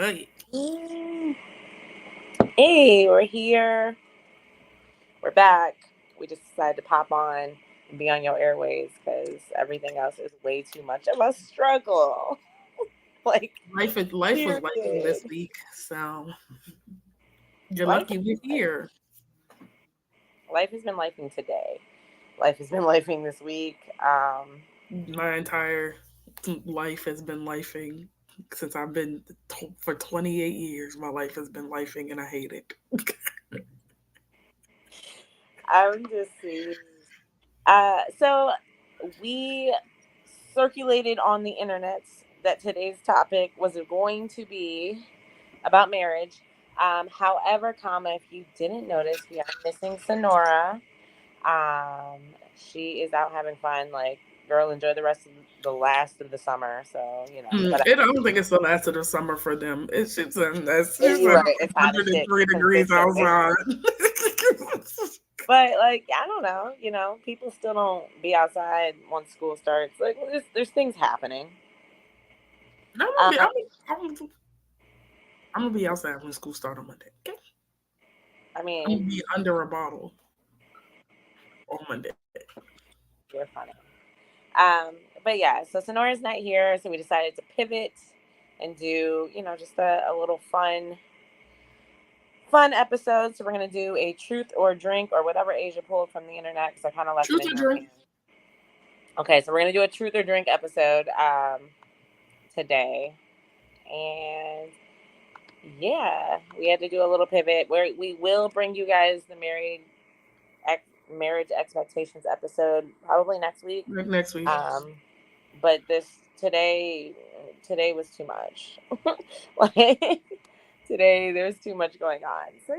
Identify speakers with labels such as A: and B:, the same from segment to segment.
A: Hey,
B: Hey, we're here. We're back. We just decided to pop on and be on your airways because everything else is way too much of a struggle. Like,
A: life was lifing this
B: period.
A: week, so you're
B: Life,
A: lucky we're here.
B: life has been lifing today. Life has been lifing this week.
A: My entire life has been lifing since I've been for 28 years. My life has been lifing, and I hate it.
B: I'm just saying. So we circulated on the internet that today's topic was going to be about marriage. However, if you didn't notice, we are missing Sonora. She is out having fun. Like, girl, enjoy the rest of the last of the summer. So but
A: I don't think it's the last of the summer for them. It's
B: you're right. It's hot as shit
A: 103 degrees
B: consistently.
A: outside.
B: But like, I don't know. People still don't be outside once school starts. Like, there's things happening.
A: I'm gonna
B: Um,
A: be, I'm, I'm gonna be outside when school start on Monday. Okay,
B: I
A: I'm gonna
B: mean,
A: be under a bottle on Monday.
B: you're funny. Um, but yeah, so Sonora's not here, so we decided to pivot and do, just a little fun episode. So we're gonna do a truth or drink or whatever Asia pulled from the internet because I kind of left it
A: Truth
B: in
A: or
B: your
A: drink?
B: hands. Okay, so we're gonna do a truth or drink episode today, and yeah, we had to do a little pivot where we will bring you guys the marriage expectations episode probably next week.
A: Like next week.
B: Um, but today was too much. Like, today there's too much going on. So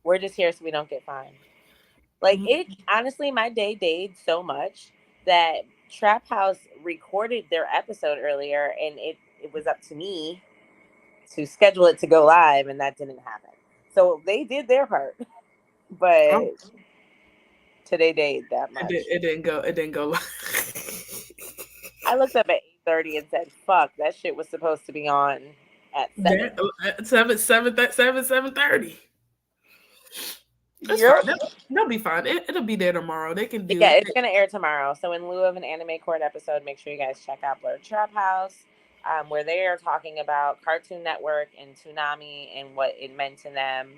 B: we're just here so we don't get fined. Like, it honestly, my day dayed so much that Trap House recorded their episode earlier, and it was up to me to schedule it to go live, and that didn't happen. So they did their part,
A: Oh,
B: but today dayed that
A: it did.
B: much.
A: It didn't go. It didn't go.
B: I looked up at 8:30 and said, "Fuck, that shit was supposed to be on at
A: That
B: 7."
A: 7:30. It's fine.
B: You're
A: They'll be fine. It'll be there tomorrow. They can do
B: Yeah,
A: it.
B: it's gonna air tomorrow. So in lieu of an anime court episode, make sure you guys check out Blurred Trap House, where they are talking about Cartoon Network and Toonami and what it meant to them,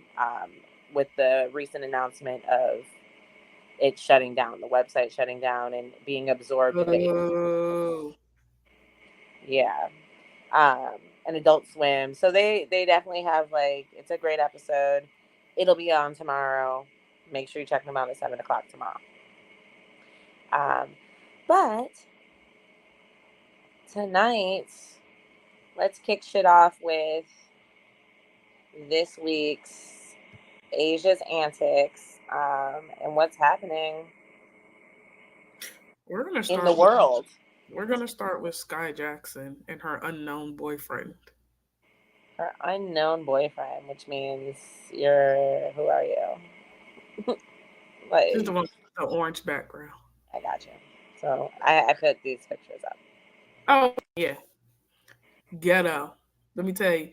B: with the recent announcement of it shutting down, the website shutting down and being absorbed in the
A: Oh,
B: yeah, and Adult Swim. So they definitely have, like, it's a great episode. It'll be on tomorrow. Make sure you check them out at 7 o'clock tomorrow. Um, but tonight, let's kick shit off with this week's Asia's antics, and what's happening
A: we're gonna
B: in the
A: start with
B: world.
A: Sky Jackson and her unknown boyfriend.
B: Her unknown boyfriend, which means who are you?
A: She's the
B: Like,
A: one with the orange background.
B: I got you. So I put these pictures up.
A: Oh yeah, ghetto. Let me tell you,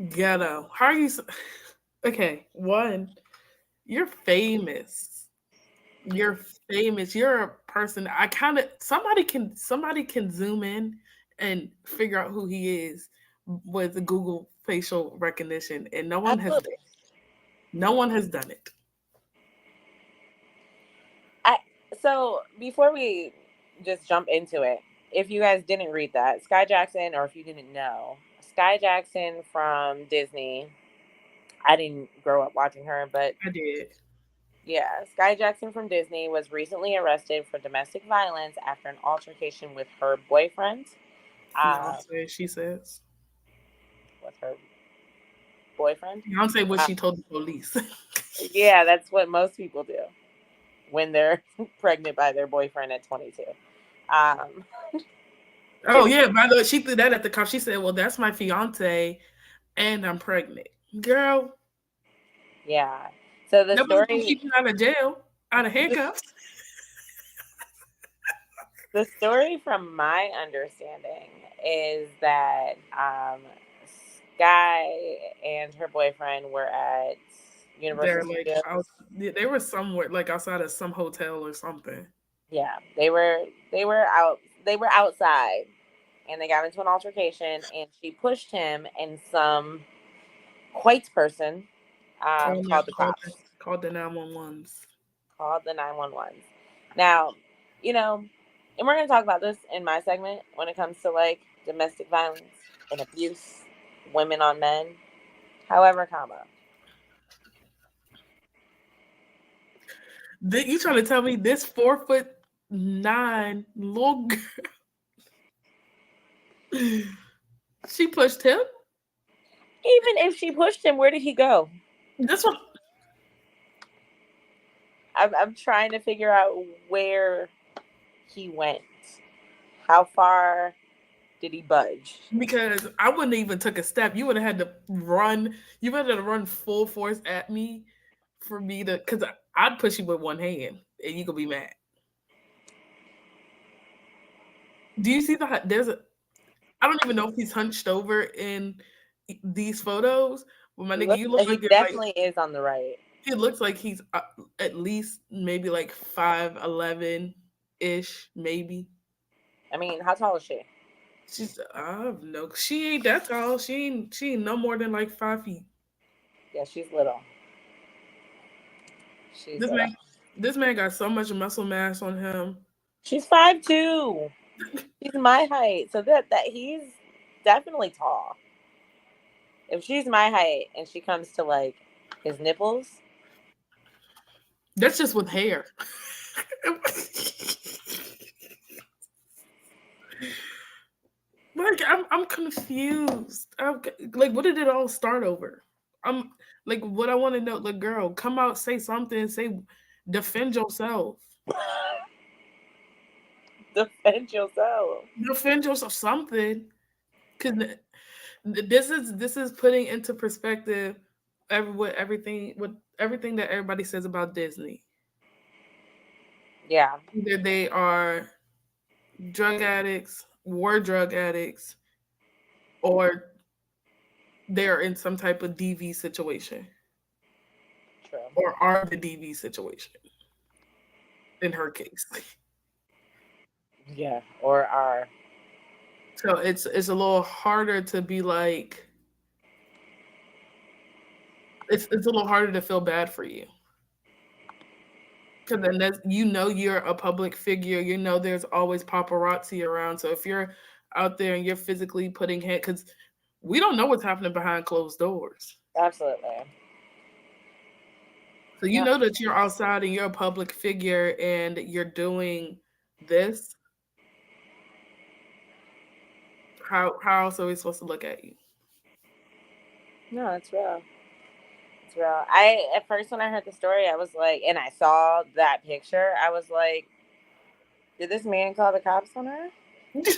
A: ghetto. How are you? Okay, one, you're famous. You're famous. You're a person. I kind of somebody can zoom in and figure out who he is with the Google facial recognition, and
B: Absolutely.
A: no one has done it.
B: I So before we just jump into it, if you guys didn't read that, Sky Jackson, or if you didn't know, Sky Jackson from Disney. I didn't grow up watching her, but
A: I did.
B: yeah, Sky Jackson from Disney was recently arrested for domestic violence after an altercation with her boyfriend. Um,
A: Fiance, she says.
B: with her boyfriend.
A: Fiance, what
B: Uh,
A: she told the police.
B: yeah, that's what most people do when they're pregnant by their boyfriend at 22. Um,
A: Oh
B: typically,
A: yeah, by the way, she threw that at the cop. She said, "Well, that's my fiance, and I'm pregnant." Girl,
B: yeah. So
A: nobody's gonna keep you out of jail, out of
B: the,
A: handcuffs.
B: the story, from my understanding, is that Sky and her boyfriend were at Universal
A: They're like
B: Studios.
A: out. They were somewhere like outside of some hotel or something.
B: Yeah, they were outside, and they got into an altercation, and she pushed him, and some white person
A: Called
B: called the
A: called
B: cops,
A: called the 911s.
B: called the 911s. Now, you know, and we're going to talk about this in my segment when it comes to like domestic violence and abuse, women on men. However, comma,
A: You trying to tell me this 4'9" little girl, she pushed him?
B: even if she pushed him, where did he go?
A: This one
B: I'm trying to figure out where he went. How far did he budge?
A: because I wouldn't even took a step. You would have had to run. You would have had to run full force at me for me to. Because I'd push you with one hand, and you could be mad. Do you see there's a? I don't even know if he's hunched over in these photos. But my nigga, you look
B: He
A: like you're like
B: definitely is on the right.
A: he looks like he's at least maybe like 5'11" ish, maybe.
B: I mean, how tall is she?
A: She's no, she ain't that tall. She ain't no more than like 5 feet.
B: Yeah, she's little. She's
A: This
B: little.
A: man, this man got so much muscle mass on him.
B: She's 5'2". She's my height, so that he's definitely tall. If she's my height and she comes to like his nipples,
A: That's just with hair. Like I'm confused. Like, what did it all start over? I'm like, what I want to know. Like, girl, come out, say something, say, defend yourself.
B: defend yourself.
A: Defend yourself, something. Because this is putting into perspective everything that everybody says about Disney.
B: Yeah,
A: Either they are drug addicts, were drug addicts, or they're in some type of DV situation,
B: true.
A: or are the DV situation in her case.
B: Yeah, or are.
A: So it's a little harder to be like it's a little harder to feel bad for you. Because then you're a public figure. You know there's always paparazzi around. So if you're out there and you're physically putting hand, because we don't know what's happening behind closed doors.
B: Absolutely.
A: So you
B: Yeah.
A: know that you're outside and you're a public figure and you're doing this. How else are we supposed to look at you?
B: No, it's real. It's real. I at first when I heard the story, I was like, and I saw that picture, I was like, did this man call the cops on her?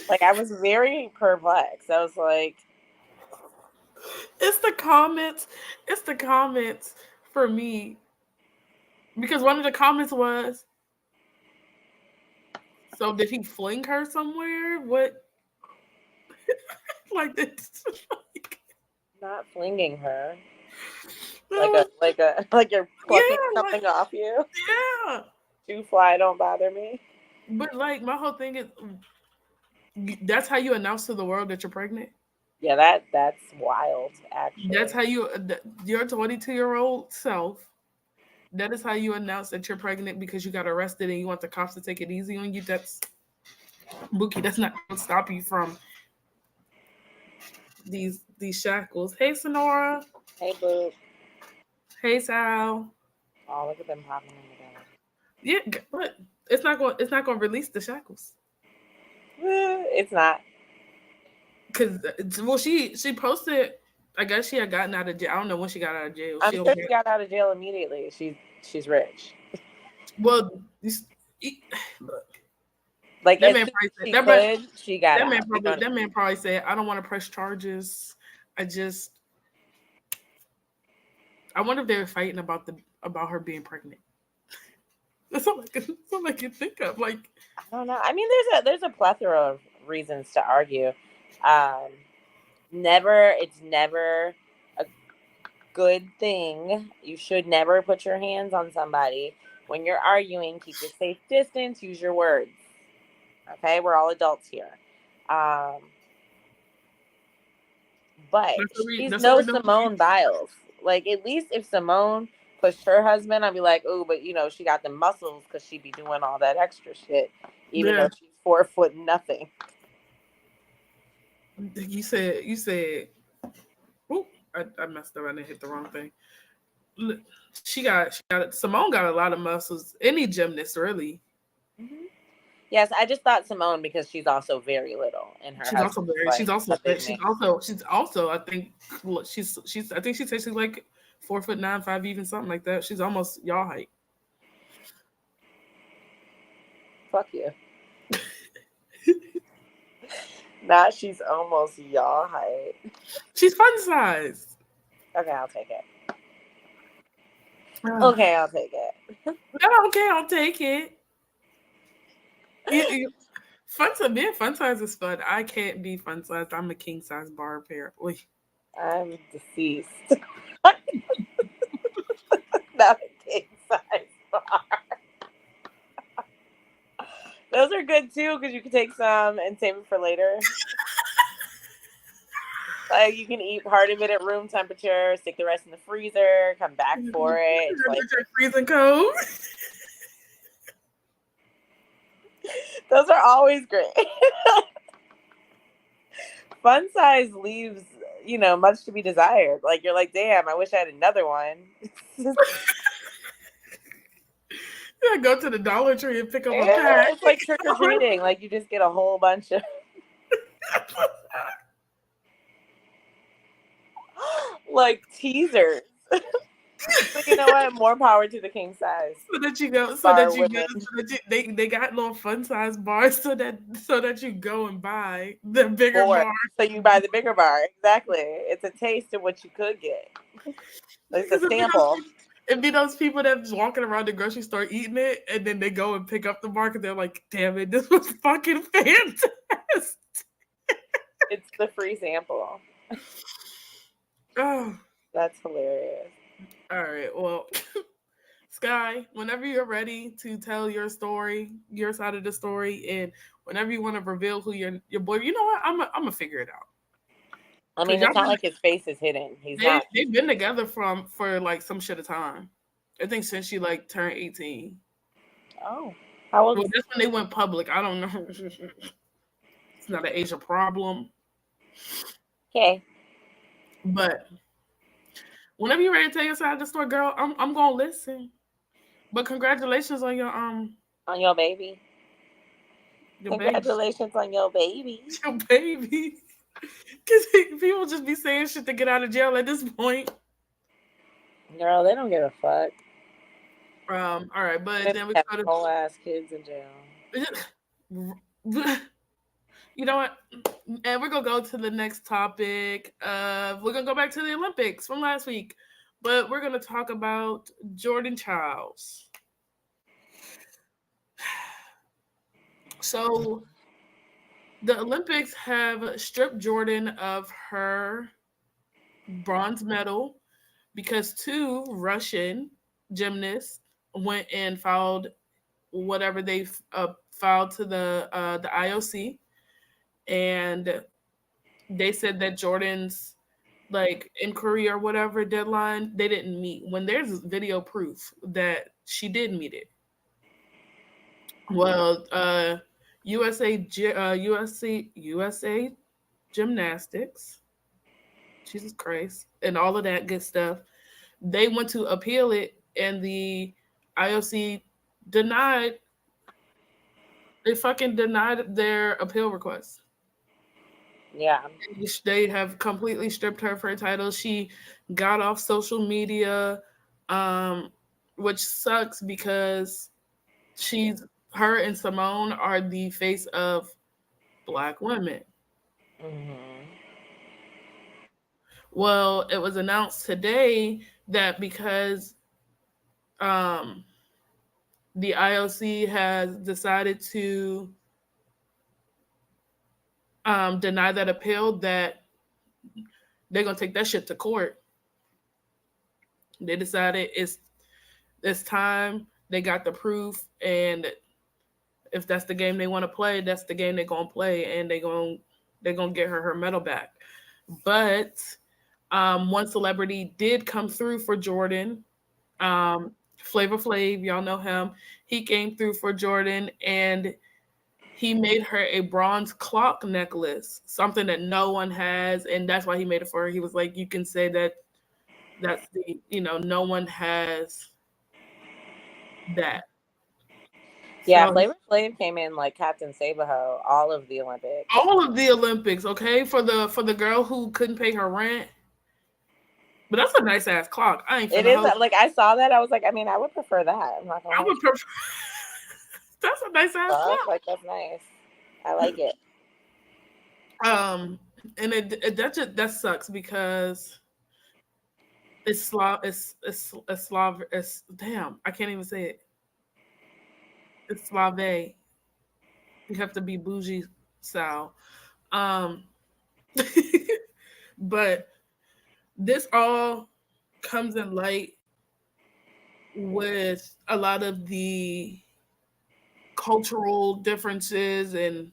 B: Like I was very perplexed. I was like,
A: It's the comments. It's the comments for me because one of the comments was, "So did he fling her somewhere? What like this?"
B: not flinging her.
A: Like,
B: Like you're plucking
A: yeah, like
B: something off you.
A: yeah.
B: Two fly don't bother me.
A: But like my whole thing is that's how you announce to the world that you're pregnant.
B: Yeah, that's wild,
A: That's
B: actually.
A: how your 22-year-old self. That is how you announce that you're pregnant because you got arrested and you want the cops to take it easy on you. That's Mookie. That's not going to stop you from these shackles. Hey, Sonora.
B: Hey, boo.
A: Hey, Sal.
B: Oh, look at them popping in together.
A: Yeah, but it's not going to release the shackles
B: It's not.
A: because well, she posted. I guess she had gotten out of jail. I don't know when she got out of jail.
B: I'm sure she got out of jail immediately. She's rich.
A: Well, look,
B: Like
A: that
B: as
A: man
B: soon
A: probably
B: as
A: said
B: she could, she got
A: that man
B: out. You know
A: probably
B: what I
A: that
B: mean?
A: man probably said, "I don't want to press charges. I just I wonder if they were fighting about her being pregnant." That's all I can think of. Like,
B: I don't know. I mean, there's a plethora of reasons to argue. Um, never, it's never a good thing. You should never put your hands on somebody when you're arguing. Keep your safe distance. Use your words. Okay, we're all adults here. Um, but she's
A: That's what
B: no
A: we're doing.
B: Simone Biles. Like, at least if Simone pushed her husband, I'd be like, oh, but she got the muscles because she'd be doing all that extra shit, even
A: Yeah,
B: though she's 4 foot nothing.
A: you said. Oh, I messed up. I didn't hit the wrong thing. Look, she got Simone got a lot of muscles. Any gymnast really.
B: Mm-hmm. Yes, I just thought Simone because she's also very little, and her
A: She's also
B: husband's
A: very.
B: like a big man.
A: She's also. I think she's. I think she said she's like 4'9", 5 even something like that. She's almost y'all height.
B: Fuck you. Not she's almost y'all height.
A: She's fun size.
B: Okay, I'll take it.
A: Oh,
B: Okay, I'll take it.
A: no, okay, I'll take it. Fun size, being fun size is fun. I can't be fun size. I'm a king size bar apparently.
B: I'm deceased. Not a king size bar. Those are good too because you can take some and save it for later. Like you can eat part of it at room temperature, stick the rest in the freezer, come back for it. It's like
A: Freezing cold.
B: those are always great. Fun size leaves, much to be desired. Like you're like, damn, I wish I had another one.
A: Yeah, go to the Dollar Tree and pick up a
B: Yeah,
A: pack.
B: it's like trick or treating. Like you just get a whole bunch of like teasers. So you know what? More power to the king size
A: So that you go,
B: bar women.
A: they got little fun size bars so that you go and buy the bigger
B: More.
A: bar.
B: So you buy the bigger bar. Exactly. It's a taste of what you could get. It's a
A: Because
B: sample.
A: it'd be those people that's walking around the grocery store eating it, and then they go and pick up the bar because they're like, "Damn it, this was fucking fantastic."
B: It's the free sample.
A: Oh,
B: That's hilarious.
A: all right. Well, Sky, whenever you're ready to tell your story, your side of the story, and whenever you want to reveal who your boy, you know what? I'm gonna figure it out
B: I
A: because
B: mean, it's not like his face is hidden. He's not.
A: they've been together for like some shit of time. I think since she like turned 18.
B: Oh. How old
A: Well,
B: is
A: that's when they went public. I don't know. It's not an Asia problem,
B: okay?
A: but whenever you're ready to tell your side of the story, girl, I'm gonna listen. But congratulations on
B: On your baby.
A: your baby,
B: Congratulations on your baby.
A: your baby. Because people just be saying shit to get out of jail at this point.
B: Girl, they don't give a fuck.
A: All right, but
B: They
A: then we
B: have
A: go
B: whole ass kids in jail.
A: to. You know what? And we're gonna go to the next topic. We're gonna go back to the Olympics from last week, but we're gonna talk about Jordan Childs. So the Olympics have stripped Jordan of her bronze medal because two Russian gymnasts went and filed whatever they filed to the IOC, and they said that Jordan's like inquiry or whatever deadline they didn't meet when there's video proof that she did meet it. Well, USA Gymnastics, Jesus Christ, and all of that good stuff. They went to appeal it, and the IOC denied. They fucking denied their appeal request.
B: Yeah.
A: They have completely stripped her of her title. She got off social media, um, which sucks because she's her and Simone are the face of Black women.
B: Hmm.
A: Well, it was announced today that because um, the IOC has decided to deny that appeal, that they're gonna take that shit to court. They decided it's time. They got the proof, and if that's the game they want to play, that's the game they're gonna play, and they're gonna get her medal back. But one celebrity did come through for Jordan. Um, Flavor Flav, y'all know him. He came through for Jordan, and he made her a bronze clock necklace, something that no one has, and that's why he made it for her. He was like, you can say that that's the no one has that.
B: Yeah,
A: So
B: Flavor Flav came in like Captain Sabaho all of the Olympics.
A: all of the Olympics, okay, for the girl who couldn't pay her rent. But that's a nice ass clock. I ain't
B: It
A: finna
B: is
A: hold.
B: like I saw that. I was like, I mean, I would prefer that. I'm not gonna
A: I
B: hold
A: would
B: you.
A: prefer. That's a nice ass
B: Clock.
A: clock.
B: Like that's nice. I like it.
A: Um, and that sucks because it's Slav. It's Slav. It's damn. I can't even say it. It's Slave. You have to be bougie, Sal. Um, but this all comes in light with a lot of the cultural differences and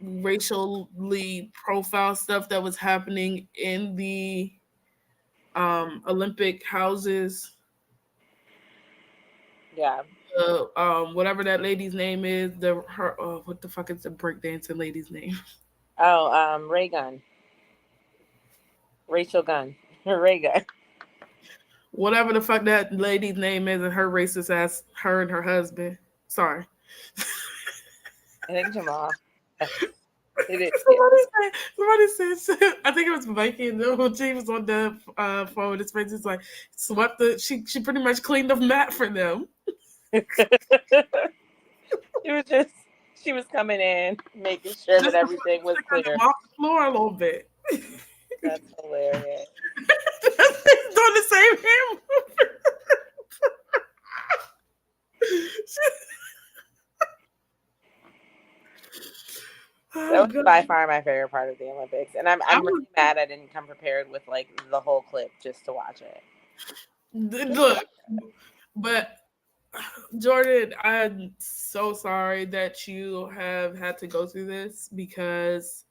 A: racially profile stuff that was happening in the Olympic houses.
B: Yeah.
A: Whatever that lady's name is, what the fuck is the breakdancing lady's name?
B: Oh, Ray Gun, Rachel Gunn, Ray Gun.
A: Whatever the fuck that lady's name is, and her racist ass, her and her husband. Sorry.
B: I think Jamal. Yes, it is. Yes.
A: Somebody said, I think it was Mikey, and when she was on the phone with his friends, it's like swept she pretty much cleaned the mat for them.
B: She was just she was coming in, making sure that
A: Just to
B: everything was
A: kind of
B: clear.
A: mop the floor a little bit.
B: That's hilarious.
A: He's doing the same him.
B: That
A: Oh
B: was
A: god.
B: by far my favorite part of the Olympics, and
A: I
B: I'm
A: was
B: really mad I didn't come prepared with like the whole clip just to watch it. Just to
A: look,
B: watch it.
A: but Jordan, I'm so sorry that you have had to go through this because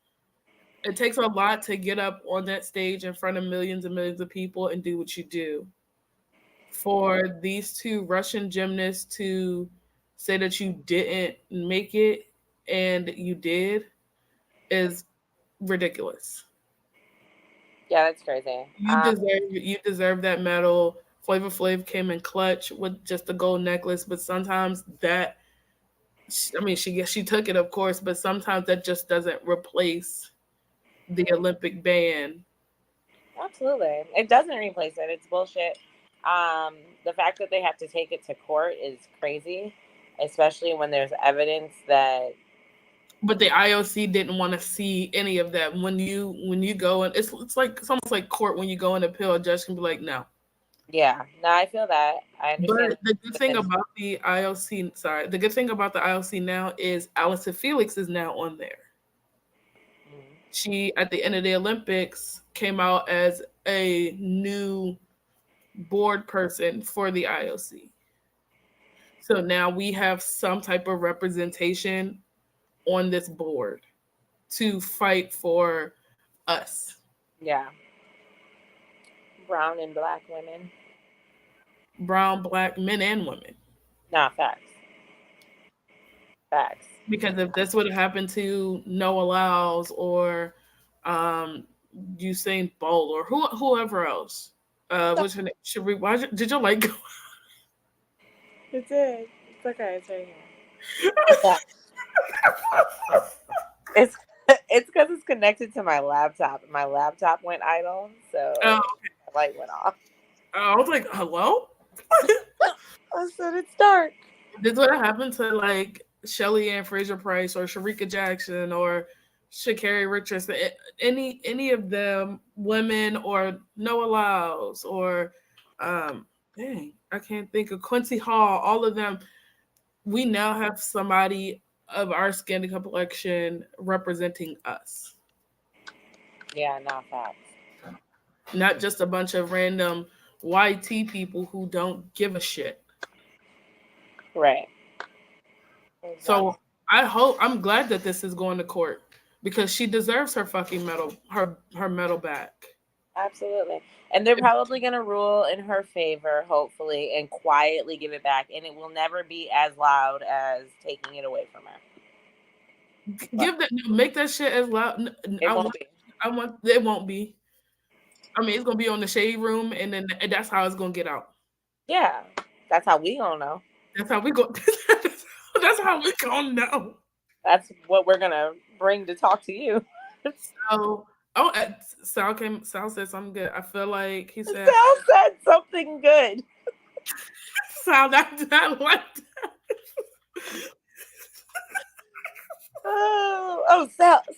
A: it takes a lot to get up on that stage in front of millions and millions of people and do what you do. For these two Russian gymnasts to say that you didn't make it and you did is ridiculous.
B: Yeah, that's crazy.
A: You deserve that medal. Flavor Flav came in clutch with just a gold necklace, but sometimes that I mean she took it of course, but sometimes that just doesn't replace the Olympic band.
B: Absolutely, it doesn't replace it. It's bullshit. Um, the fact that they have to take it to court is crazy, especially when there's evidence that.
A: But the IOC didn't want to see any of that. When you go and it's almost like court when you go and appeal, a judge can be like, no.
B: Yeah, no, I feel that. I understand
A: But the good
B: the
A: thing
B: concern.
A: about the IOC, sorry, the good thing about the IOC now is Allison Felix is now on there.
B: Mhm.
A: She at the end of the Olympics came out as a new board person for the IOC. So now we have some type of representation on this board to fight for us.
B: Yeah, brown and black women.
A: Brown, black men and women.
B: Nah, facts, facts.
A: Because if this would have happened to Noah Lyles or um, Usain Bolt or whoever else, what's her name? Should we watch it? Did you like?
B: It's it. It's okay. It's right here. Yeah. It's it's because it's connected to my laptop. My laptop went idle, so
A: uh,
B: the light went off.
A: I was like, hello.
B: I said it's dark.
A: This would have happened to like Shelly Ann Fraser Price or Sharika Jackson or Sha'Carri Richardson, any of them women or Noah Lyles or dang, I can't think of Quincy Hall, all of them. We now have somebody of our skin complexion representing us,
B: Yeah, no facts.
A: not just a bunch of random YT people who don't give a shit.
B: Right.
A: So
B: Exactly.
A: I'm glad that this is going to court because she deserves her fucking medal, her medal back.
B: Absolutely. And they're probably going to rule in her favor, hopefully, and quietly give it back. And it will never be as loud as taking it away from her. But
A: Give that, make that shit as loud.
B: it won't be.
A: I want. It won't be. I mean, it's gonna be on the shade room, and then that's how it's gonna get out.
B: Yeah. That's how we gonna know.
A: That's how we go. That's how we gonna know.
B: That's what we're going to bring to talk to you.
A: So, oh, Sal came. Sal said something good. I feel like he said,
B: Sal said something good.
A: "Sal, that like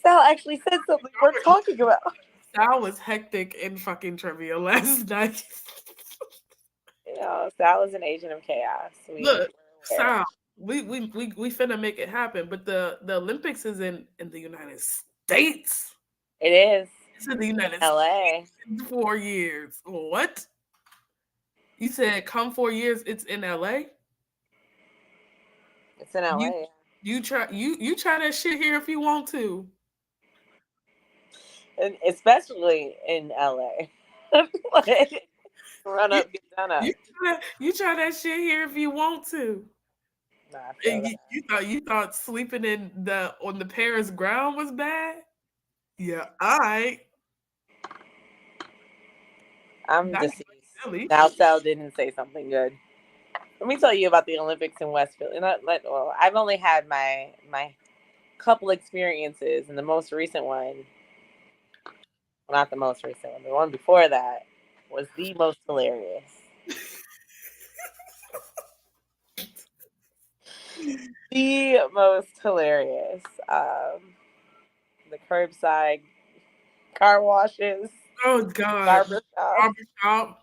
B: Sal actually said something we're talking about.
A: Sal was hectic in fucking trivia last night."
B: You know, Sal is an agent of chaos.
A: Look,
B: We're aware.
A: Sal, we finna make it happen, but the Olympics is in the United States.
B: It is
A: It's in the United States
B: LA.
A: in 4 years. What? You said come 4 years? It's in LA.
B: It's in
A: You
B: LA.
A: you try that shit here if you want to.
B: And especially in LA. Like, run
A: You
B: up, get done up.
A: you try that shit here if you want to.
B: Nah, I feel
A: And
B: that.
A: you thought sleeping in the on the Paris ground was bad? Yeah, I
B: I'm
A: not
B: deceased.
A: really.
B: Now Sal didn't say something good. Let me tell you about the Olympics in West Philly. Well, I've only had my couple experiences, and the most recent one, well, not the most recent one, the one before that was the most hilarious. The most hilarious. The curbside car washes,
A: Oh God,
B: barbershops.
A: barbershop.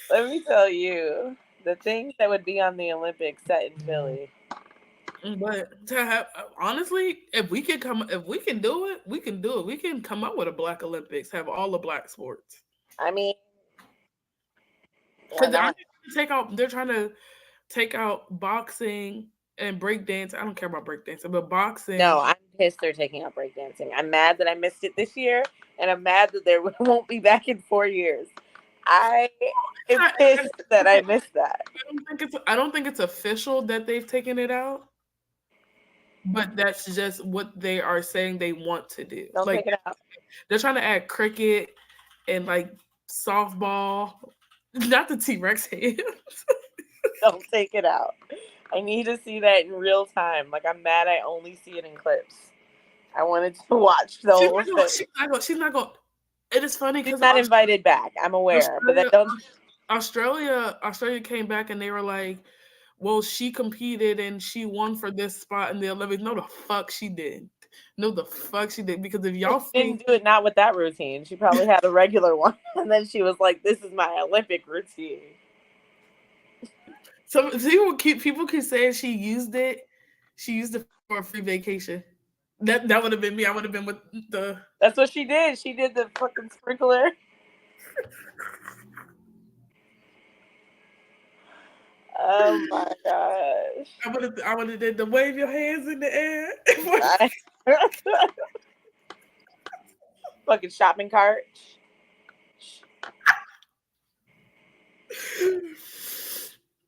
B: Let me tell you, the things that would be on the Olympics set in Philly.
A: But to have honestly, if we can do it, we can do it. We can come up with a Black Olympics, have all the black sports.
B: I mean, why
A: Because
B: not?
A: they're trying to take out boxing and breakdance. I don't care about breakdancing, but boxing.
B: No, I'm pissed they're taking out breakdancing. I'm mad that I missed it this year, and I'm mad that there won't be back in 4 years. I am
A: I
B: pissed that I missed that.
A: I don't think it's official that they've taken it out, but that's just what they are saying they want to do.
B: Don't
A: Like
B: take it out.
A: they're trying to add cricket and like softball, not the T Rex hands.
B: Don't take it out. I need to see that in real time. Like, I'm mad I only see it in clips. I wanted to watch the
A: She's
B: whole
A: not going.
B: thing.
A: She's not going. It is funny
B: She's
A: because
B: not invited back. I'm aware, but that
A: Australia,
B: don't.
A: Australia came back and they were like, "Well, she competed and she won for this spot in the Olympics." No, the fuck she did. No, the fuck she did. Because if
B: She
A: y'all see,
B: didn't do it not with that routine. She probably had a regular one, and then she was like, "This is my Olympic routine."
A: some people keep saying she used it. She used it for a free vacation. That would have been me. I would have been with the.
B: That's what she did. She did the fucking sprinkler. Oh my gosh.
A: I would have did the wave your hands in the air.
B: I- fucking shopping cart.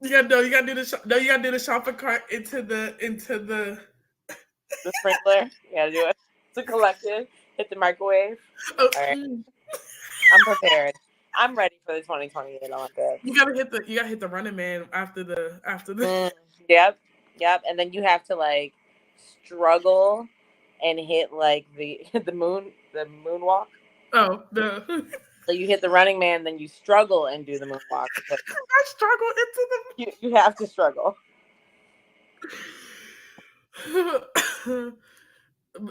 A: You gotta do the no, you gotta do the shopping cart into the.
B: The sprinkler. You gotta do it. It's a collective. Hit the microwave.
A: Oh,
B: All right. I'm prepared. I'm ready for the 2028 Olympics.
A: you gotta hit the running man after the.
B: Mm, yep. Yep. And then you have to like struggle and hit like the the moonwalk.
A: Oh no.
B: So you hit the running man, then you struggle and do the moonwalk because
A: I struggle
B: you have to struggle.
A: into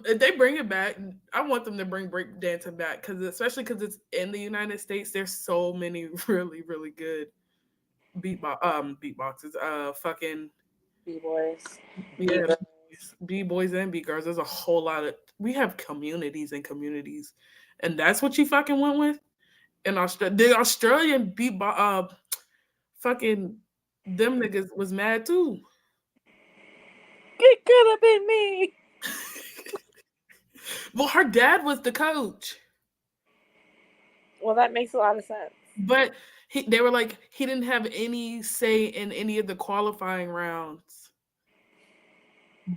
A: if they bring it back, I want them to bring break dancing back because especially because it's in the United States. There's so many really good beatboxes. Fucking
B: B boys,
A: yeah,
B: B girls.
A: B boys and B girls. There's a whole lot of we have communities and communities, and that's what you fucking went with in Australia. The Australian fucking them niggas was mad too.
B: It could have been me.
A: Well, her dad was the coach,
B: Well, that makes a lot of sense.
A: but they were like he didn't have any say in any of the qualifying rounds. I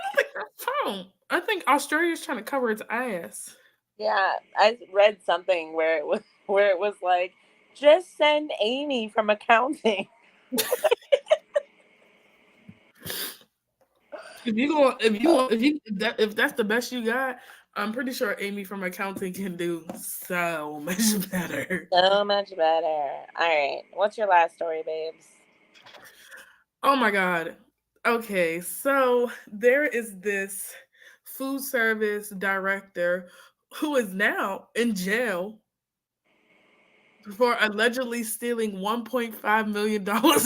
A: don't think that's true. I think Australia's trying to cover its ass.
B: Yeah, I read something where it was like, just send Amy from accounting.
A: If that's the best you got, I'm pretty sure Amy from accounting can do so much better.
B: So much better. All right, what's your last story, babes?
A: Oh my god. Okay, so there is this food service director who is now in jail for allegedly stealing $1.5 million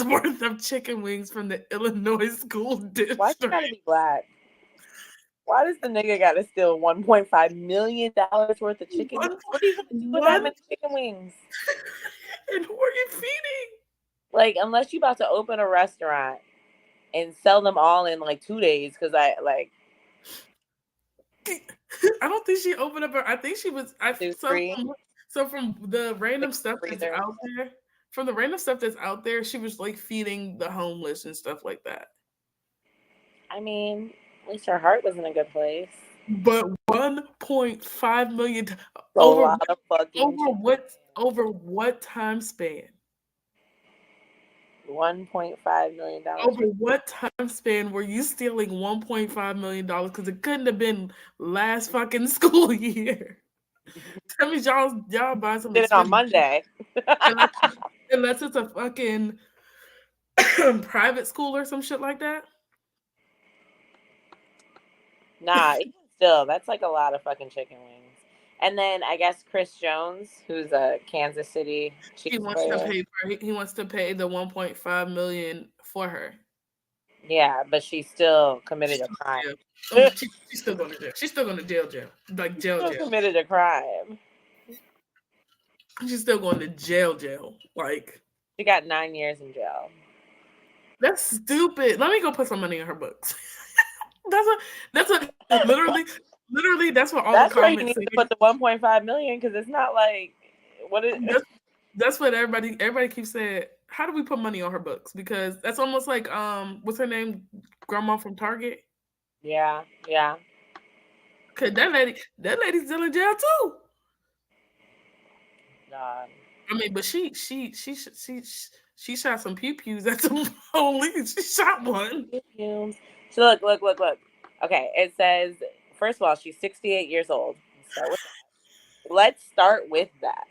A: worth of chicken wings from the Illinois school
B: Why you gotta
A: district.
B: be black? Why does the nigga gotta steal $1.5 million worth of chicken wings?
A: One,
B: What are you gonna do with that
A: one,
B: many chicken wings?
A: and who are you feeding?
B: Like, unless you about to open a restaurant and sell them all in like 2 days, because I like
A: I don't think she opened up her. I think she was. I
B: there's
A: so
B: three
A: from the random
B: like
A: stuff that's
B: freezer.
A: out there. From the random stuff that's out there, she was like feeding the homeless and stuff like that.
B: I mean, at least her heart was in a good place.
A: But 1.5 million
B: A
A: over
B: lot of fucking
A: over
B: chicken.
A: over what time span?
B: $1.5 million.
A: Over what time span were you stealing $1.5 million? Because it couldn't have been last fucking school year. Tell me y'all buy some
B: Did it on
A: expensive
B: Monday.
A: unless, unless it's a fucking private school or some shit like that.
B: Nah, even still, that's like a lot of fucking chicken wings. And then I guess Chris Jones, who's a Kansas City
A: He
B: Chiefs
A: wants to
B: player.
A: pay he wants to pay the 1.5 million for her.
B: Yeah, but she still committed
A: She's
B: a
A: going
B: crime.
A: to jail. She's still going to jail. She's still going to jail. Like
B: Still
A: jail.
B: committed a crime.
A: She's still going to jail. Like
B: She got 9 years in jail.
A: that's stupid. Let me go put some money in her books. That's a literally that's what all the
B: That's where
A: comments
B: you need
A: say.
B: to put the 1.5 million, because it's not like what is.
A: That's what everybody keeps saying. How do we put money on her books? Because that's almost like what's her name, grandma from Target.
B: Yeah, yeah.
A: Cause that lady's still in jail too.
B: God.
A: I mean, but she shot some pew pews at some police. She shot one.
B: Fumes. So look. Okay, it says first of all she's 68 years old. Let's start with that.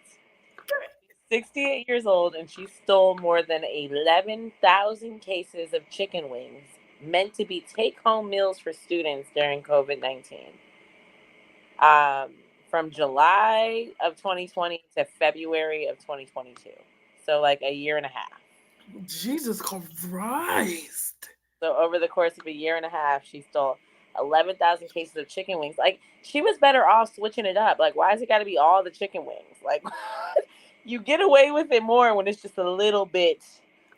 B: 68 years old, and she stole more than 11,000 cases of chicken wings meant to be take home meals for students during COVID 19. From July of 2020 to February of 2022. So, like a year and a half.
A: Jesus Christ.
B: So, over the course of a year and a half, she stole 11,000 cases of chicken wings. Like, she was better off switching it up. Like, why has it got to be all the chicken wings? Like, you get away with it more when it's just a little bit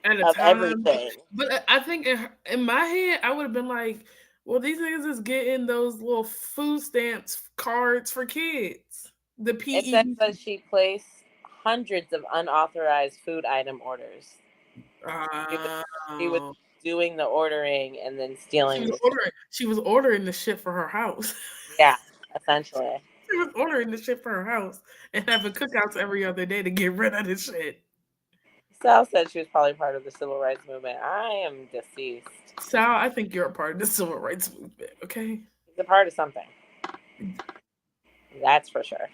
A: At a
B: of
A: time.
B: everything.
A: But I think in my head, I would have been like, well, these niggas is getting those little food stamps cards for kids. The
B: It says
A: PE.
B: that she placed hundreds of unauthorized food item orders. She was, she was
A: Oh.
B: doing the ordering and then stealing the.
A: She was ordering the shit for her house.
B: Yeah, essentially.
A: She was ordering the shit for her house and having cookouts every other day to get rid of the shit.
B: Sal said she was probably part of the civil rights movement. I am deceased.
A: Sal, I think you're a part of the civil rights movement, okay?
B: He's a part of something. That's for sure.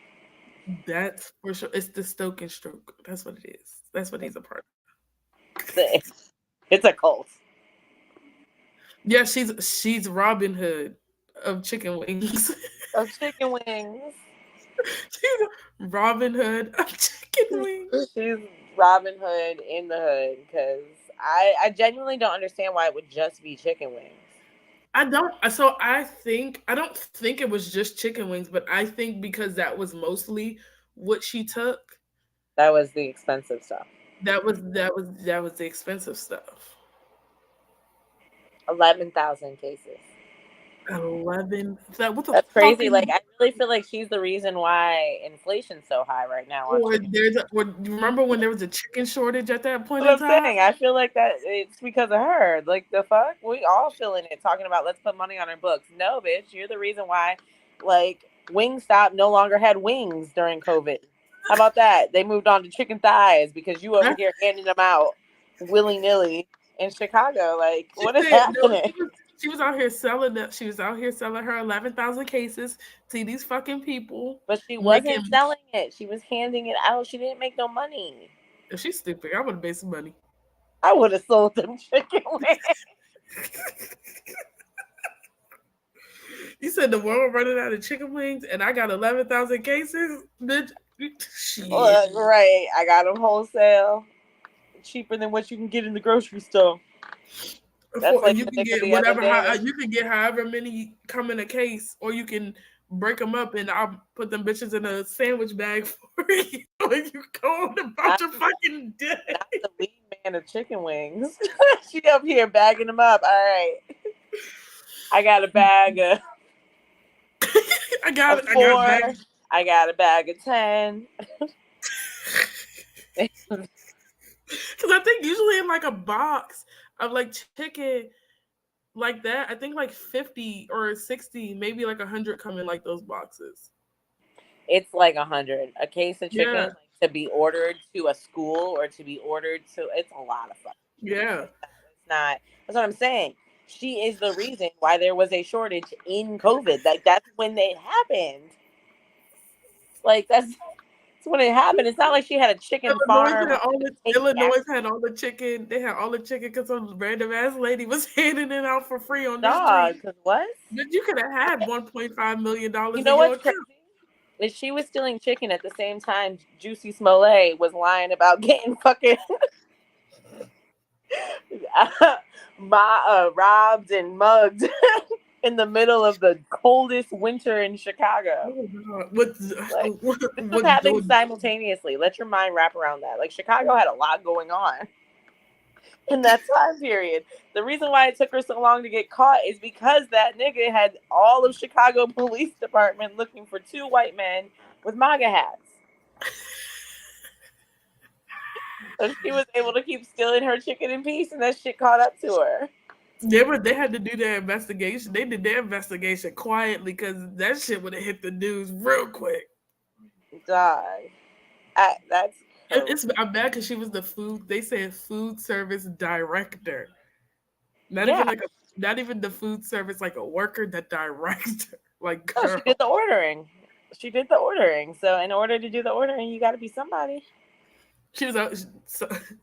A: That's for sure. It's the Stoke and Stroke. That's what it is. That's what he's a part
B: It's a cult.
A: Yeah, she's Robin Hood of chicken wings.
B: Of chicken wings.
A: She's Robin Hood of chicken wings.
B: She's Robin Hood in the hood, because I genuinely don't understand why it would just be chicken wings.
A: I don't. So I don't think it was just chicken wings, but I think because that was mostly what she took.
B: That was the expensive stuff.
A: That was the expensive stuff.
B: 11,000 cases.
A: 11. That what the
B: That's
A: fuck are
B: crazy. Like,
A: you?
B: I really feel like she's the reason why inflation's so high right now on
A: Or
B: chicken.
A: or do you remember when there was a chicken shortage at that point
B: What
A: in
B: I'm
A: time?
B: saying, I feel like that it's because of her. Like the fuck, we all feeling it. Talking about let's put money on our books. No, bitch, you're the reason why. Like Wingstop no longer had wings during COVID. How about that? They moved on to chicken thighs because you over
A: That,
B: here handing them out willy nilly in Chicago. Like,
A: she
B: what is
A: said no.
B: happening?
A: She was out here selling that. She was out here selling her 11,000 cases to these fucking people,
B: But she wasn't
A: making.
B: selling it. She was handing it out. She didn't make no money.
A: If she's stupid, I would have made some money.
B: I would have sold them chicken wings.
A: You said the world running out of chicken wings, and I got 11,000 cases. Bitch, shit.
B: Right. I got them wholesale, cheaper than what you can get in the grocery store. That's like
A: You
B: the
A: can
B: nigga
A: get
B: the other
A: whatever.
B: day.
A: You can get however many come in a case, or you can break them up, and I'll put them bitches in a sandwich bag for you. And you go on about
B: Not,
A: your fucking day.
B: not the lead man of chicken wings. She up here bagging them up. All right. I got a bag
A: I got
B: of
A: it. I got back.
B: 4. I got a bag of 10.
A: Because I think usually in like a box of like chicken like that, I think like 50 or 60, maybe like 100 come in like those boxes.
B: It's like 100. A case of chicken
A: Yeah,
B: like, to be ordered to a school or to be ordered to, it's a lot of fucking chicken.
A: yeah.
B: It's not, that's what I'm saying. She is the reason why there was a shortage in COVID. Like, that's when it happened. Like, that's when it happened. It's not like she had a chicken
A: Illinois
B: farm
A: had
B: or
A: all
B: a
A: the
B: take back.
A: Illinois had all the chicken. They had all the chicken because some random ass lady was handing it out for free on the
B: Dog,
A: street.
B: because what?
A: But you could have had $1.5 million
B: You
A: in
B: know
A: your
B: what's
A: account.
B: crazy? Is she was stealing chicken at the same time Juicy Smollett was lying about getting fucking robbed and mugged in the middle of the coldest winter in Chicago.
A: Oh God!
B: Like, this was happening
A: What
B: simultaneously. Let your mind wrap around that. Like, Chicago had a lot going on in that time period. The reason why it took her so long to get caught is because that nigga had all of Chicago Police Department looking for 2 white men with MAGA hats. So she was able to keep stealing her chicken in peace, and that shit caught up to her.
A: they had to do their investigation. They did their investigation quietly because that shit would have hit the news real quick.
B: Dog, that's crazy.
A: I'm mad because she was the food. They said food service director, not
B: Yeah,
A: even like a, not even the food service like a worker, the director. Like
B: no, she
A: girl,
B: did the ordering. She did the ordering. So in order to do the ordering, you got to be somebody.
A: she was out.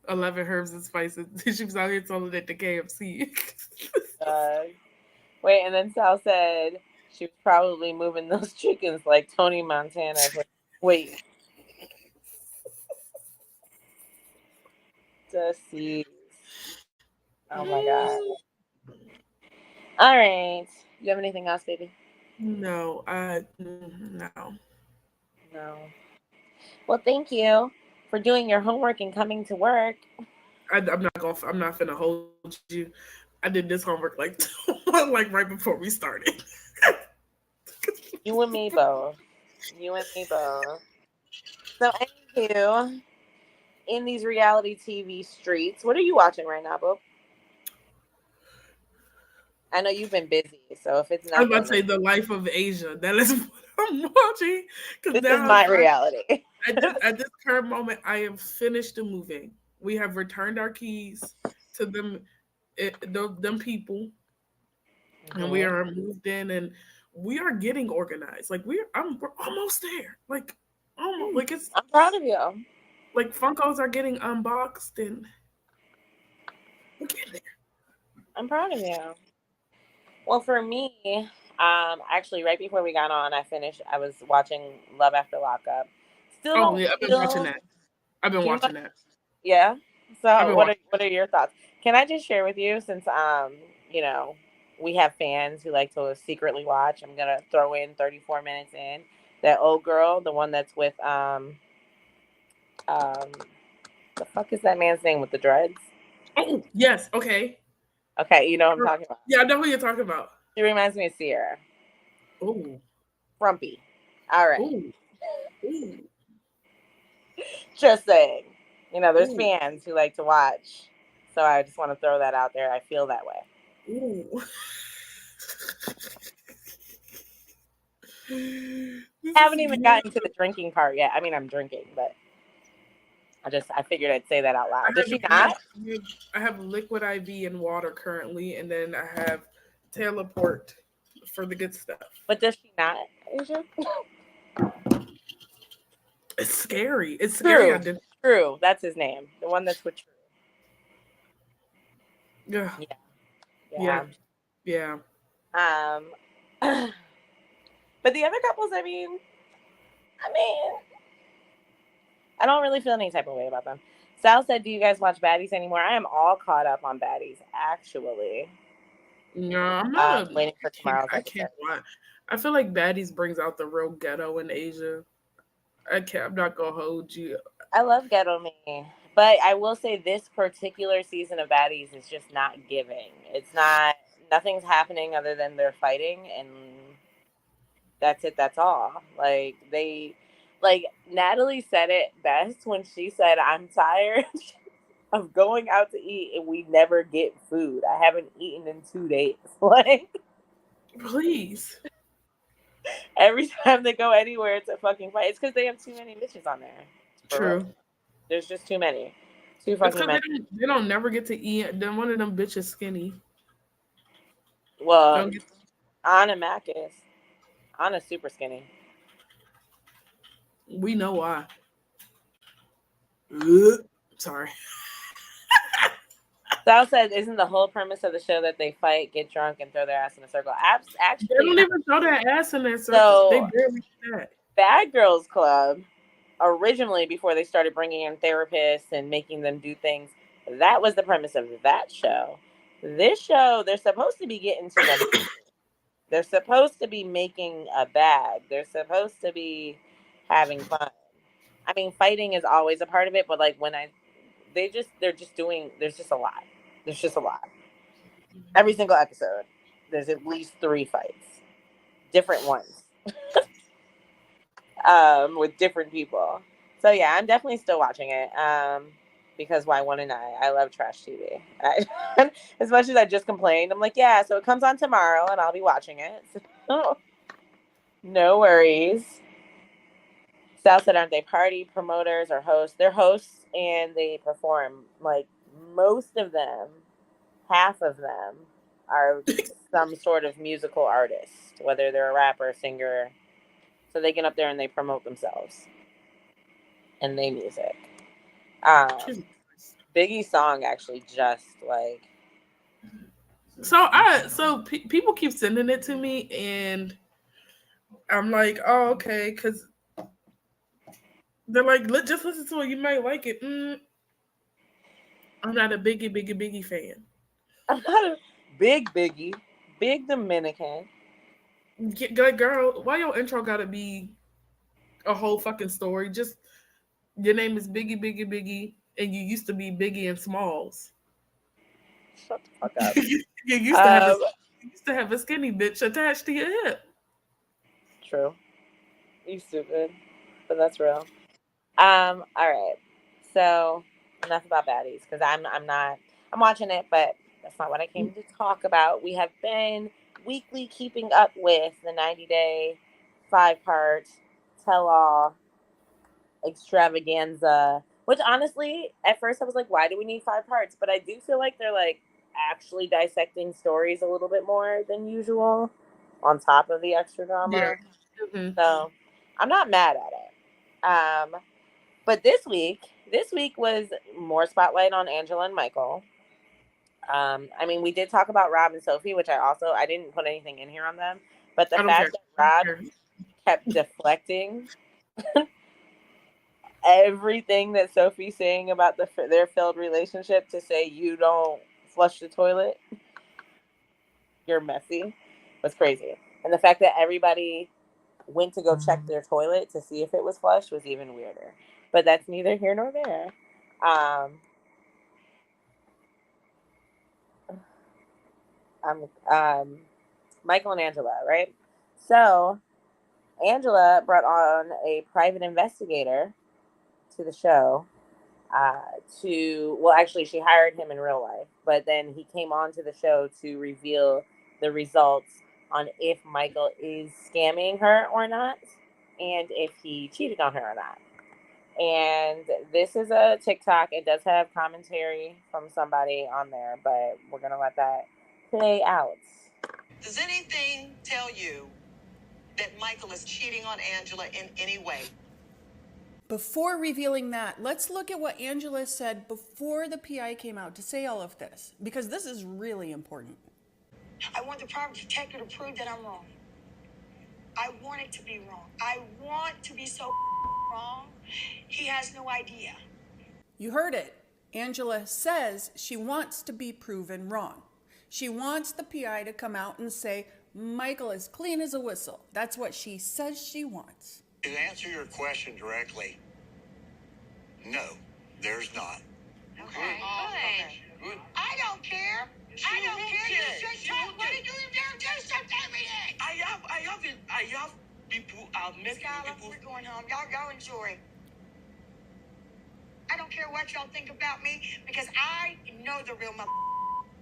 A: 11 herbs and spices. She was out here selling it to KFC.
B: Uh, Wait, and then Sal said she was probably moving those chickens like Tony Montana. Wait, deceased. Oh my god. All right. You have anything else, baby?
A: No, no.
B: No. Well, thank you for doing your homework and coming to work.
A: I'm not gonna. I'm not finna hold you. I did this homework like like right before we started.
B: You and me both. You and me both. So, anywho, in these reality TV streets, what are you watching right now, Bob? I know you've been busy, so if it's
A: I was about to
B: nothing,
A: say the life of Asia. That is what I'm watching because
B: this is
A: now
B: my reality.
A: at this current moment I am finished moving. We have returned our keys to them people, and we
B: Mhm.
A: are moved in, and we are getting organized. Like we're almost there. Like almost like it's
B: I'm proud of you.
A: like Funkos are getting unboxed, and we're getting there.
B: I'm proud of you. Well, for me, actually, right before we got on, I was watching Love After Lockup. Still
A: Oh
B: don't
A: yeah, I've been watching
B: feel
A: that. I've been
B: too
A: watching
B: much.
A: that.
B: Yeah.
A: I've
B: So,
A: been
B: what
A: watching.
B: are your thoughts? Can I just share with you since you know, we have fans who like to secretly watch. I'm gonna throw in 34 minutes in. That old girl, the one that's with um the fuck is that man's name with the dreads?
A: Oh, yes. Okay.
B: Okay, you know what I'm talking about.
A: Yeah, I know what you're talking about.
B: She reminds me of Sierra.
A: Oh,
B: Frumpy. All right.
A: oh, oh,
B: Just saying. You know, there's
A: oh,
B: fans who like to watch. So I just want to throw that out there. I feel that way.
A: oh. This is
B: Haven't even gotten to the drinking part yet. I mean, I'm drinking, but I figured I'd say that out
A: I
B: loud. Does
A: have,
B: she
A: I have,
B: not?
A: I have liquid IV and water currently, and then I have teleport for the good stuff.
B: But does she not, Asia?
A: It's scary. It's scary. I
B: True.
A: did.
B: True. That's his name. The one that's with True.
A: Yeah.
B: Yeah.
A: Yeah.
B: Yeah.
A: Yeah.
B: But the other couples, I mean, I don't really feel any type of way about them. Sal said, "Do you guys watch Baddies anymore?" I am all caught up on Baddies, actually.
A: No, I'm not a.
B: Waiting for tomorrow's
A: I
B: episode.
A: can't watch. I feel like Baddies brings out the real ghetto in Asia. I can't. I'm not gonna hold you.
B: I love Ghetto Me, but I will say this particular season of Baddies is just not giving. It's not. Nothing's happening other than they're fighting, and that's it. That's all. Like Natalie said it best when she said, "I'm tired of going out to eat and we never get food. I haven't eaten in 2 days." Like
A: Please.
B: every time they go anywhere, it's a fucking fight. It's because they have too many bitches on there. For real.
A: True.
B: There's just too many. Too
A: It's
B: fucking
A: because
B: many.
A: they don't never get to eat. Then one of them bitches skinny.
B: Well,
A: Don't get.
B: Anna Mac is. Anna's super skinny.
A: We know why. Ugh. Sorry.
B: Sal said, "Isn't the whole premise of the show that they fight, get drunk, and throw their ass in a circle?"
A: They
B: Actually,
A: don't
B: not.
A: even throw that ass in that circle. They
B: So,
A: barely do that.
B: Bad Girls Club, originally before they started bringing in therapists and making them do things, that was the premise of that show. This show, they're supposed to be getting to the. They're supposed to be making a bag. They're supposed to be having fun. I mean, fighting is always a part of it, but like they're just doing. There's just a lot. There's just a lot. Every single episode, there's at least 3 fights, different ones, with different people. So yeah, I'm definitely still watching it. Because why wouldn't I? I love trash TV. As much as I just complained, I'm like, yeah. So it comes on tomorrow, and I'll be watching it. So, no worries. Sal said, aren't they party promoters or hosts? They're hosts and they perform. Like most of them, half of them are some sort of musical artist, whether they're a rapper, singer. So they get up there and they promote themselves and they music.
A: Jesus.
B: Biggie's song actually just like
A: People keep sending it to me, and I'm like, oh, okay, because they're like, just listen to it. You might like it. I'm not a Biggie fan.
B: I'm not a big Biggie, big Dominican.
A: Like, girl, why your intro gotta be a whole fucking story? Just your name is Biggie, and you used to be Biggie and Smalls.
B: Shut the fuck up.
A: you used to have a
B: Um,
A: you used to have a skinny bitch attached to your hip.
B: True. You stupid, but that's real. All right. So enough about baddies because I'm watching it, but that's not what I came to talk about. We have been weekly keeping up with the 90-day 5-part tell-all extravaganza. Which honestly, at first I was like, why do we need 5 parts? But I do feel like they're like actually dissecting stories a little bit more than usual, on top of the extra
A: Yeah.
B: drama.
A: hmm
B: So I'm not mad at it. But this week was more spotlight on Angela and Michael. I mean, we did talk about Rob and Sophie, which I didn't put anything in here on them. But the
A: I don't care.
B: fact that Rob kept deflecting everything that Sophie's saying about their failed relationship to say you don't flush the toilet you're messy was crazy. And the fact that everybody went to go check their toilet to see if it was flush was even weirder. But that's neither here nor there. Um, Michael and Angela, right? So Angela brought on a private investigator to the show uh, well, actually, she hired him in real life, but then he came on to the show to reveal the results on if Michael is scamming her or not, and if he cheated on her or not. And this is a TikTok. It does have commentary from somebody on there, but we're going to let that play out.
C: Does anything tell you that Michael is cheating on Angela in any way?
D: Before revealing that, let's look at what Angela said before the PI came out to say all of this, because this is really important.
E: I want the private detective to prove that I'm wrong. I want it to be wrong. I want to be so wrong. He has no idea.
D: You heard it. Angela says she wants to be proven wrong. She wants the PI to come out and say, Michael is clean as a whistle. That's what she says she wants.
F: To answer your question directly, no, there's not.
E: Okay, good. I don't care. I don't care. You should talk. What did you do something with it?
C: I have people,
E: Skylar, we're going home. Y'all enjoy. I don't care what y'all think about me because I know the real mother.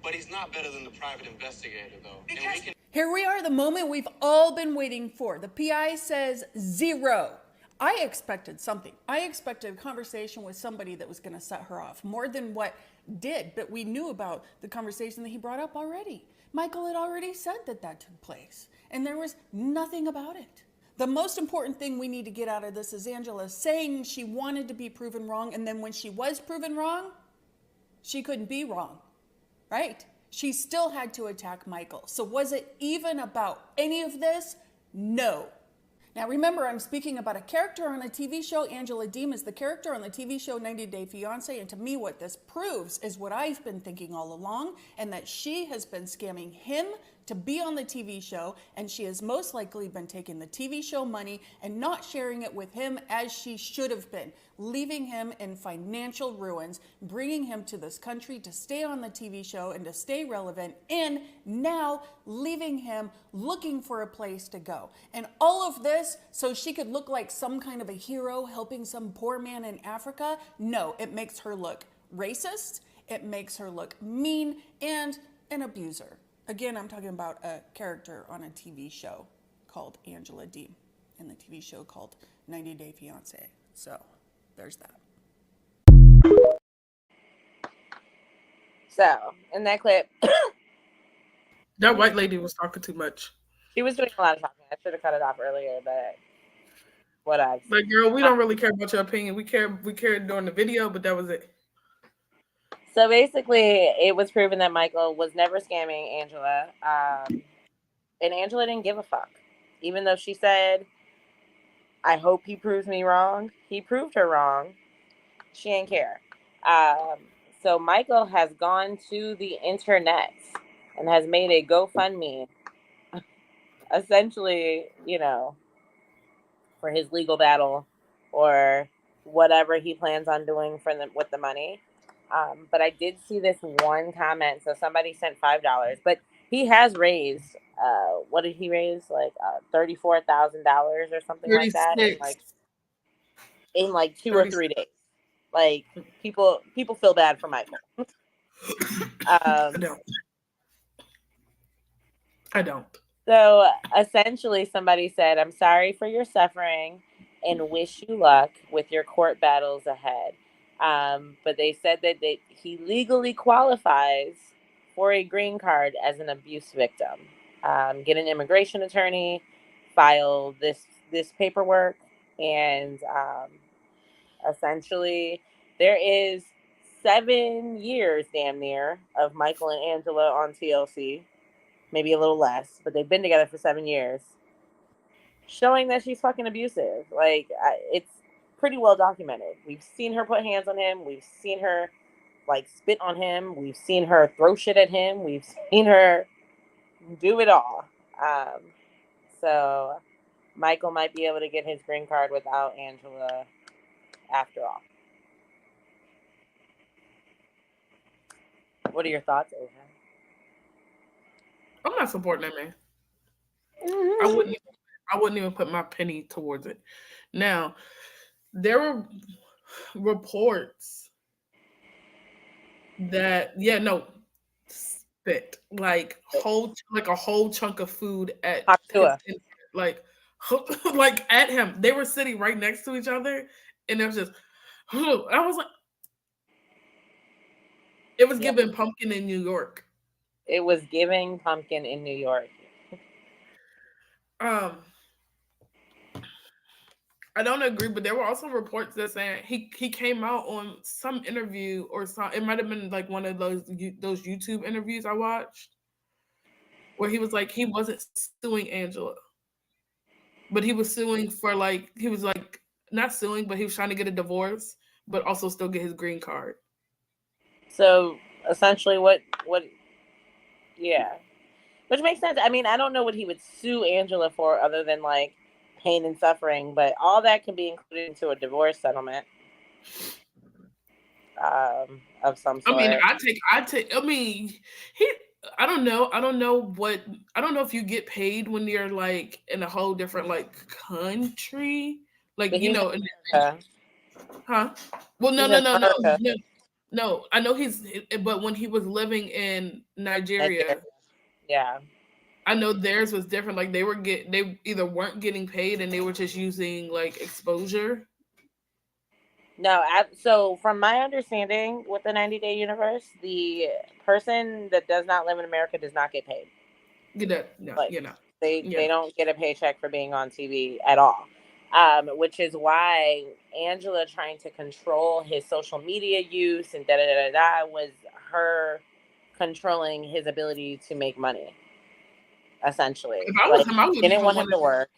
C: But he's not better than the private investigator, though.
E: Because
D: here we are, the moment we've all been waiting for. The PI says 0. I expected something. I expected a conversation with somebody that was going to set her off more than what did, but we knew about the conversation that he brought up already. Michael had already said that took place, and there was nothing about it. The most important thing we need to get out of this is Angela saying she wanted to be proven wrong, and then when she was proven wrong, she couldn't be wrong, right? She still had to attack Michael. So was it even about any of this? No. Now remember, I'm speaking about a character on a TV show. Angela Deem is the character on the TV show 90 Day Fiancé. And to me, what this proves is what I've been thinking all along, and that she has been scamming him to be on the TV show, and she has most likely been taking the TV show money and not sharing it with him as she should have been, leaving him in financial ruins, bringing him to this country to stay on the TV show and to stay relevant, and now leaving him looking for a place to go. And all of this so she could look like some kind of a hero helping some poor man in Africa? No, it makes her look racist, it makes her look mean, and an abuser. Again, I'm talking about a character on a TV show called Angela Deem and the TV show called 90 Day Fiancé. So there's that.
B: So in that clip,
A: That white lady was talking too much.
B: she was doing a lot of talking. I should have cut it off earlier, but whatever.
A: Like, girl, we don't really care about your opinion. We cared during the video, but that was it.
B: So basically, it was proven that Michael was never scamming Angela, and Angela didn't give a fuck. Even though she said, I hope he proves me wrong, he proved her wrong. She didn't care. So Michael has gone to the internet and has made a GoFundMe, essentially, for his legal battle or whatever he plans on doing with the money. But I did see this one comment. So somebody sent $5, but he has raised, what did he raise? Like $34,000 or something like that in like 2 or 3 days. Like people feel bad for Michael.
A: I don't.
B: So essentially somebody said, I'm sorry for your suffering and wish you luck with your court battles ahead. But they said that he legally qualifies for a green card as an abuse victim. Get an immigration attorney, file this paperwork, and essentially there is 7 years damn near of Michael and Angela on TLC, maybe a little less, but they've been together for 7 years, showing that she's fucking abusive. Like, it's pretty well documented. We've seen her put hands on him. We've seen her like spit on him. We've seen her throw shit at him. We've seen her do it all. So Michael might be able to get his green card without Angela after all. What are your thoughts, Ava?
A: I'm not supporting that man. I
B: Mm-hmm.
A: wouldn't. I wouldn't even put my penny towards it. Now, there were reports that yeah, no, spit like a whole chunk of food at his
B: Hakua.
A: like like at him. They were sitting right next to each other, and it was just. I was like, it was
B: Yeah.
A: giving pumpkin in New York.
B: It was giving pumpkin in New York.
A: Um, I don't agree, but there were also reports that saying he came out on some interview or some. It might have been like one of those YouTube interviews I watched where he was like he wasn't suing Angela, but he was suing for like he was like not suing, but he was trying to get a divorce, but also still get his green card.
B: So essentially, what? Yeah, which makes sense. I mean, I don't know what he would sue Angela for other than like pain and suffering, but all that can be included into a divorce settlement of some
A: I mean,
B: sort.
A: I mean, he. I don't know what. I don't know if you get paid when you're like in a whole different like country, like
B: But
A: you
B: he's in
A: know,
B: America.
A: huh? Well,
B: He's in America.
A: no. I know but when he was living in
B: Nigeria.
A: Nigeria,
B: Yeah.
A: I know theirs was different. Like they either weren't getting paid and they were just using like exposure.
B: No, so from my understanding with the 90-day universe, the person that does not live in America does not get paid.
A: Get that? No,
B: Like
A: you know,
B: they
A: yeah.
B: don't get a paycheck for being on TV at all. Which is why Angela trying to control his social media use and da da da da was her controlling his ability to make money. Essentially,
A: If I was
B: like
A: him, I wouldn't
B: didn't
A: even
B: want him
A: want
B: to
A: to.
B: work.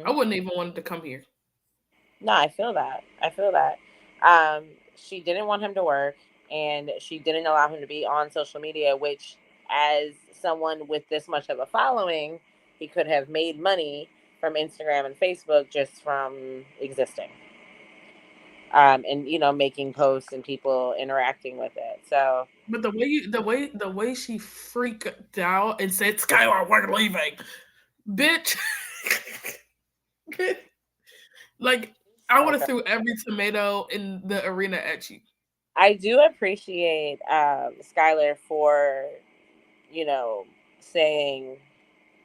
A: I
B: Hmm?
A: wouldn't even want to come here.
B: No, I feel that. I feel that. She didn't want him to work, and she didn't allow him to be on social media. Which, as someone with this much of a following, he could have made money from Instagram and Facebook just from existing, and making posts and people interacting with it. So
A: But the way she freaked out and said, "Skylar, we're leaving," bitch. Like I would have
B: okay.
A: threw every tomato in the arena at you.
B: I do appreciate Skylar for you know saying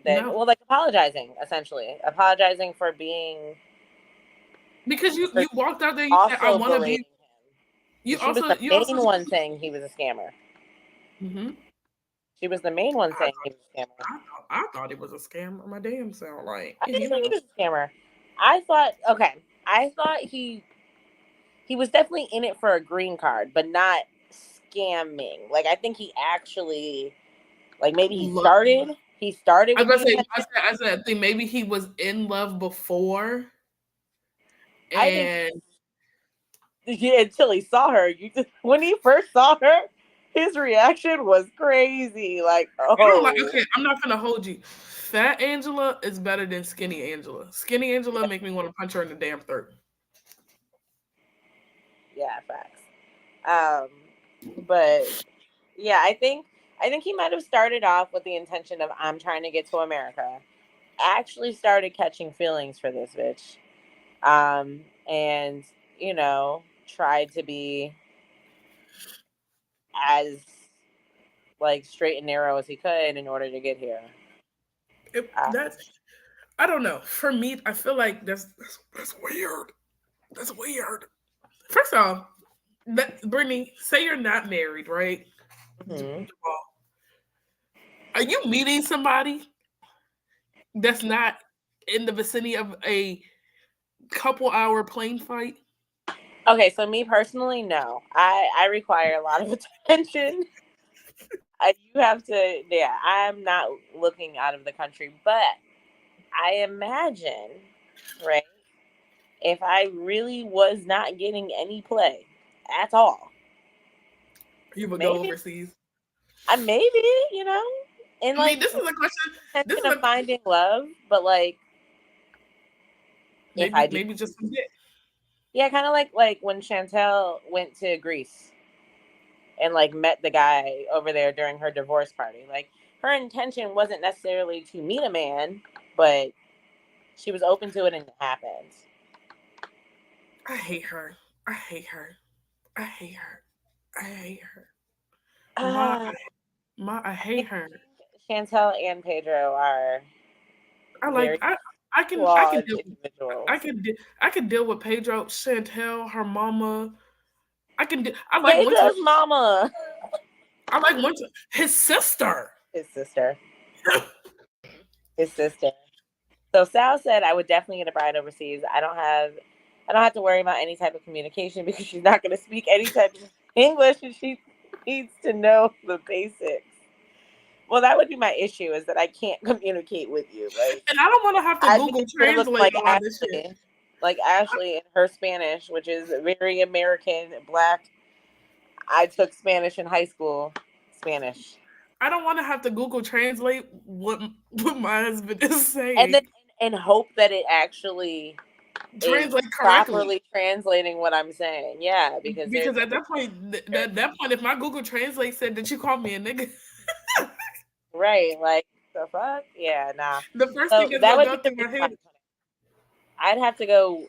B: that,
A: No,
B: well, like apologizing, essentially apologizing for being
A: because
B: for
A: you walked out there. You said, "I
B: also
A: want to
B: bullying
A: be."
B: him.
A: You
B: She was the
A: you also.
B: main one saying he was a scammer.
A: Hmm.
B: She was the main one
A: I
B: saying he
A: thought
B: was a scammer.
A: I thought it was a scam. My damn self, like
B: I didn't
A: you
B: think he
A: know.
B: was a scammer. I thought, okay, I thought he was definitely in it for a green card, but not scamming. Like I think he actually, like, maybe
A: Look,
B: he started
A: I was
B: with
A: about
B: the
A: to say,
B: intention.
A: I said, I think maybe he was in love before,
B: I think
A: and
B: yeah, until he saw her. When he first saw her, his reaction was crazy. Like,
A: you know, like,
B: oh,
A: okay, I'm not gonna hold you. Fat Angela is better than skinny Angela. Skinny Angela make me want to punch her in the damn throat.
B: yeah, facts. But yeah, I think he might have started off with the intention of I'm trying to get to America. Actually started catching feelings for this bitch. And tried to be as like straight and narrow as he could in order to get here. Uh,
A: That's I don't know. For me, I feel like that's weird. That's weird. First off, Brittany, say you're not married, right?
B: mhm.
A: Are you meeting somebody that's not in the vicinity of a couple hour plane flight?
B: Okay, so me personally, no. I require a lot of attention. You have to, yeah. I'm not looking out of the country, but I imagine, right? If I really was not getting any play at all,
A: You would go
B: maybe,
A: overseas.
B: maybe, you know. And
A: I mean,
B: like
A: this is a question. This
B: intention
A: is
B: of
A: a
B: finding love, but like if I do,
A: maybe just some dick.
B: yeah, kind of like when Chantel went to Greece and like met the guy over there during her divorce party. Like her intention wasn't necessarily to meet a man, but she was open to it and it happened.
A: I hate her. I hate her. I hate her. I hate her. My
B: Uh,
A: I
B: I
A: hate her.
B: think Chantel and Pedro are
A: I like
B: very
A: I can
B: flawed
A: deal
B: individuals.
A: I can deal with Pedro, Chantel, her mama. I like Winter.
B: Pedro's mama,
A: I like Winter. His sister.
B: his sister, his sister. So Sal said, "I would definitely get a bride overseas. I don't have to worry about any type of communication because she's not going to speak any type of English, and she needs to know the basics." Well, that would be my issue is that I can't communicate with you. Like
A: And I don't want to have to
B: I'd be
A: Google
B: here looking
A: Translate all this shit.
B: Like Ashley in her Spanish, which is very American, black. I took Spanish in high school. Spanish.
A: I don't want to have to Google Translate what my husband is
B: And then
A: saying.
B: and hope that it actually is
A: Translate correctly.
B: properly translating what I'm saying. Yeah, because there's
A: Because at that point, that point, if my Google Translate said that you called me a nigga,
B: right, like the fuck? Yeah, nah.
A: the first thing
B: So
A: that's
B: that
A: gonna
B: would
A: go
B: be the
A: through my
B: reason
A: head.
B: why I'd have to go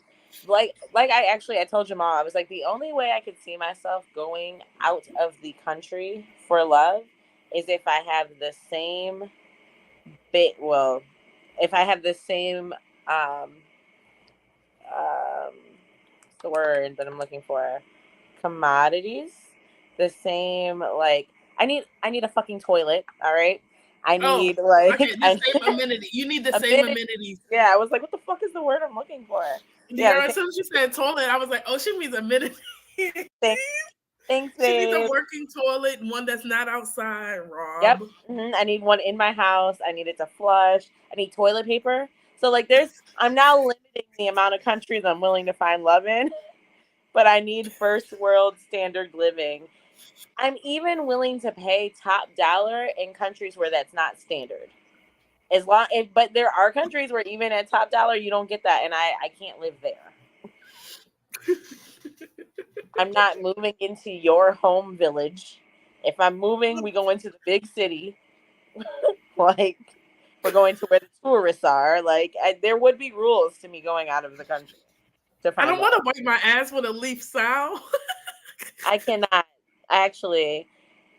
B: like I told Jamal, I was like the only way I could see myself going out of the country for love is if I have the same bit well, if I have the same um what's the word that I'm looking for? Commodities. The same like I need a fucking toilet, all right? I
A: Oh,
B: need like
A: okay, the same amenity. You need the same
B: amenities.
A: amenities.
B: Yeah, I was like, what the fuck is the word I'm looking for? Yeah,
A: Yeah, as soon as you said toilet, I was like, oh, she means amenity.
B: thing. Thanks,
A: She needs a
B: babe.
A: working toilet, one that's not outside,
B: Yep.
A: Rob.
B: I need one in my house. I need it to flush. I need toilet paper. So like I'm now limiting the amount of countries I'm willing to find love in, but I need first world standard living. I'm even willing to pay top dollar in countries where that's not standard. But there are countries where even at top dollar you don't get that, and I can't live there. I'm not moving into your home village. If I'm moving, we go into the big city. Like we're going to where the tourists are. Like there would be rules to me going out of the country to
A: I
B: find
A: don't want to
B: love.
A: wipe my ass with a leaf sow.
B: I cannot actually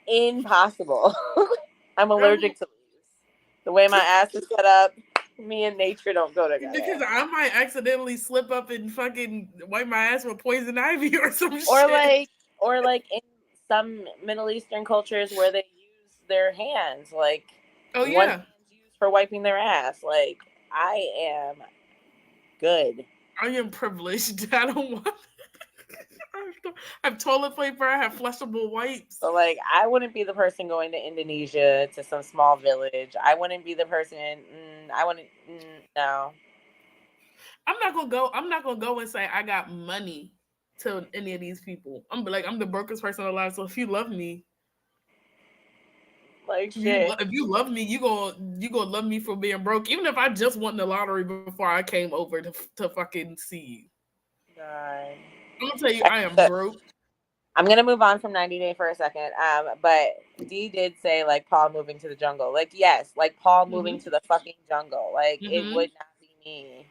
B: impossible. I'm
A: I
B: allergic to leaves. The way my ass is set up, me and nature don't go together.
A: because I might accidentally slip up and fucking wipe my ass with poison ivy or some
B: Or
A: shit.
B: like or like in some Middle Eastern cultures where they use their hands, like
A: Oh
B: one
A: yeah,
B: hand's used for wiping their ass. Like I am good.
A: I am privileged. I don't want. I have toilet paper. I have flushable wipes.
B: So like I wouldn't be the person going to Indonesia to some small village. I wouldn't be the person. I wouldn't. No.
A: I'm not gonna go. I'm not gonna go and say I got money to any of these people. I'm like I'm the brokest person alive. So if you love me,
B: Like shit.
A: if you love me, you gonna love me for being broke. Even if I just won the lottery before I came over to fucking see you.
B: God.
A: I'm gonna tell you,
B: Okay,
A: I am
B: so
A: broke.
B: I'm gonna move on from 90 Day for a second. But D did say like Paul moving to the jungle. Like yes, like Paul moving
A: Hmm
B: to the fucking jungle. Like it
A: hmm
B: would not be me.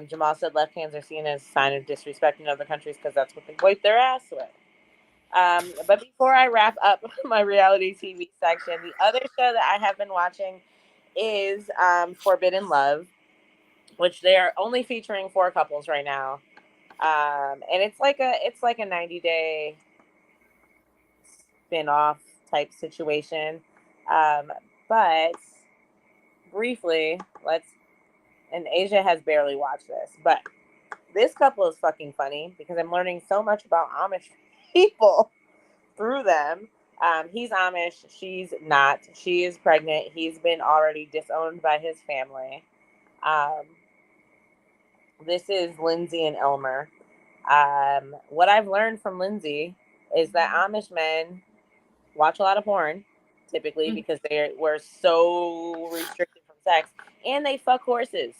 B: Jamal said left hands are seen as a sign of disrespect in other countries because that's what they wipe their ass with. But before I wrap up my reality TV section, the other show that I have been watching is Forbidden Love, which they are only featuring 4 couples right now. And it's like a 90-day spin-off type situation. Um, but briefly, and Asia has barely watched this, but this couple is fucking funny because I'm learning so much about Amish people through them. He's Amish. She's not. She is pregnant. He's been already disowned by his family. Um, this is Lindsay and Elmer. What I've learned from Lindsay is that Amish men watch a lot of porn, typically because they were so restricted from sex, and they fuck horses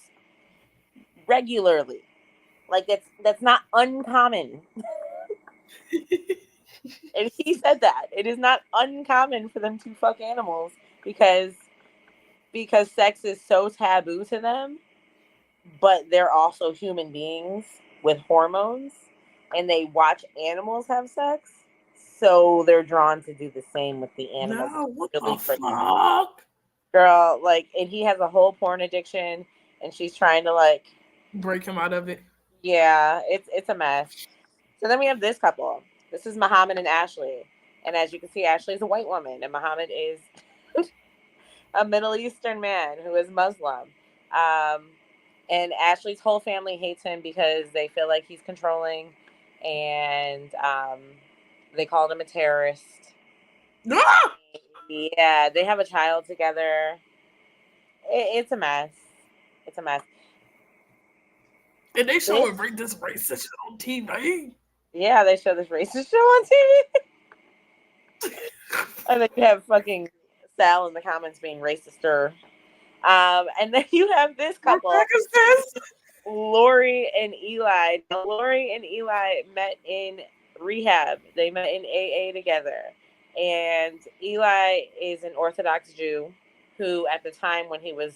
B: regularly. Like that's not uncommon. And he said that it is not uncommon for them to fuck animals because sex is so taboo to them, but they're also human beings with hormones, and they watch animals have sex, so they're drawn to do the same with the animals.
A: No, what
B: It's
A: the
B: really crazy,
A: fuck?
B: girl. Like, and he has a whole porn addiction, and she's trying to like,
A: Break him out of it.
B: yeah, it's a mess. So then we have this couple. This is Muhammad and Ashley, and as you can see, Ashley is a white woman, and Muhammad is a Middle Eastern man who is Muslim. Um, and Ashley's whole family hates him because they feel like he's controlling, and they called him a terrorist.
A: Ah!
B: Yeah, they have a child together. It's a mess. It's a mess.
A: And they
B: This,
A: show this racist shit on TV.
B: yeah, they show this racist show on TV. And then you have fucking Sal in the comments being racist. And then you have this
A: What the
B: couple.
A: heck is this?
B: Lori and Eli. Now, Lori and Eli met in rehab. They met in AA together. And Eli is an Orthodox Jew who, at the time when he was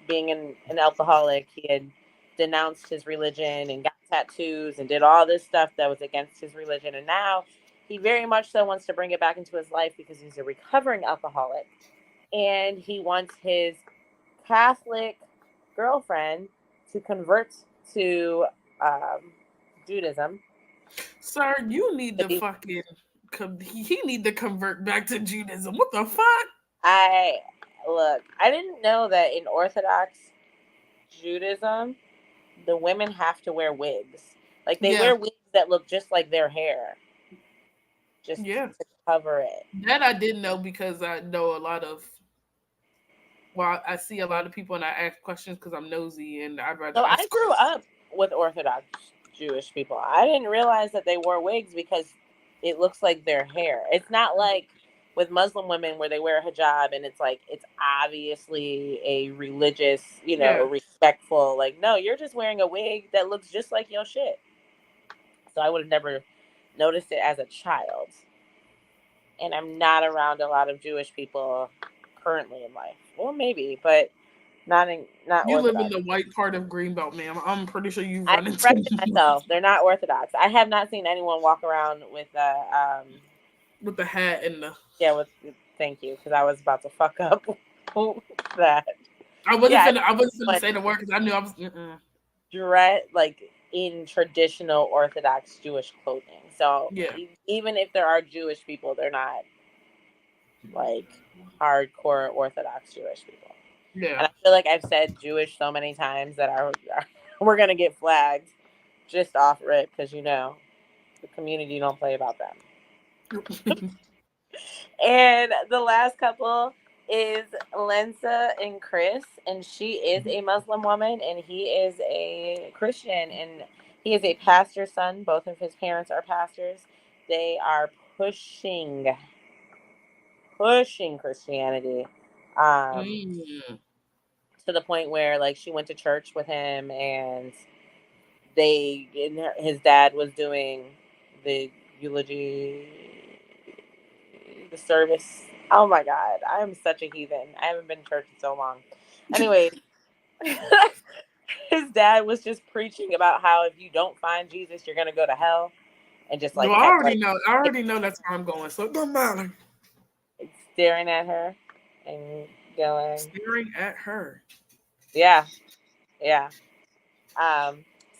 B: being an alcoholic, he had denounced his religion and got tattoos and did all this stuff that was against his religion. And now he very much so wants to bring it back into his life because he's a recovering alcoholic. And he wants his Catholic girlfriend to convert to Judaism.
A: Sir, you need to fucking. He need to convert back to Judaism. What the fuck?
B: I didn't know that in Orthodox Judaism, the women have to wear wigs. Like they wear wigs that look just like their hair, just to cover it.
A: That I didn't know because I know a lot of. Well, I see a lot of people and I ask questions because I'm nosy and I'd rather
B: So I
A: ask
B: grew
A: questions.
B: up with Orthodox Jewish people. I didn't realize that they wore wigs because it looks like their hair. It's not like with Muslim women where they wear a hijab and it's like it's obviously a religious, respectful. Like, no, you're just wearing a wig that looks just like your shit. So I would have never noticed it as a child. And I'm not around a lot of Jewish people currently in life. Well, maybe, but not
A: You live in
B: Orthodox.
A: the white part of Greenbelt, ma'am. I'm pretty sure you've
B: I
A: run into
B: corrected myself. They're not Orthodox. I have not seen anyone walk around with
A: with the hat and the.
B: yeah, with thank you, because I was about to fuck up that.
A: I wasn't finna say the word because I knew I was.
B: Dress like in traditional Orthodox Jewish clothing. So even if there are Jewish people, they're not like hardcore Orthodox Jewish people.
A: Yeah.
B: And I feel like I've said Jewish so many times that we're gonna get flagged just off rip because the community don't play about them. And the last couple is Lensa and Chris, and she is a Muslim woman and he is a Christian, and he is a pastor's son. Both of his parents are pastors. They are pushing Christianity to the point where like she went to church with him, and his dad was doing the eulogy, the service. Oh my God, I am such a heathen. I haven't been to church in so long. Anyways, his dad was just preaching about how if you don't find Jesus, you're gonna go to hell, and just like
A: I
B: kept
A: already
B: like
A: know. I already know that's where I'm going, so it don't matter.
B: staring at her and going,
A: staring at her.
B: Yeah.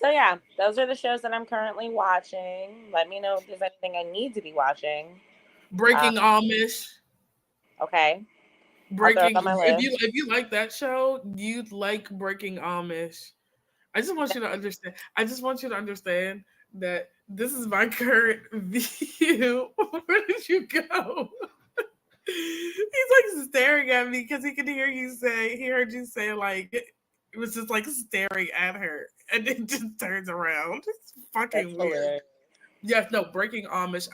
B: So yeah, those are the shows that I'm currently watching. Let me know if there's anything I need to be watching.
A: Breaking Amish.
B: Okay.
A: Breaking. If you like that show, you'd like Breaking Amish. I just want you to understand. I just want you to understand that this is my current view. Where did you go? He's like staring at me because he could hear you say. He heard you say like it was just like staring at her, and it just turns around. It's fucking weird. Yes, no, Breaking Amish.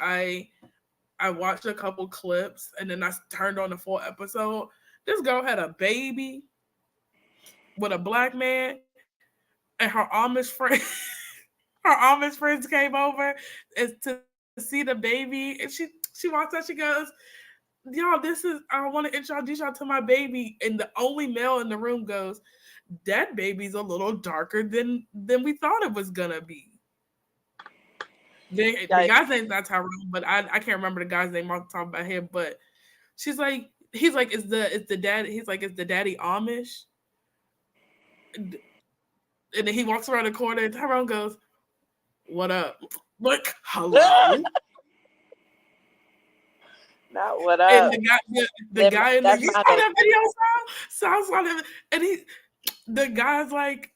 A: I watched a couple clips and then I turned on the full episode. This girl had a baby with a black man, and her Amish friend, her Amish friends came over to see the baby, and she walks out. She goes, "Y'all, this is I want to introduce y'all to my baby," and the only male in the room goes, "That baby's a little darker than we thought it was gonna be." The
B: Like,
A: guy's name's not Tyrone, but I can't remember the guy's name off the top of my head. But she's like, he's like, is the dad? He's like, is the daddy Amish? And then he walks around the corner, and Tyrone goes, "What up?" Like, hello.
B: not what
A: And
B: up.
A: the guy in the
B: That's
A: you
B: my
A: saw
B: baby.
A: that video sounds like him, and the guy's like,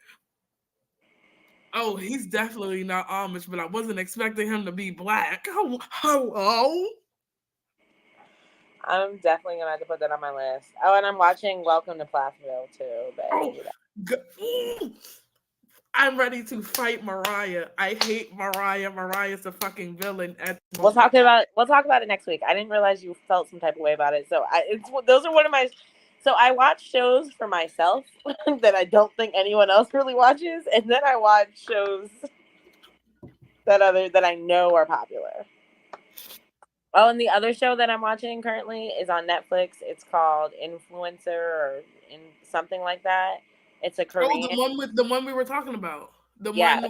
A: "Oh, he's definitely not Amish, but I wasn't expecting him to be black." Hello.
B: I'm definitely gonna have to put that on my list. Oh, and I'm watching Welcome to Plathville too,
A: Oh,
B: baby.
A: I'm ready to fight Mariah. I hate Mariah. Mariah's a fucking villain at the
B: We'll
A: moment.
B: talk about it next week. I didn't realize you felt some type of way about it. So those are one of my. So I watch shows for myself that I don't think anyone else really watches, and then I watch shows that I know are popular. Oh, and the other show that I'm watching currently is on Netflix. It's called Influencer or in something like that. It's a
A: Oh,
B: Korean.
A: the one we were talking about.
B: Yeah,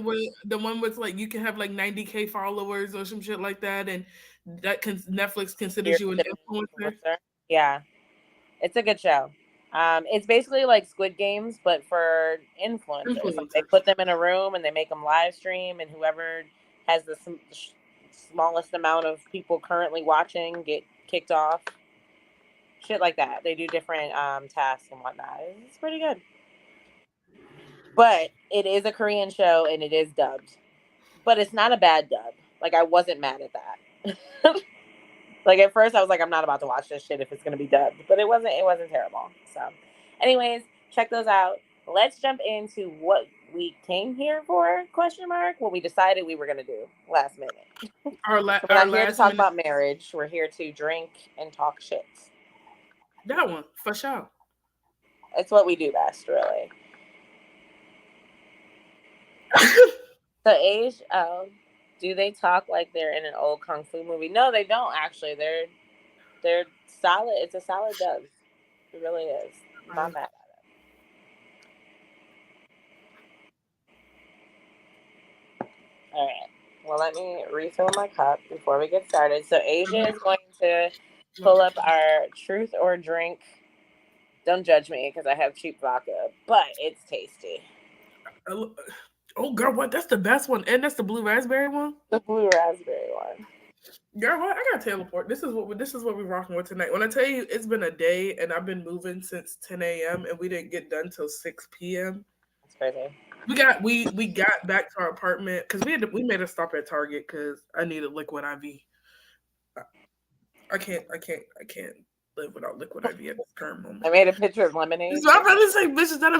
A: The one with like you can have like 90K followers or some shit like that, and Netflix
B: you're
A: considers you an
B: considered an
A: influencer.
B: influencer. Yeah, it's a good show. It's basically like Squid Games, but for influencers. Like they
A: Influencers.
B: put them in a room and they make them live stream, and whoever has the smallest amount of people currently watching get kicked off. Shit like that. They do different tasks and whatnot. It's pretty good. But it is a Korean show and it is dubbed. But it's not a bad dub. Like I wasn't mad at that. Like at first I was like, I'm not about to watch this shit if it's gonna be dubbed. But it wasn't terrible. So anyways, check those out. Let's jump into what we came here for, question mark, what we decided we were gonna do last minute. So we're
A: Our
B: not here to
A: last
B: talk
A: minute
B: about marriage. We're here to drink and talk shit.
A: that one for sure.
B: It's what we do best, really. So age, do they talk like they're in an old kung fu movie? No, they don't actually. They're solid. It's a solid dub. It really is. I'm not mad. All right. Well, let me refill my cup before we get started. So Asia is going to pull up our truth or drink. Don't judge me because I have cheap vodka, but it's tasty.
A: Oh girl, what? That's the best one, and that's the blue raspberry one.
B: The blue raspberry one.
A: Girl, what? I gotta teleport. This is what we're rocking with tonight. When I tell you it's been a day, and I've been moving since 10 a.m. and we didn't get done till 6 p.m.
B: That's crazy.
A: We got back to our apartment because we made a stop at Target because I needed liquid IV. I can't live without liquid IV at this current moment.
B: I made a picture of lemonade.
A: So I'm really saying, bitches, that
B: A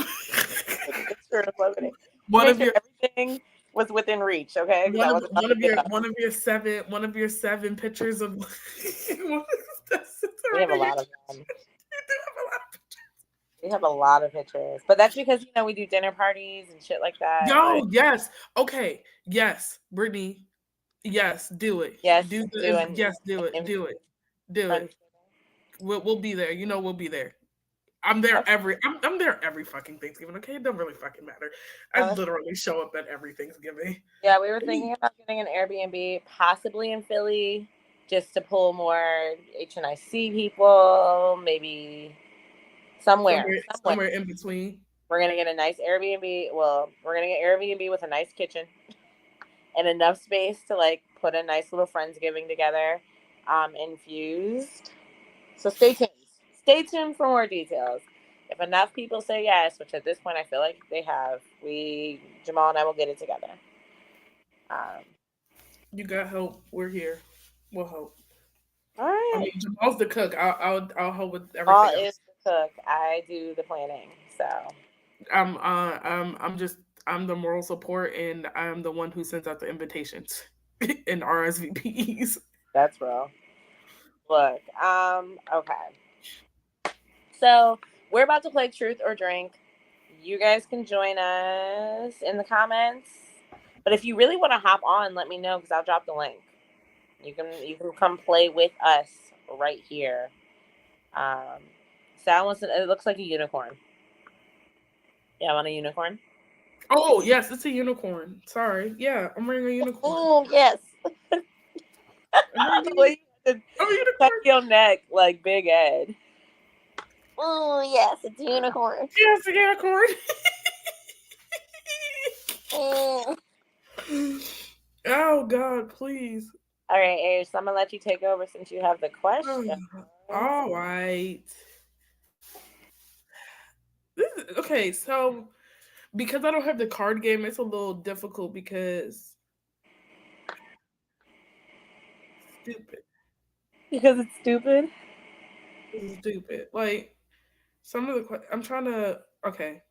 B: picture of lemonade.
A: one
B: Make
A: of
B: sure
A: your
B: everything was within reach, okay? Because I wasn't about to get up.
A: one of your seven pictures of.
B: We have a lot of them. We have a lot of pictures, but that's because we do dinner parties and shit like that.
A: Yo,
B: Like,
A: yes, okay, yes, Brittany, yes, do it.
B: yes,
A: Do
B: doing
A: yes, do it, do it, do it. We'll be there. You know we'll be there. I'm there every fucking Thanksgiving. Okay, it don't really fucking matter. I literally show up at every Thanksgiving.
B: Yeah, we were thinking about getting an Airbnb, possibly in Philly, just to pull more HNIC people, maybe somewhere.
A: Somewhere in between.
B: We're gonna get a nice Airbnb. Well, we're gonna get Airbnb with a nice kitchen and enough space to like put a nice little friendsgiving together. Infused. So stay tuned. Stay tuned for more details. If enough people say yes, which at this point I feel like they have, Jamal and I will get it together.
A: You got help. We're here. We'll help.
B: All right.
A: I mean, Jamal's the cook. I'll help with everything
B: All
A: else.
B: is the cook. I do the planning. So
A: I'm the moral support, and I'm the one who sends out the invitations and RSVPs.
B: that's real. Look, okay. So we're about to play Truth or Drink. You guys can join us in the comments. But if you really want to hop on, let me know because I'll drop the link. You can come play with us right here. Sal wants it looks like a unicorn. Yeah, I want a unicorn.
A: Oh yes, it's a unicorn. Sorry. Yeah, I'm wearing a unicorn.
B: Oh yes.
A: I'm wearing
B: The way you had to
A: I'm a
B: cut
A: unicorn.
B: your neck like Big Ed. Oh yes, it's a unicorn.
A: Yes, a unicorn.
B: Mm.
A: Oh God, please.
B: All right, Ace, I'm gonna let you take over since you have the
A: Oh,
B: question.
A: all right. Okay, so because I don't have the card game, it's a little difficult because stupid.
B: Because it's stupid.
A: It's stupid. Like some of the I'm trying to. Okay,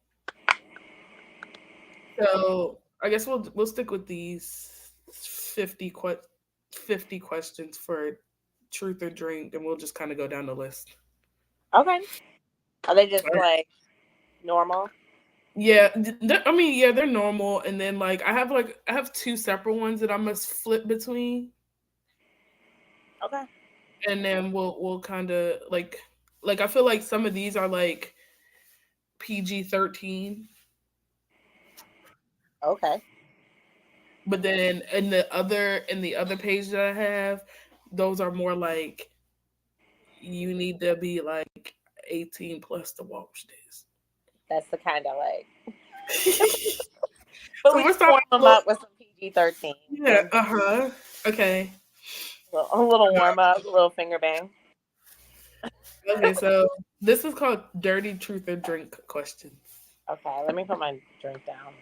A: so I guess we'll stick with these 50 questions for truth or drink, and we'll just kind of go down the list.
B: Okay. Are they just
A: All right.
B: like normal?
A: Yeah, I mean, yeah, they're normal, and then I have two separate ones that I must flip between,
B: Okay.
A: and then we'll kind of like I feel like some of these are like PG-13,
B: Okay.
A: but then in the other page that I have, those are more like you need to be like 18 plus to watch this.
B: That's the kind I like. But
A: So
B: we
A: we're
B: can
A: starting
B: warm them
A: low.
B: up with some PG-13.
A: Yeah, uh-huh. Okay.
B: A little warm up, a little finger bang.
A: Okay, so this is called Dirty Truth or Drink question.
B: Okay, let me put my drink down.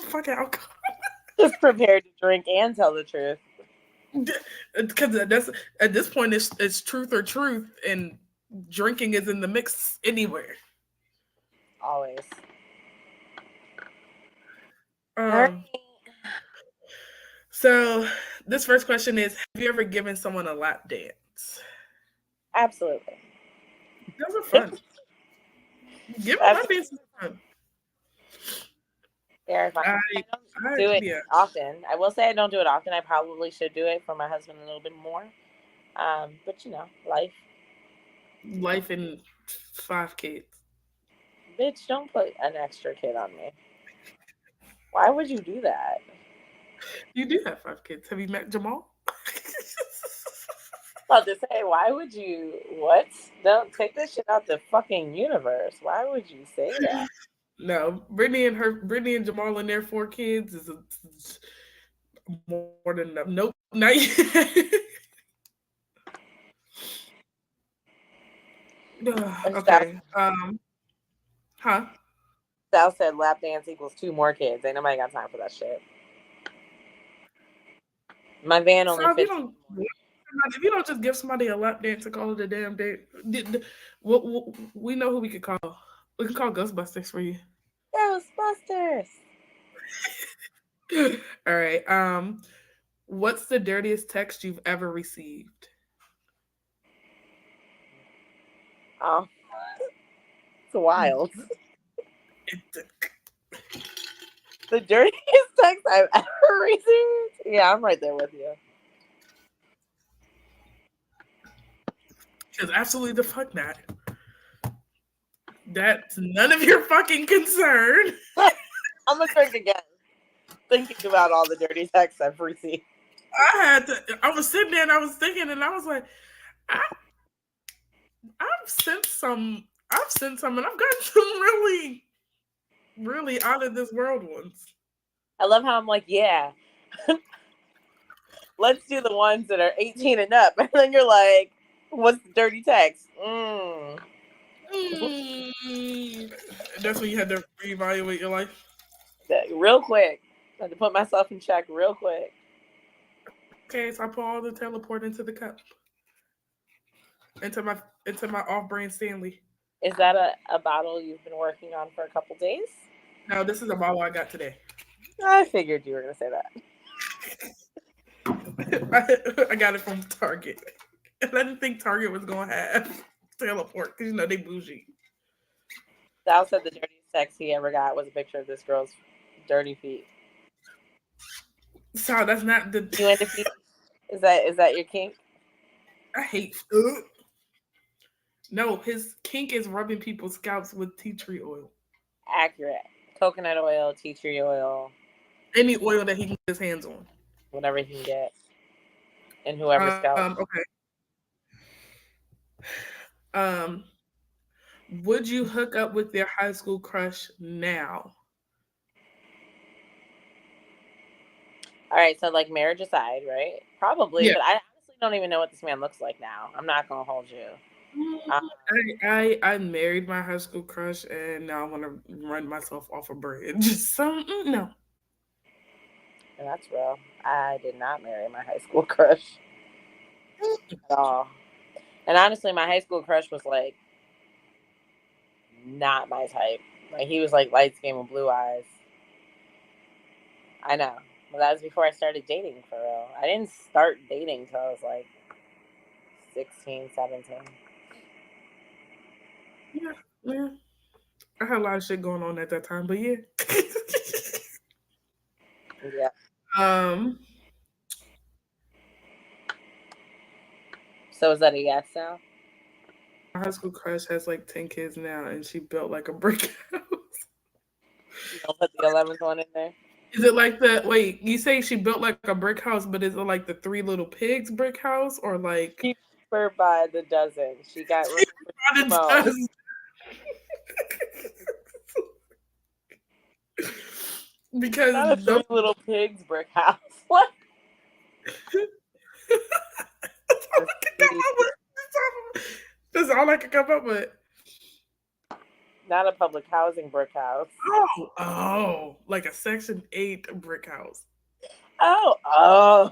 A: Fuck out.
B: Just prepared to drink and tell the truth.
A: Because that's at this point it's truth or truth, and drinking is in the mix anywhere.
B: Always. All right.
A: Um. So this first question is: have you ever given someone a lap dance?
B: Absolutely.
A: Those are fun. Giving lap
B: Absolutely.
A: dances are fun.
B: Very fun.
A: I,
B: I don't do it
A: yeah.
B: often. I will say I don't do it often. I probably should do it for my husband a little bit more. But life.
A: Life and 5 kids.
B: Bitch, don't put an extra kid on me. Why would you do that?
A: You do have 5 kids. Have you met Jamal?
B: About to say, why would you? What? Don't take this shit out the fucking universe. Why would you say that?
A: No, Brittany and Jamal and their 4 kids is more than enough. Nope, not yet.
B: Sal,
A: Okay. Huh?
B: Sal said lap dance equals 2 more kids. Ain't nobody got time for that shit. My van
A: So
B: only fits.
A: if you don't just give somebody a lap dance and call it a damn day, we know who we could call. We can call Ghostbusters for you.
B: Ghostbusters.
A: All right. What's the dirtiest text you've ever received?
B: Oh, it's wild. The dirtiest text I've ever received. Yeah, I'm right there with you.
A: Because absolutely the fuck not. That's none of your fucking concern.
B: I'm gonna drink again. Thinking about all the dirty texts I've received.
A: I was sitting there and I was thinking, and I was like, I, I've sent some, and I've gotten some really, really out of this world ones.
B: I love how I'm like, yeah, let's do the ones that are 18 and up. And then you're like, what's the dirty text?
A: That's when you had to reevaluate your life.
B: Real quick. I had to put myself in check real quick.
A: Okay, so I put all the teleport into the cup, into my off-brand Stanley.
B: Is that a bottle you've been working on for a couple days?
A: No, this is a bottle I got today.
B: I figured you were going to say that.
A: I got it from Target. And I didn't think Target was gonna have teleport because they bougie.
B: Sal said the dirtiest text he ever got was a picture of this girl's dirty feet.
A: So that's not the.
B: You into feet? Is that your kink?
A: I hate. No, his kink is rubbing people's scalps with tea tree oil.
B: Accurate. Coconut oil, tea tree oil,
A: Any oil that he can get his hands on.
B: whatever he can get, and whoever's scalp.
A: Okay. Would you hook up with your high school crush now?
B: All right, so like marriage aside, right? Probably,
A: Yeah.
B: but I honestly don't even know what this man looks like now. I'm not gonna hold you.
A: I married my high school crush, and now I want to run myself off a bridge. So no.
B: And that's real. I did not marry my high school crush at all. And honestly, my high school crush was like not my type. Like he was like light skin with blue eyes. I know. Well, that was before I started dating for real. I didn't start dating until I was like 16, 17.
A: Yeah, yeah. I had a lot of shit going on at that time, but yeah.
B: Yeah.
A: um,
B: So is that a yes now?
A: my high school crush has like 10 kids now, and she built like a brick house.
B: You don't put the 11th one in there?
A: Is it like the wait? You say she built like a brick house, but is it like the Three Little Pigs brick house, or like?
B: Keep her by the dozen. She got room for 2 more.
A: Because
B: Not a Three Little Pigs brick house. What?
A: That's all I can come up with.
B: Not a public housing brick house.
A: Oh, like a Section 8 brick house.
B: Oh.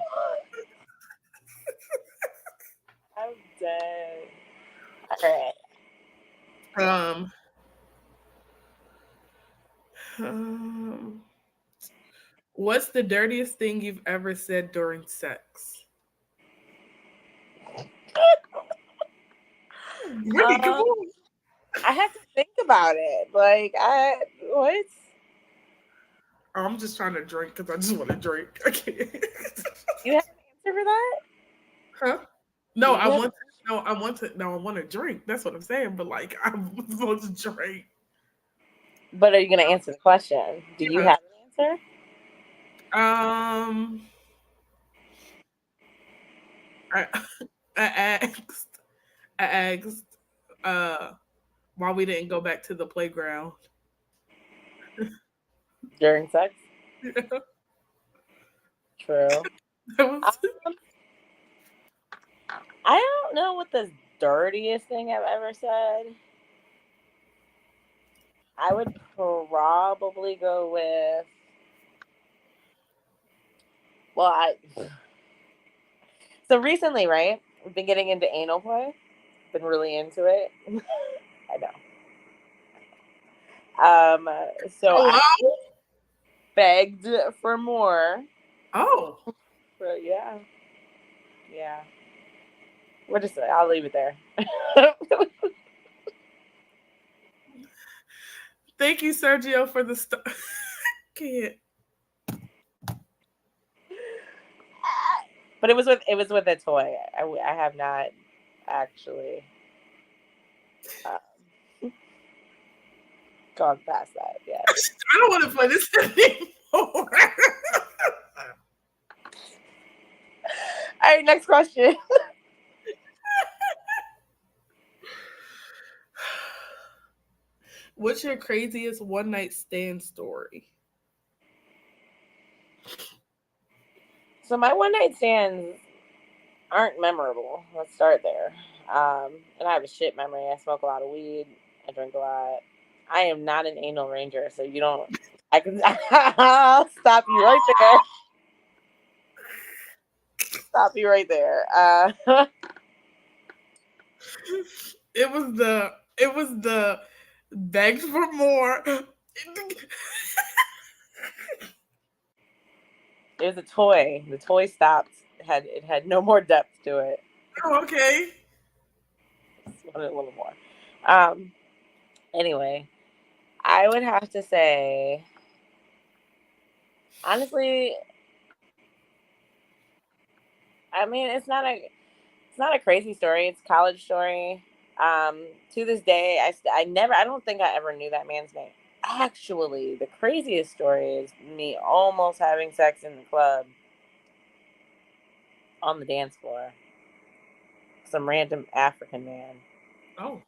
B: I'm dead. All right.
A: What's the dirtiest thing you've ever said during sex? Really, come on.
B: I have to think about it. Like, what?
A: I'm just trying to drink because I just want to drink. I can't.
B: You have an answer for that?
A: Huh? No, I want to drink. That's what I'm saying. But like, I'm supposed to drink.
B: But are you going to answer the question? Do you have an answer?
A: I asked, why we didn't go back to the playground
B: During sex? True. I don't know what the dirtiest thing I've ever said. I would probably go with. So recently, right? We've been getting into anal play. Been really into it. I know. So I begged for more.
A: Oh.
B: But yeah. I'll leave it there.
A: Thank you, Sergio, for the stuff. Can't.
B: But it was with a toy. I have not actually gone past that yet.
A: I don't want to play this anymore.
B: All right, next question.
A: What's your craziest one night stand story?
B: So my one night stands aren't memorable. Let's start there. And I have a shit memory. I smoke a lot of weed. I drink a lot. I am not an anal ranger, so you don't. I can. I'll stop you right there. Stop you right there.
A: It was the begged for more.
B: It was a toy. The toy stopped. It had no more depth to it.
A: Oh, okay.
B: Just wanted a little more. Anyway, I would have to say, honestly, I mean, it's not a crazy story. It's a college story. To this day, I don't think I ever knew that man's name. Actually, the craziest story is me almost having sex in the club on the dance floor. Some random African man
A: Oh,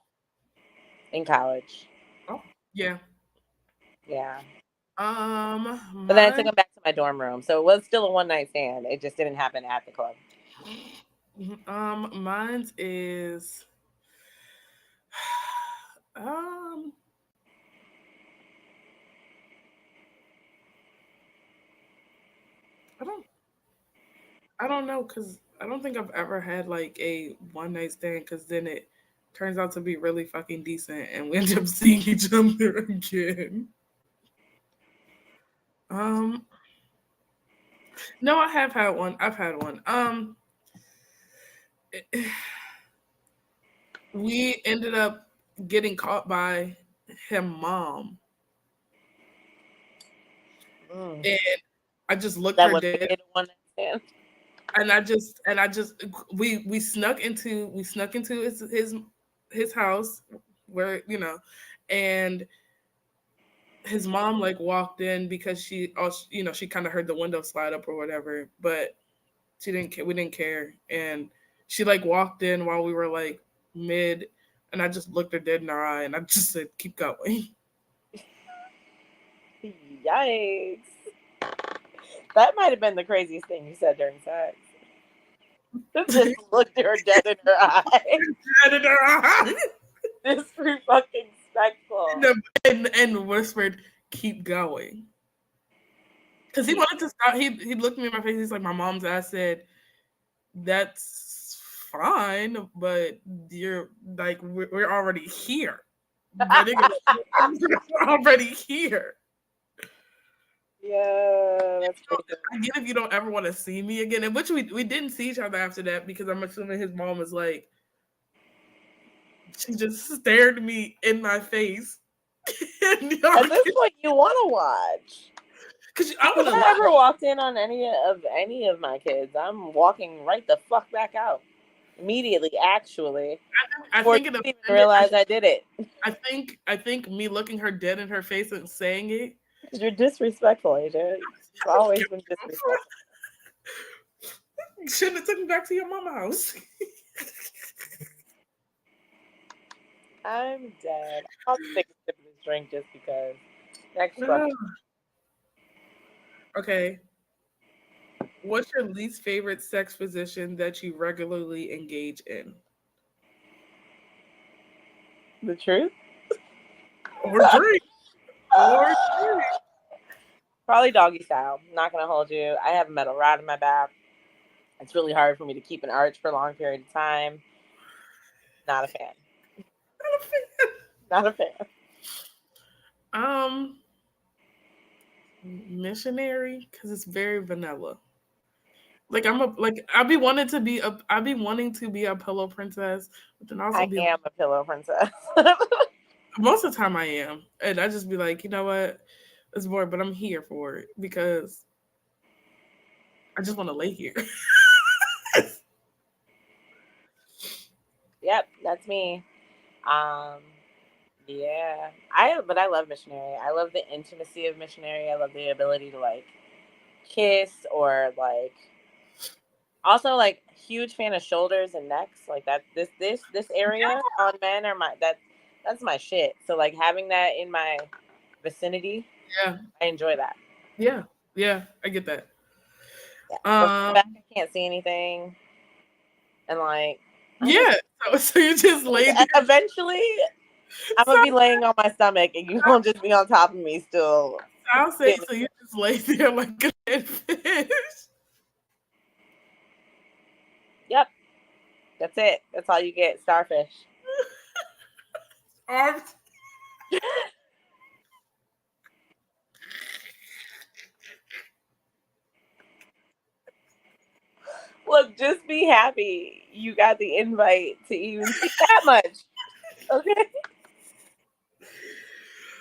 B: in college.
A: oh, yeah.
B: Yeah. But then I took
A: Mine.
B: him back to my dorm room. So it was still a one night stand. It just didn't happen at the club.
A: Mine's is. Um, I don't. I don't know because I don't think I've ever had like a one night stand because then it turns out to be really fucking decent and we end up seeing each other again. Um, no, I have had one. I've had one. We ended up getting caught by him mom,
B: Mm.
A: and I just looked
B: That
A: her
B: would
A: dead,
B: make it a one night stand.
A: and I just we snuck into his house where and his mom like walked in because she kind of heard the window slide up or whatever, but she didn't care. We didn't care, and she like walked in while we were like mid, and I just looked her dead in her eye, and I just said, "Keep going."
B: Yikes. That might have been the craziest thing you said during sex. Just looked her dead in her eye.
A: Dead in her eye,
B: Disrespectful.
A: and whispered, "Keep going," because he
B: Keep
A: wanted to stop. He looked me in my face. He's like, "My mom's ass said that's fine, but you're like we're already here." My nigga, we're already here.
B: Yeah, that's crazy.
A: I get if you don't ever want to see me again, and which we didn't see each other after that because I'm assuming his mom was like, she just stared me in my face.
B: At this point, you want to watch.
A: Because I would
B: If
A: have
B: I
A: left.
B: ever walked in on any of my kids, I'm walking right the fuck back out immediately. Actually,
A: I
B: before
A: think
B: you
A: it
B: even
A: offended.
B: realize I did it,
A: I think me looking her dead in her face and saying it.
B: because you're disrespectful, Agent. You've always been disrespectful.
A: Shouldn't have took me back to your mama house.
B: I'm dead. I'll take a sip of this drink just because. Next question.
A: Okay. What's your least favorite sex position that you regularly engage in?
B: The truth?
A: Or drink. Or drink.
B: Probably doggy style. Not gonna hold you. I have a metal rod in my back. It's really hard for me to keep an arch for a long period of time. Not a fan. Not a fan.
A: Um, missionary because it's very vanilla. Like I'd be wanting to be a pillow princess, but then also
B: I
A: be like,
B: am a pillow princess.
A: most of the time I am, and I just be like, you know what, it's boring, but I'm here for it because I just want to lay here.
B: Yep, that's me. Um, yeah. But I love missionary. I love the intimacy of missionary. I love the ability to like kiss or like also like huge fan of shoulders and necks. Like that this area on men are that's my shit. So like having that in my vicinity,
A: Yeah,
B: I enjoy that.
A: yeah, yeah. I get that.
B: Yeah. But from the
A: Um,
B: back I can't see anything. And like I'm just
A: yeah. So you just lay there.
B: eventually I'm
A: So
B: gonna be laying on my stomach and you gonna just be on top of me still.
A: I'll say so. You just lay there like a dead fish.
B: Yep, that's it. That's all you get. Starfish.
A: Arms.
B: Look, just be happy. you got the invite to even see that much. Okay.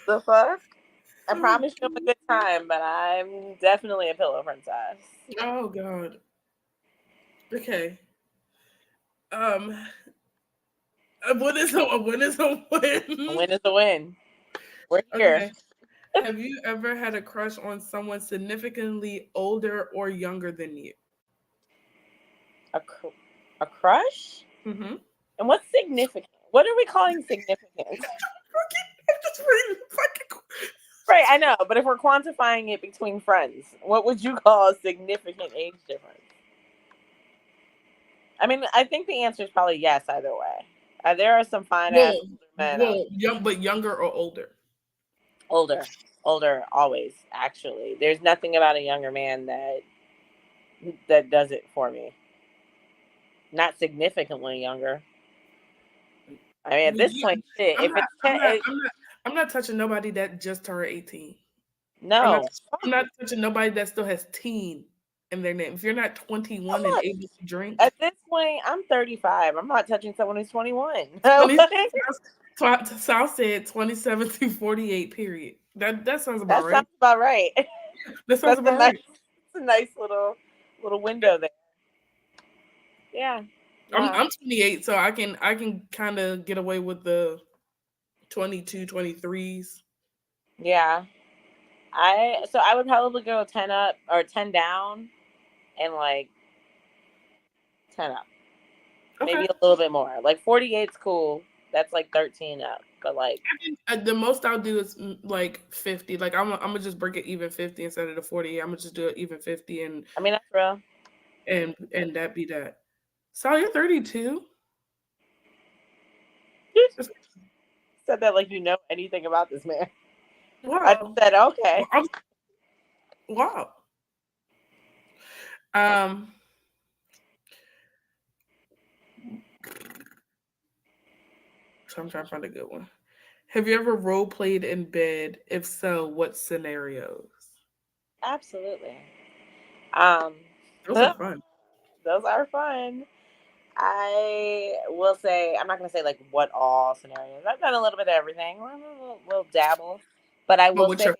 B: The fuck? I promise you a good time, but I'm definitely a pillow princess.
A: Oh God. Okay. Um. What is a win is a
B: A
A: win?
B: win is a win. We're here.
A: Okay. Have you ever had a crush on someone significantly older or younger than you?
B: A crush?
A: Mm-hmm.
B: And what's significant? What are we calling significant?
A: I'm just reading the fucking.
B: Right, I know, but if we're quantifying it between friends, what would you call a significant age difference? I mean, I think the answer is probably yes either way. There are some fine ass
A: Well,
B: men out.
A: well, young, but younger or older.
B: Older, always. Actually, there's nothing about a younger man that does it for me. Not significantly younger. I mean, at
A: Would
B: this
A: you?
B: point, shit.
A: I'm
B: If
A: not.
B: it's
A: I'm not.
B: it,
A: I'm not. I'm not touching nobody that just turned 18. I'm not.
B: no,
A: I'm not touching nobody that still has teen in their name. If you're not
B: I'm
A: 21 and
B: not.
A: able to drink,
B: At this point, I'm 35. I'm not touching someone who's 21.
A: 20, South said 27 through 48. Period. That sounds about
B: That
A: right.
B: sounds about right.
A: That sounds
B: That's
A: about right.
B: a nice little window there. Yeah.
A: I'm
B: No.
A: I'm 28, so I can kind of get away with the 22, 23s.
B: Yeah. I would probably go 10 up or 10 down and like 10 up.
A: Okay.
B: Maybe a little bit more. Like 48's cool. That's like 13 up. But like,
A: I think the most I'll do is like 50. Like I'm gonna just break it even 50 instead of the 48. I'm gonna just do it even 50
B: I mean, that's real.
A: and that be that. So you're 32. Just-
B: Said that like you know anything about this man. I just
A: Wow.
B: said, okay.
A: Wow. Um. So I'm trying to find a good one. Have you ever role played in bed? If so, what scenarios?
B: Absolutely. Um,
A: Those are fun.
B: those are fun. I will say, I'm not going to say like what all scenarios. I've done a little bit of everything, little dabble. But I
A: But
B: will
A: what's
B: say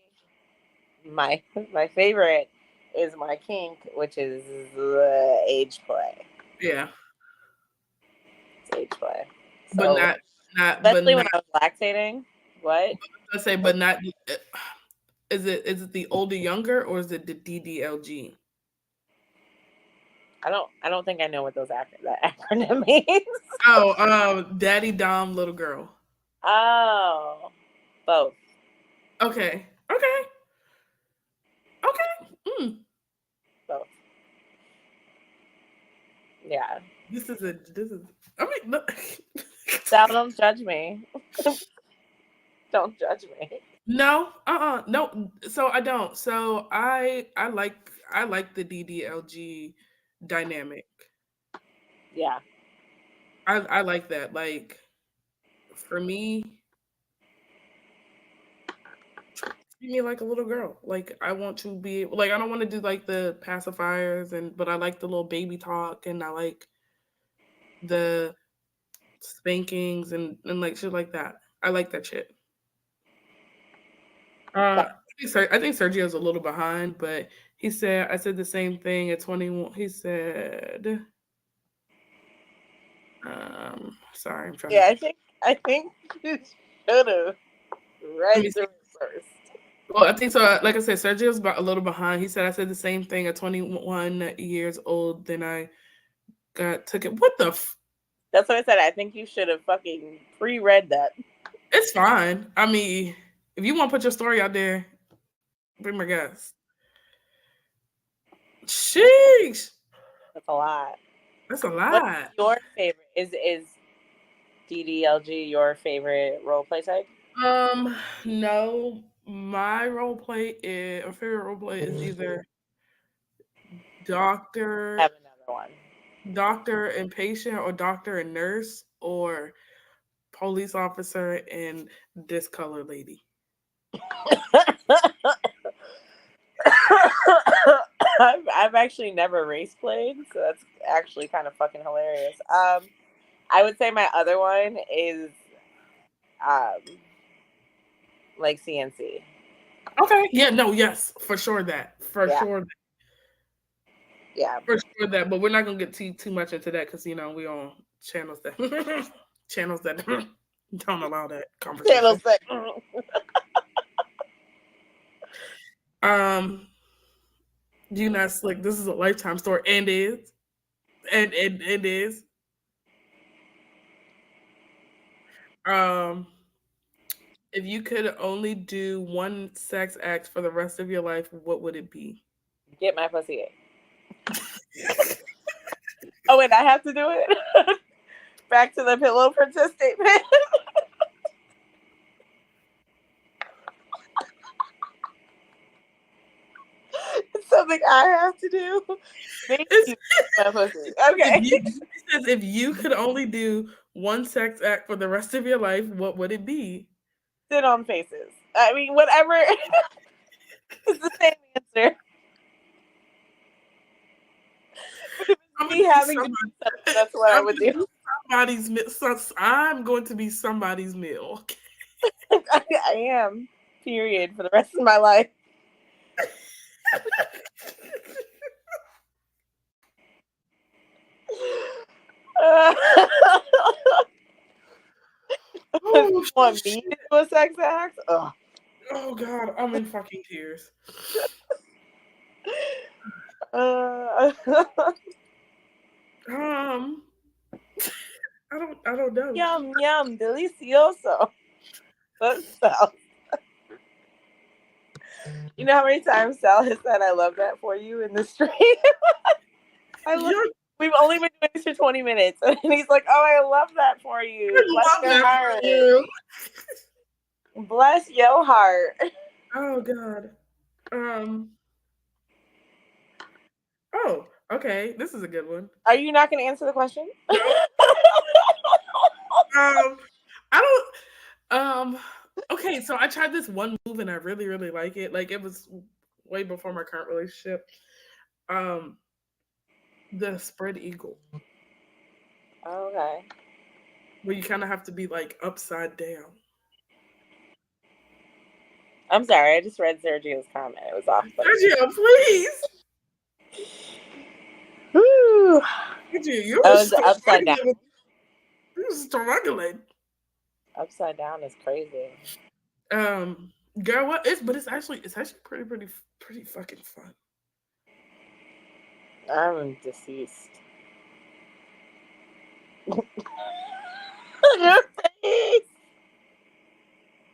A: your
B: my favorite is my kink, which is age play.
A: yeah?
B: It's age play.
A: But
B: So,
A: but
B: especially when
A: not.
B: I was lactating. What?
A: Let's say, but not. Is it the older younger or is it the DDLG?
B: I don't think I know what that acronym means.
A: Oh, Daddy Dom Little Girl.
B: Oh, both.
A: Okay, okay, okay.
B: Both. Yeah.
A: This is. I mean, look.
B: Sal, don't judge me. Don't judge me.
A: No, no. So I don't. So I like the DDLG dynamic.
B: Yeah.
A: I like that. Like for me, treat me like a little girl. Like I want to be like I don't want to do like the pacifiers but I like the little baby talk and I like the spankings and like shit like that. I like that shit. I think Sergio's a little behind, but he said I said the same thing at 21. He said, sorry, I'm trying to.
B: Yeah, I think you should have
A: Let
B: read
A: me see.
B: through it first.
A: Well, I think so. Like I said, Sergio's about a little behind. He said I said the same thing at 21 years old. Then I took it. What the?
B: That's what I said. I think you should have fucking pre-read that.
A: It's fine. I mean, if you want to put your story out there, be my guest. Sheesh,
B: That's a lot.
A: that's a
B: What's
A: lot.
B: your favorite? Is DDLG your favorite role play type?
A: No, my role play is or favorite role play is either
B: I
A: doctor,
B: have another one.
A: doctor and patient, or doctor and nurse, or police officer and this color lady.
B: I've actually never race played, so that's actually kind of fucking hilarious. I would say my other one is um like CNC.
A: Okay. Yeah. No. Yes. For sure. That. For
B: Yeah,
A: sure.
B: yeah.
A: For sure that. But we're not gonna get too much into that because we on channels that channels that don't allow that
B: Channel
A: conversation.
B: 6.
A: Um. You not slick. This is a lifetime story, and is and it is. Um. If you could only do one sex act for the rest of your life, what would it be?
B: Get my pussy in. Oh wait, I have to do it. Back to the pillow princess statement. It's something I have to do. Thank
A: It's,
B: you. My pussy.
A: if
B: Okay.
A: you it says if you could only do one sex act for the rest of your life, what would it be?
B: Sit on faces. I mean, whatever. It's the same answer. But if
A: I'm
B: it's
A: gonna
B: me
A: be
B: having to do
A: somebody.
B: something, that's what I
A: I'm
B: would
A: gonna
B: do.
A: be somebody's meal. I'm going to be somebody's meal.
B: I am. Period. For the rest of my life. You
A: Oh
B: want me
A: shit!
B: to do a sex act? Ugh.
A: Oh god, I'm in fucking tears.
B: Uh,
A: Um, I don't know.
B: yum yum, delicioso. That's Sal. You know how many times Sal has said "I love that for you" in the stream? I love.
A: You're,
B: We've only been doing this for 20 minutes, and he's like, "Oh, I love that for you.
A: I
B: Bless
A: love
B: your
A: that for
B: heart.
A: you.
B: Bless your heart."
A: Oh god. Um. Oh, okay. This is a good one.
B: Are you not going to answer the question?
A: No. I don't. Okay, so I tried this one move and I really, really like it. Like it was way before my current relationship. Um, the spread eagle,
B: Okay.
A: where you kind of have to be like upside down.
B: I'm sorry. I just read Sergio's comment. It was off.
A: Sergio, please.
B: Woo.
A: Sergio, you
B: That
A: were
B: was upside down.
A: struggling. You were struggling.
B: Upside down is crazy.
A: Girl, what is? But it's actually pretty fucking fun.
B: I'm deceased. Your face.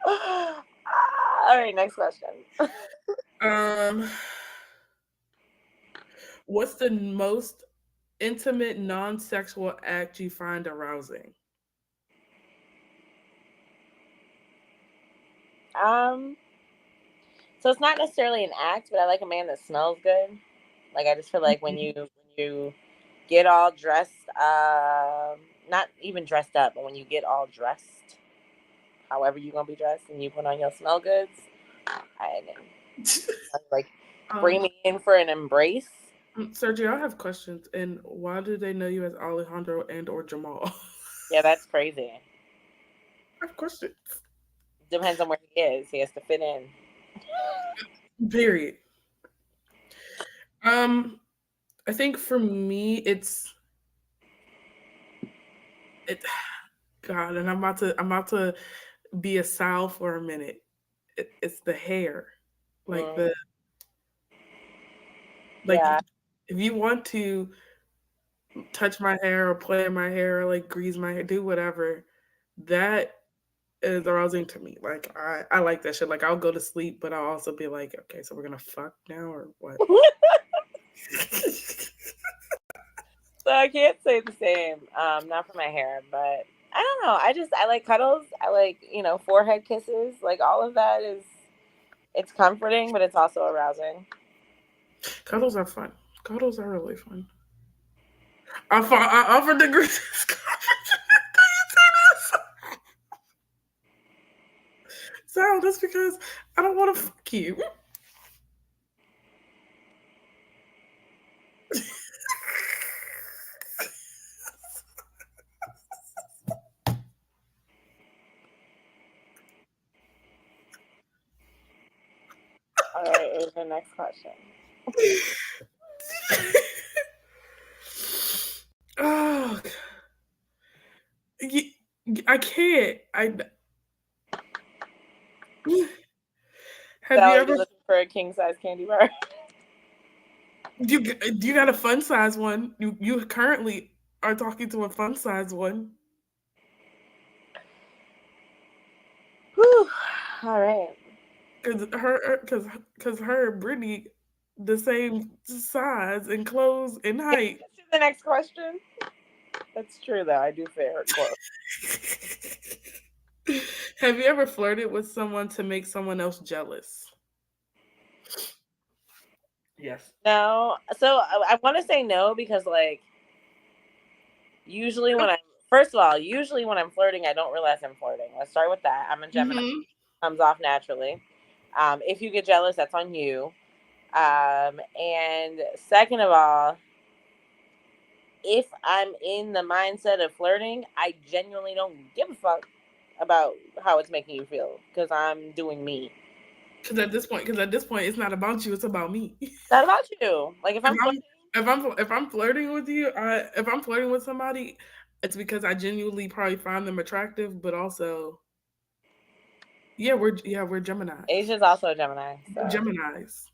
B: All right, next question.
A: Um, what's the most intimate non-sexual act you find arousing?
B: So it's not necessarily an act, but I like a man that smells good. Like I just feel like when you get all dressed, not even dressed up, but when you get all dressed, however you're gonna be dressed, and you put on your smell goods, I like bring
A: um,
B: me in for an embrace.
A: Sergio, I have questions. And why do they know you as Alejandro and or Jamal?
B: Yeah, that's crazy.
A: I have questions.
B: Depends on where he is. He has to fit in.
A: Period. Um, I think for me, it. God, and I'm about to be a Sal for a minute. It's the hair, like
B: Mm,
A: the like.
B: yeah.
A: If you want to touch my hair or play in my hair or like grease my hair, do whatever. That is arousing to me. Like I like that shit. Like I'll go to sleep, but I'll also be like, okay, so we're gonna fuck now or what?
B: So I can't say the same. Not for my hair, but I don't know. I like cuddles. I like forehead kisses. Like all of that is it's comforting, but it's also arousing.
A: Cuddles are fun. Cuddles are really fun. I offered the greatest. So that's because I don't want to fuck you.
B: the next question.
A: Oh, I can't. Have
B: Sal,
A: you
B: are
A: ever?
B: you looking for a king size candy bar?
A: You got a fun size one. You currently are talking to a fun size one.
B: Whew. All right.
A: Cause her and Brittany the same size and clothes and
B: Can we
A: height.
B: get to the next question? That's true, though. I do say her close.
A: Have you ever flirted with someone to make someone else jealous? Yes.
B: No. So I want to say no because, like, usually when I'm, first of all, usually when I'm flirting, I don't realize I'm flirting. Let's start with that. I'm a Gemini.
A: Mm-hmm.
B: Comes off naturally. If you get jealous, that's on you. And second of all, if I'm in the mindset of flirting, I genuinely don't give a fuck about how it's making you feel because I'm doing me.
A: Because at this point, it's not about you; it's about me.
B: Not about you. Like if
A: if
B: I'm
A: I'm
B: flirting,
A: if I'm flirting with you, if I'm flirting with somebody, it's because I genuinely probably find them attractive, but also, we're Gemini.
B: Asia's also a Gemini.
A: We're
B: So
A: Geminis.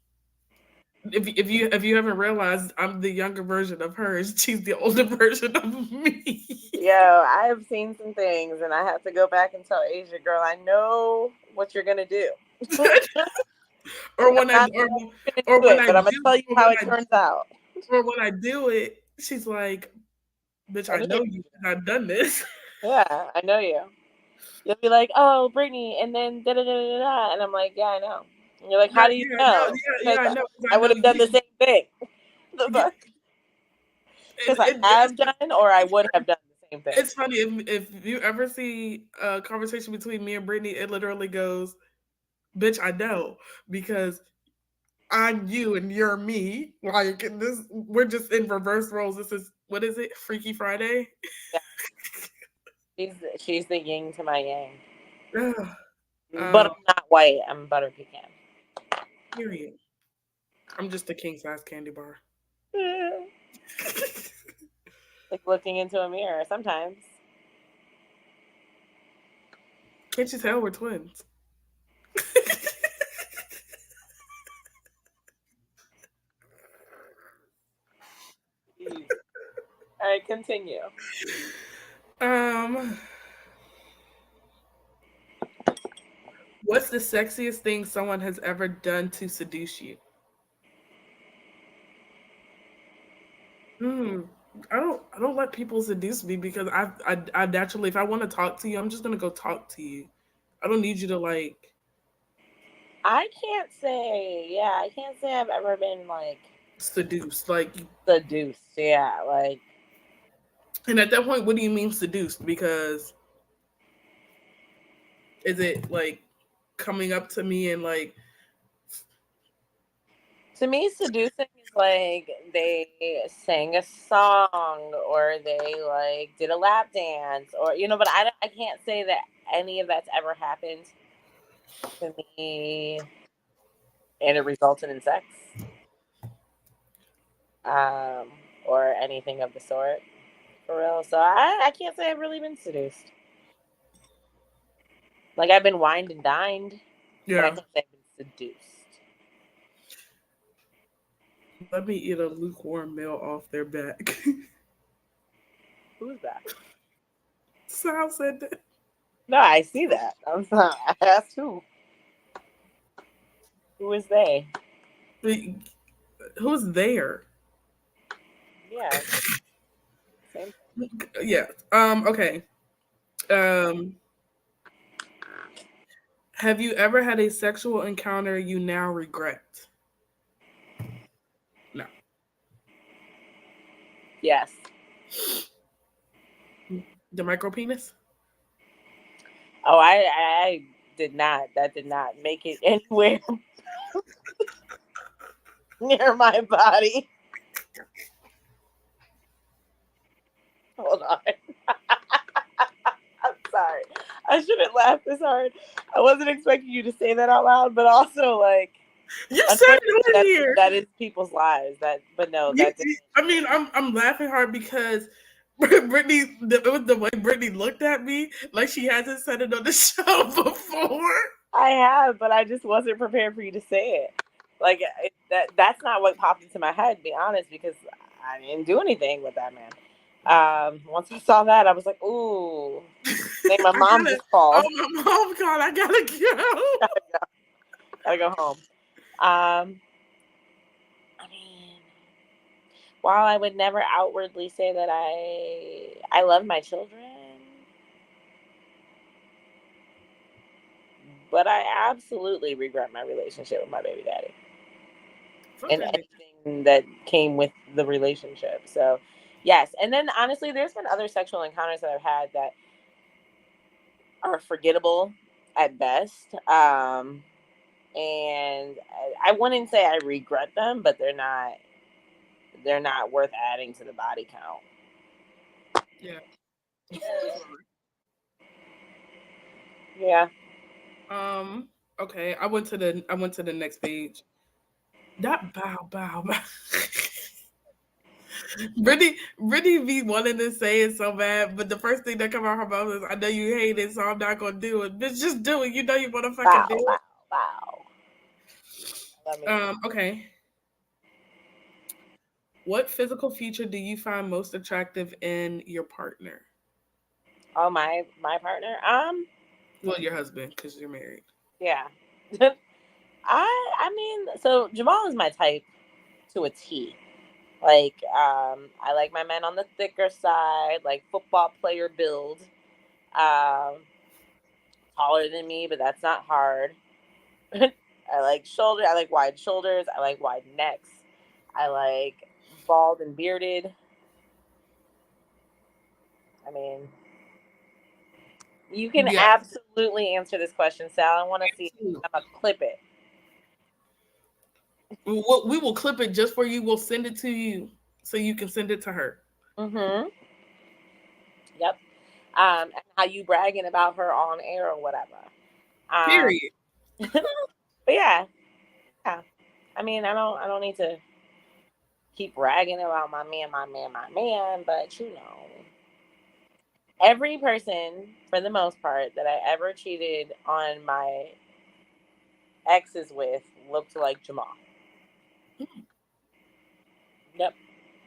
A: If you haven't realized, I'm the younger version of her. She's the older version of me.
B: yo, I have seen some things, and I have to go back and tell Asia, girl, I know what you're gonna do.
A: or
B: I'm
A: when I
B: not
A: or,
B: gonna
A: or
B: do
A: when
B: it,
A: I
B: but I'm gonna
A: do
B: tell you
A: or
B: how
A: when
B: it turns out.
A: I do it, she's like, "Bitch,
B: Let
A: I
B: me hear
A: know you. I've done this."
B: Yeah, I know you. You'll be like, "Oh, Brittany," and then da da da da da, and I'm like, "Yeah, I know." And you're like,
A: Yeah,
B: "How do you know?"
A: yeah,
B: Because
A: I know. 'Cause
B: I
A: I
B: would
A: know
B: have done the
A: you.
B: same thing.
A: Yeah,
B: Because I have done, or I would have done the same thing.
A: it's funny if you ever see a conversation between me and Brittany, it literally goes, "Bitch, I know," because I'm you and you're me. Like this, we're just in reverse roles. This is what is it? Freaky Friday.
B: Yeah, she's the yin to my yang,
A: Ugh.
B: but
A: um,
B: I'm not white. I'm butter pecan.
A: period. I'm just a king size candy bar.
B: Like looking into a mirror sometimes.
A: Can't you tell we're twins?
B: Jeez. All right, continue.
A: um, what's the sexiest thing someone has ever done to seduce you? Hmm. I don't let people seduce me because I naturally, if I want to talk to you, I'm just gonna go talk to you. I don't need you to like
B: I can't say, yeah, I can't say I've ever been like
A: seduce. Like,
B: seduced. Yeah, like
A: and at that point, what do you mean seduced? Because is it like coming up to me and like
B: to me, seducing is like they sang a song or they like did a lap dance or but I can't say that any of that's ever happened to me and it resulted in sex um, or anything of the sort for real. So I can't say I've really been seduced. Like I've been wined and dined, but I
A: yeah,
B: can't say I've been seduced.
A: let me eat a lukewarm meal off their back.
B: Who's that?
A: Sal said that.
B: No, I see that. I'm sorry. I asked who. Who is they?
A: Who's there?
B: Yeah, same.
A: Yeah. Okay. Um. Have you ever had a sexual encounter you now regret? No.
B: Yes.
A: The micro penis?
B: Oh, I did not. That did not make it anywhere near my body. Hold on. I'm sorry. I shouldn't laugh this hard. I wasn't expecting you to say that out loud, but also like
A: You said
B: unfortunately,
A: it doing here?
B: that is people's lives. But no, that didn't.
A: I mean, I'm laughing hard because Brittany, the way Brittany looked at me, like she hasn't said it on the show before.
B: I have, but I just wasn't prepared for you to say it. Like that's not what popped into my head, to be honest, because I didn't do anything with that man. Once I saw that, I was like, ooh, I think my
A: I
B: mom
A: gotta.
B: just called.
A: Oh, my mom called. I gotta go.
B: Gotta go home. I mean, while I would never outwardly say that I love my children, but I absolutely regret my relationship with my baby daddy and
A: Sometimes
B: anything that came with the relationship. So, yes. And then honestly, there's been other sexual encounters that I've had that are forgettable at best. And I wouldn't say I regret them, but they're not worth adding to the body count.
A: yeah.
B: Yeah.
A: Okay. I went to the next page. That bow. Brittany be wanting to say it so bad, but the first thing that come out her mouth is, "I know you hate it, so I'm not gonna do it." Bitch, just do it. You know you want to fucking
B: Wow,
A: do
B: wow,
A: it.
B: wow. Let me see.
A: Okay. What physical feature do you find most attractive in your partner?
B: Oh, my partner.
A: Well, your husband, because you're married.
B: Yeah. I mean, so Jamal is my type to a T. Like, I like my men on the thicker side, like football player build. Um, Taller than me, but that's not hard. I like wide shoulders. I like wide necks. I like bald and bearded. I mean, you can
A: Yeah.
B: absolutely answer this question, Sal. I want to see it. I'm gonna clip it.
A: We will clip it just for you. We'll send it to you so you can send it to her.
B: Mm-hmm. Yep. And how you bragging about her on air or whatever. Um,
A: Period.
B: but yeah, yeah. I mean, I don't need to keep bragging about my man. But every person, for the most part, that I ever cheated on my exes with looked like Jamal. Yep.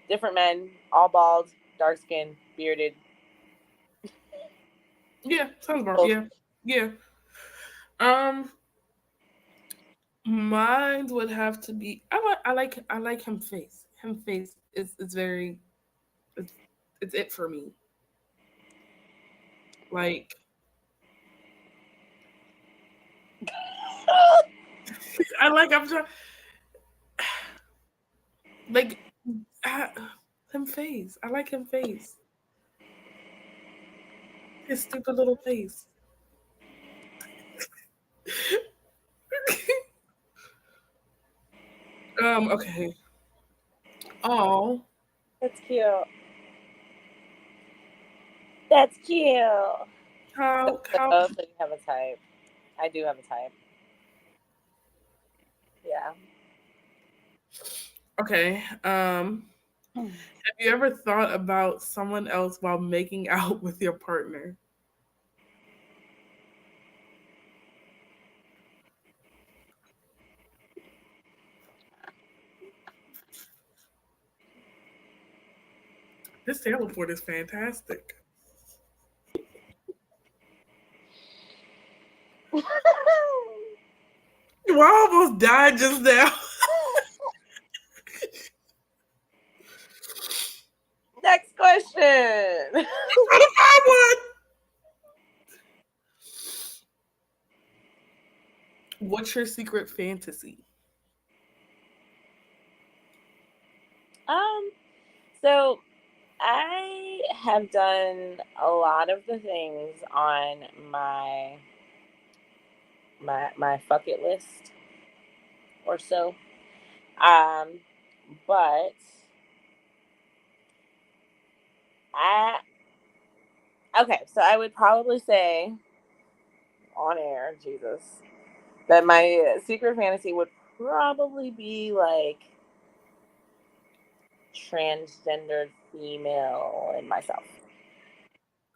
B: Different men, all bald, dark skinned, bearded.
A: Yeah, sounds about
B: Both.
A: yeah, yeah. Um, mine would have to be. I like him face. Him face is very. It's it's it for me. Like I'm trying like uh, him face. I like him face. His stupid little face. Okay. Oh,
B: That's cute. That's cute.
A: how
B: So you have a type. I do have a type. Yeah.
A: okay. Have you ever thought about someone else while making out with your partner? This teleport is fantastic. Well, I almost died just now.
B: Next question.
A: Trying to find one. What's your secret fantasy?
B: um. So I have done a lot of the things on my bucket list or so. Um, but I okay, so I would probably say on air, Jesus, that my secret fantasy would probably be like transgendered female and myself.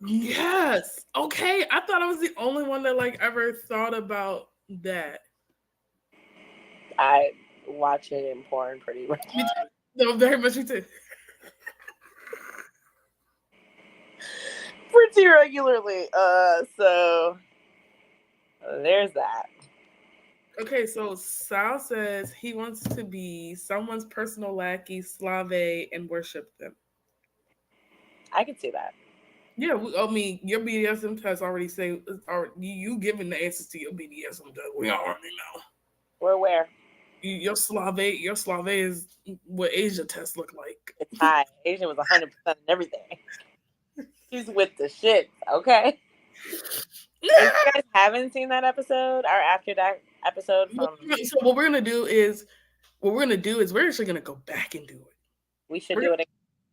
A: Yes. Okay. I thought I was the only one that like ever thought about that.
B: I watch it in porn pretty much.
A: Me too. No, very much me too.
B: Pretty regularly. So there's that.
A: Okay, so Sal says he wants to be someone's personal lackey, slave, and worship them.
B: I can see that.
A: Yeah, I mean, your BDSM test already say, or you giving the answers to your BDSM test. We already know.
B: We're where
A: Your slave is what Asia tests look like.
B: it's high. Asian was 100% and everything. She's with the shit. Okay. If you guys haven't seen that episode, or after that episode from,
A: So what we're gonna do is we're actually gonna go back and do it.
B: we should
A: We're
B: do it.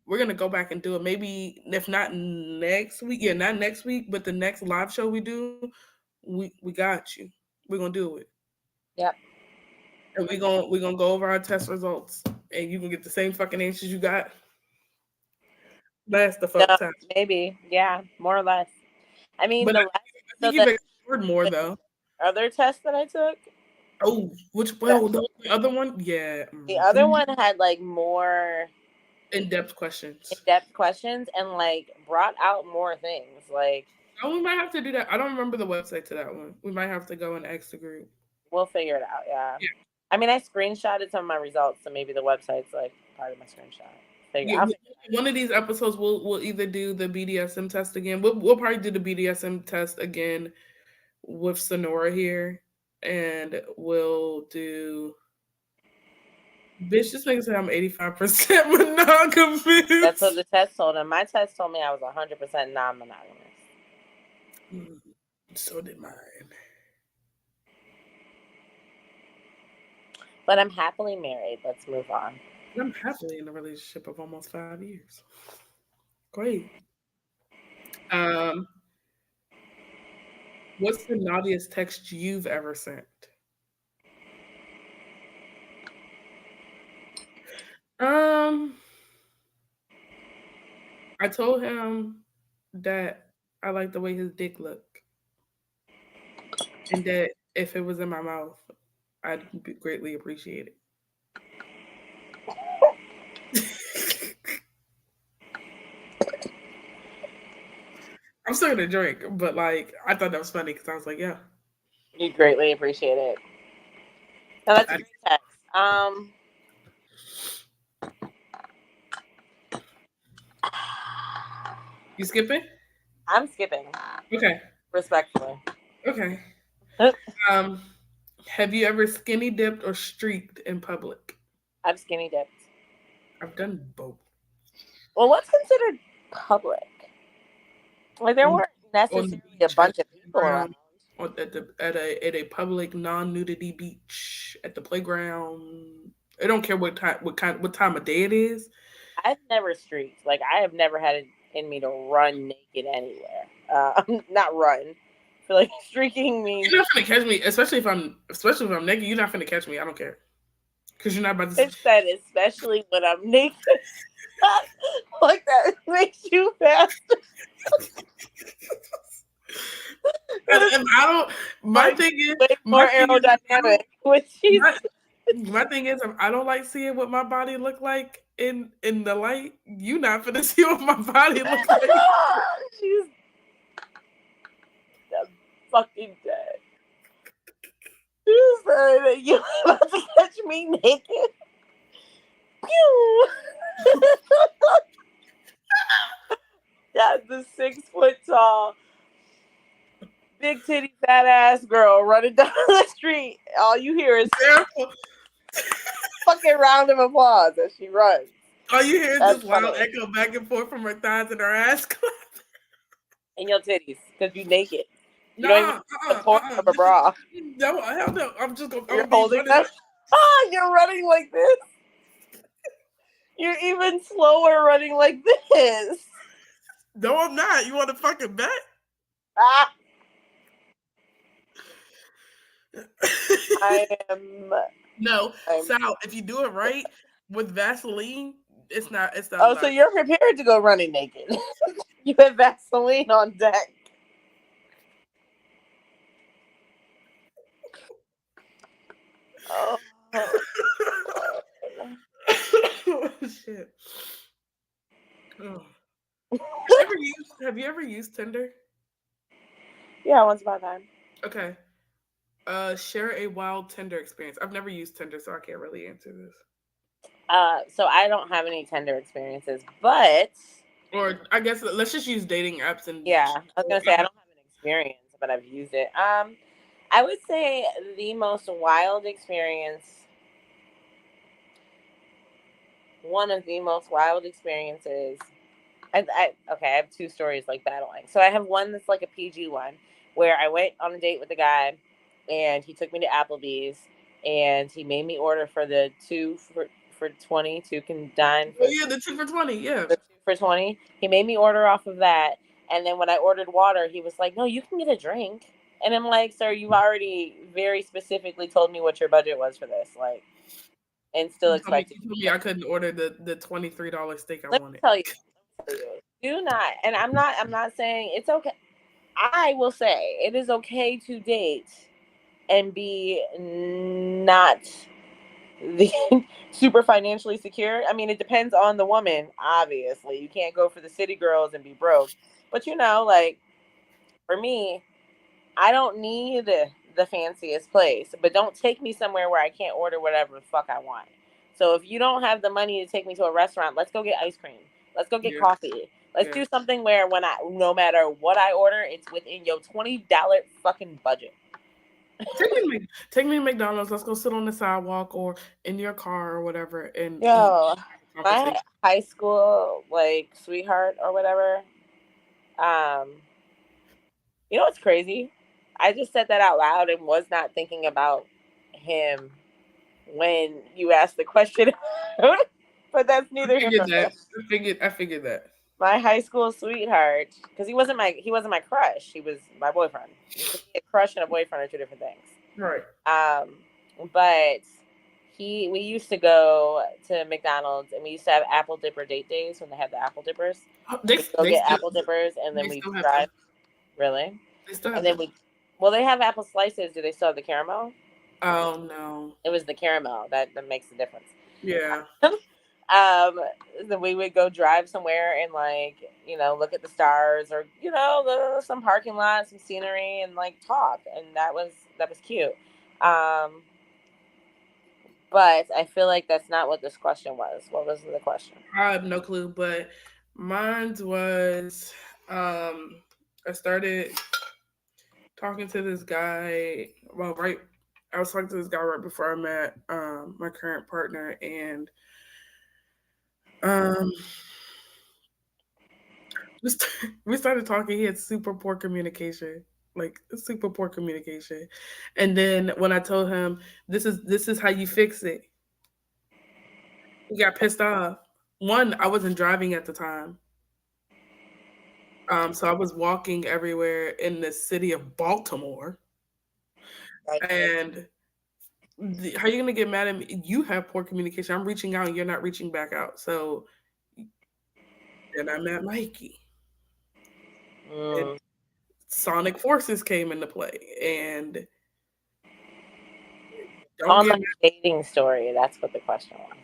A: we're gonna go back and do it. Maybe if not next week, yeah, not next week, but the next live show we do, we got you. We're gonna do it,
B: Yep.
A: and we're gonna go over our test results, and you can get the same fucking answers you got last the fuck
B: No,
A: time.
B: maybe. Yeah, more or less. I mean,
A: But
B: the
A: I
B: last
A: think
B: so
A: you've
B: the
A: explored more though.
B: other test that I took,
A: Oh, which
B: the,
A: well the other one, yeah,
B: the other one had like more
A: in-depth questions.
B: in-depth questions and like brought out more things. Like,
A: Oh, we might have to do that. I don't remember the website to that one. We might have to go and ask the group.
B: we'll figure it out. Yeah.
A: Yeah.
B: I mean, I screenshotted some of my results, so maybe the website's like part of my screenshot.
A: Yeah, one of these episodes we'll either do the BDSM test again. We'll probably do the BDSM test again with Sonora here, and we'll do. Bitch, this nigga said I'm 85% monogamous.
B: That's what the test told him. My test told me I was 100% non-monogamous.
A: So did mine.
B: But I'm happily married. Let's move on.
A: I'm happily in a relationship of almost 5 years. Great. What's the naughtiest text you've ever sent? I told him that I like the way his dick looked, and that if it was in my mouth, I'd greatly appreciate it. I'm still gonna drink, but like I thought that was funny because I was like, yeah.
B: You greatly appreciate it. No, that's a great text.
A: You skipping?
B: I'm skipping.
A: Okay.
B: Respectfully.
A: Okay. Have you ever skinny dipped or streaked in public?
B: I've skinny dipped.
A: I've done both.
B: Well, what's considered public? Like there weren't necessarily a bunch of people around.
A: At a public non-nudity beach, at the playground. I don't care what time of day it is.
B: I've never streaked. Like I have never had it in me to run naked anywhere. Not run. I feel like streaking means
A: you're not gonna catch me, especially if I'm naked. You're not gonna catch me. I don't care, because you're not about to.
B: It said especially when I'm naked. Like that makes you faster.
A: And I don't. My thing is
B: way more aerodynamic.
A: My thing is, I don't like seeing what my body look like in the light. You not gonna see what my body look like.
B: She's fucking dead. You said you about to catch me naked. Pew. Yeah, the 6 foot tall, big titty, fat ass girl running down the street. All you hear is fucking round of applause as she runs.
A: All you hear is this wild echo back and forth from her thighs and her ass.
B: And your titties, because you naked. You don't even support of a bra.
A: No, hell no. I'm just gonna.
B: You're holding them. Oh, you're running like this. You're even slower running like this.
A: No, I'm not. You want to fucking bet?
B: I am
A: No,
B: I'm,
A: Sal, if you do it right with Vaseline, it's not
B: oh, so
A: enough.
B: you're prepared to go running naked. You have Vaseline on deck. Oh, Lord.
A: Oh, shit. Oh. Have you ever used Tinder?
B: Yeah, once upon a time.
A: Okay. Share a wild Tinder experience. I've never used Tinder, so I can't really answer this.
B: So I don't have any Tinder experiences, but
A: Or I guess let's just use dating apps and
B: yeah, I was gonna say I don't have an experience, but I've used it. I would say the most wild experience, one of the most wild experiences. Okay, I have two stories like battling. So I have one that's like a PG one where I went on a date with a guy, and he took me to Applebee's, and he made me order for the two for 20. Two can dine
A: oh
B: for
A: yeah, the 2 for 20. Yeah.
B: the 2 for 20. He made me order off of that. And then when I ordered water, he was like, "No, you can get a drink." And I'm like, "Sir, you've already very specifically told me what your budget was for this, like, and still expected
A: You
B: me
A: told me
B: to
A: I
B: pay."
A: couldn't order the $23 steak I
B: Let me
A: wanted.
B: tell you, do not. And I'm not saying it's okay. I will say it is okay to date and be not the super financially secure. I mean, it depends on the woman. Obviously, you can't go for the city girls and be broke. But like for me, I don't need the fanciest place. But don't take me somewhere where I can't order whatever the fuck I want. So if you don't have the money to take me to a restaurant, let's go get ice cream. Let's go get
A: Yeah,
B: coffee. Let's
A: yeah.
B: do something where no matter what I order, it's within your $20 fucking budget.
A: Take me to McDonald's. Let's go sit on the sidewalk or in your car or whatever and eat.
B: Yo, my
A: Conversation.
B: high school like sweetheart or whatever. Um, you know what's crazy? I just said that out loud and was not thinking about him when you asked the question. But that's
A: I
B: neither here
A: figured
B: nor
A: that.
B: there.
A: I figured that.
B: My high school sweetheart, because he wasn't my crush. He was my boyfriend. You can be a crush and a boyfriend are two different things.
A: Right.
B: Um, but we used to go to McDonald's and we used to have apple dipper date days when they had the apple dippers.
A: They
B: We'd go
A: they
B: get
A: still
B: apple dippers and then
A: they
B: we'd
A: still have
B: drive.
A: them.
B: Really?
A: They still
B: And
A: have
B: then
A: them.
B: well, they have apple slices. Do they still have the caramel?
A: Oh no.
B: It was the caramel that makes the difference.
A: Yeah.
B: um, then we would go drive somewhere and like look at the stars or some parking lot, some scenery, and like talk, and that was cute. Um, but I feel like that's not what this question was. What was the question?
A: I have no clue, but mine was I started talking to this guy. Well, right, I was talking to this guy right before I met my current partner, and um we started talking. He had super poor communication, like super poor communication. And then when I told him this is how you fix it, he got pissed off. One, I wasn't driving at the time. So I was walking everywhere in the city of Baltimore.
B: Gotcha.
A: And how you gonna get mad at me? You have poor communication. I'm reaching out and you're not reaching back out. So then I met Mikey. And
B: Mm.
A: Sonic Forces came into play. And don't
B: On
A: get
B: the dating story, that's what the question was.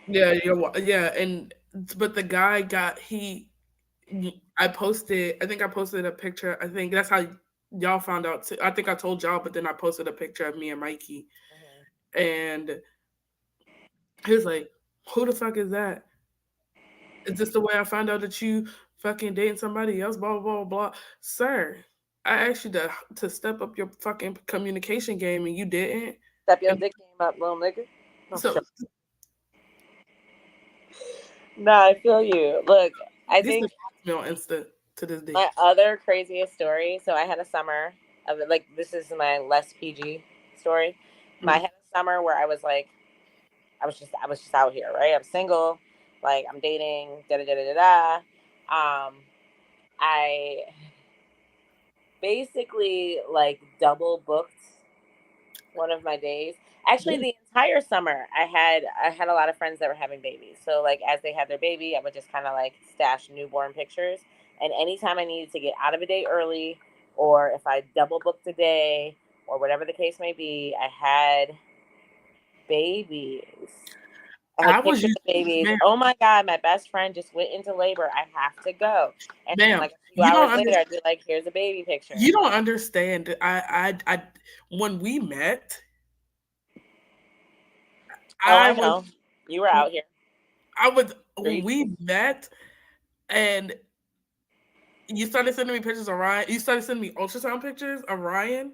A: yeah, yeah, and but the guy got I think I posted a picture. I think that's how y'all found out too. I think I told y'all, but then I posted a picture of me and Mikey, and he was like, "Who the fuck is that? Is this the way I found out that you fucking dating somebody else?" Blah blah blah blah. Sir, I asked you to step up your fucking communication game, and you didn't.
B: Step your
A: And
B: dick game up, little nigga. No,
A: so
B: sure. No, I feel you. Look, I
A: this is
B: think
A: me on Insta to this day.
B: my other craziest story. So I had a summer of like this is my less PG story. I had a summer where I was like, I was just out here, right? I'm single, like I'm dating, da da da da da. I basically like double booked one of my days. Actually, the entire summer, I had a lot of friends that were having babies. So like as they had their baby, I would just kind of like stash newborn pictures. And anytime I needed to get out of a day early, or if I double booked a day, or whatever the case may be, I had babies. I
A: I
B: had
A: was
B: pictures
A: used,
B: of babies.
A: ma'am,
B: Oh my God, my best friend just went into labor. I have to go. And
A: ma'am.
B: like a few
A: You don't
B: hours later,
A: understand.
B: I'd be like, here's a baby picture.
A: You don't understand. When we met,
B: Oh,
A: I
B: I
A: was,
B: know. You were out here.
A: I was when
B: Streets.
A: we met, and you started sending me pictures of Ryan. You started sending me ultrasound pictures of Ryan.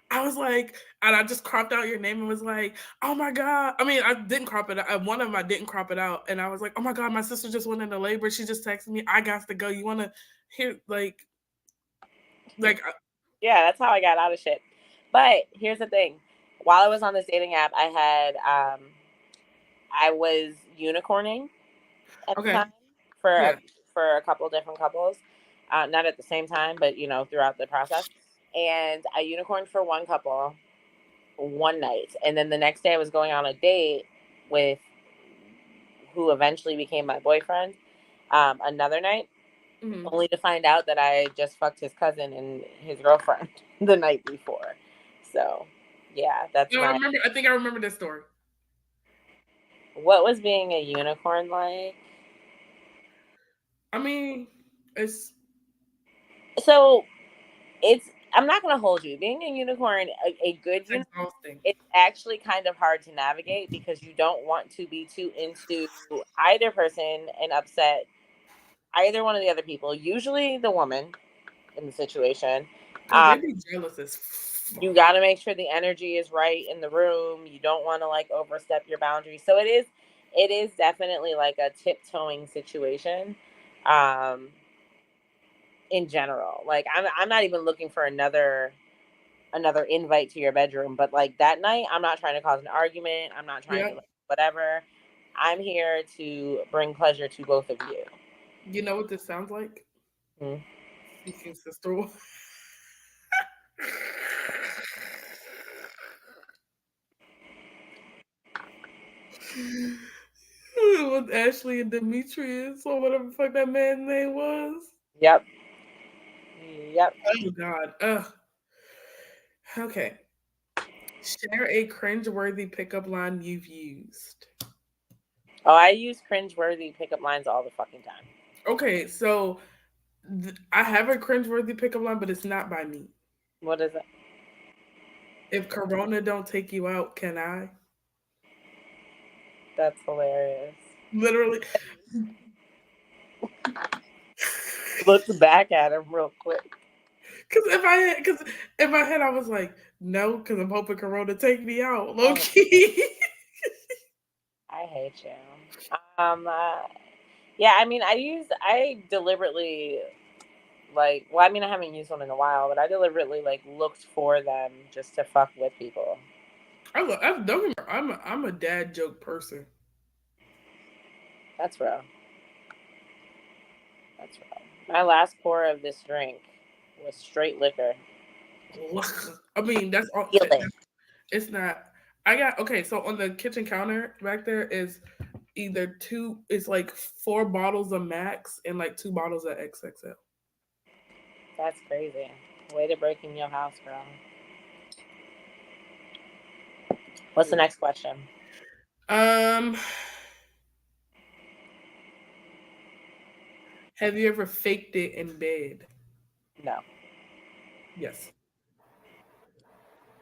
A: I was like, and I just cropped out your name and was like, oh my God. I mean, I didn't crop it out. One of them, I didn't crop it out. And I was like, oh my God, my sister just went into labor. She just texted me, I got to go. You want to hear, like,
B: Yeah, that's how I got out of shit. But here's the thing. While I was on this dating app, I was unicorning at the
A: okay.
B: time for a,
A: Yeah.
B: for a couple different couples. Not at the same time, but throughout the process. And I unicorned for one couple one night, and then the next day I was going on a date with who eventually became my boyfriend. Another night,
A: Hmm.
B: only to find out that I just fucked his cousin and his girlfriend the night before. So, yeah, that's
A: No, I
B: my.
A: remember. I think I remember this story.
B: What was being a unicorn like?
A: I mean, it's
B: So it's. I'm not gonna hold you. Being a unicorn, a good
A: it's
B: unicorn,
A: exhausting.
B: it's actually kind of hard to navigate because you don't want to be too into either person and upset either one of the other people. Usually the woman in the situation.
A: Because
B: Um,
A: they be jealous as fuck.
B: you got to make sure the energy is right in the room. You don't want to like overstep your boundaries. So it is definitely like a tiptoeing situation. Um, in general, like I'm not even looking for another invite to your bedroom, but like that night, I'm not trying to cause an argument. I'm not trying
A: Yeah.
B: to like whatever. I'm here to bring pleasure to both of you.
A: You know what this sounds like?
B: Hmm.
A: Seeking Sister Wolf. With Ashley and Demetrius, or whatever the fuck that man's name was.
B: Yep. Yep.
A: Oh God. Ugh. Okay. Share a cringeworthy pickup line you've used.
B: Oh, I use cringeworthy pickup lines all the fucking time.
A: Okay, so I have a cringeworthy pickup line, but it's not by me.
B: What is it?
A: If Corona don't take you out, can I?
B: That's hilarious.
A: Literally.
B: Looks back at him real quick.
A: Because in my head I was like, no, because I'm hoping Corona take me out, low
B: Oh,
A: key.
B: I hate you. Yeah, I mean, I deliberately like, well, I mean, I haven't used one in a while, but I deliberately like looked for them just to fuck with people.
A: Don't get me wrong, I'm a dad joke person.
B: That's real. That's real. My last pour of this drink was straight liquor.
A: I mean, that's all.
B: Feel it.
A: It's not. I got okay. So on the kitchen counter back there is either two. It's like 4 bottles of Max and like 2 bottles of XXL.
B: That's crazy. Way to break in your house, girl. What's the
A: Yeah.
B: next question?
A: Um, have you ever faked it in bed?
B: No.
A: Yes.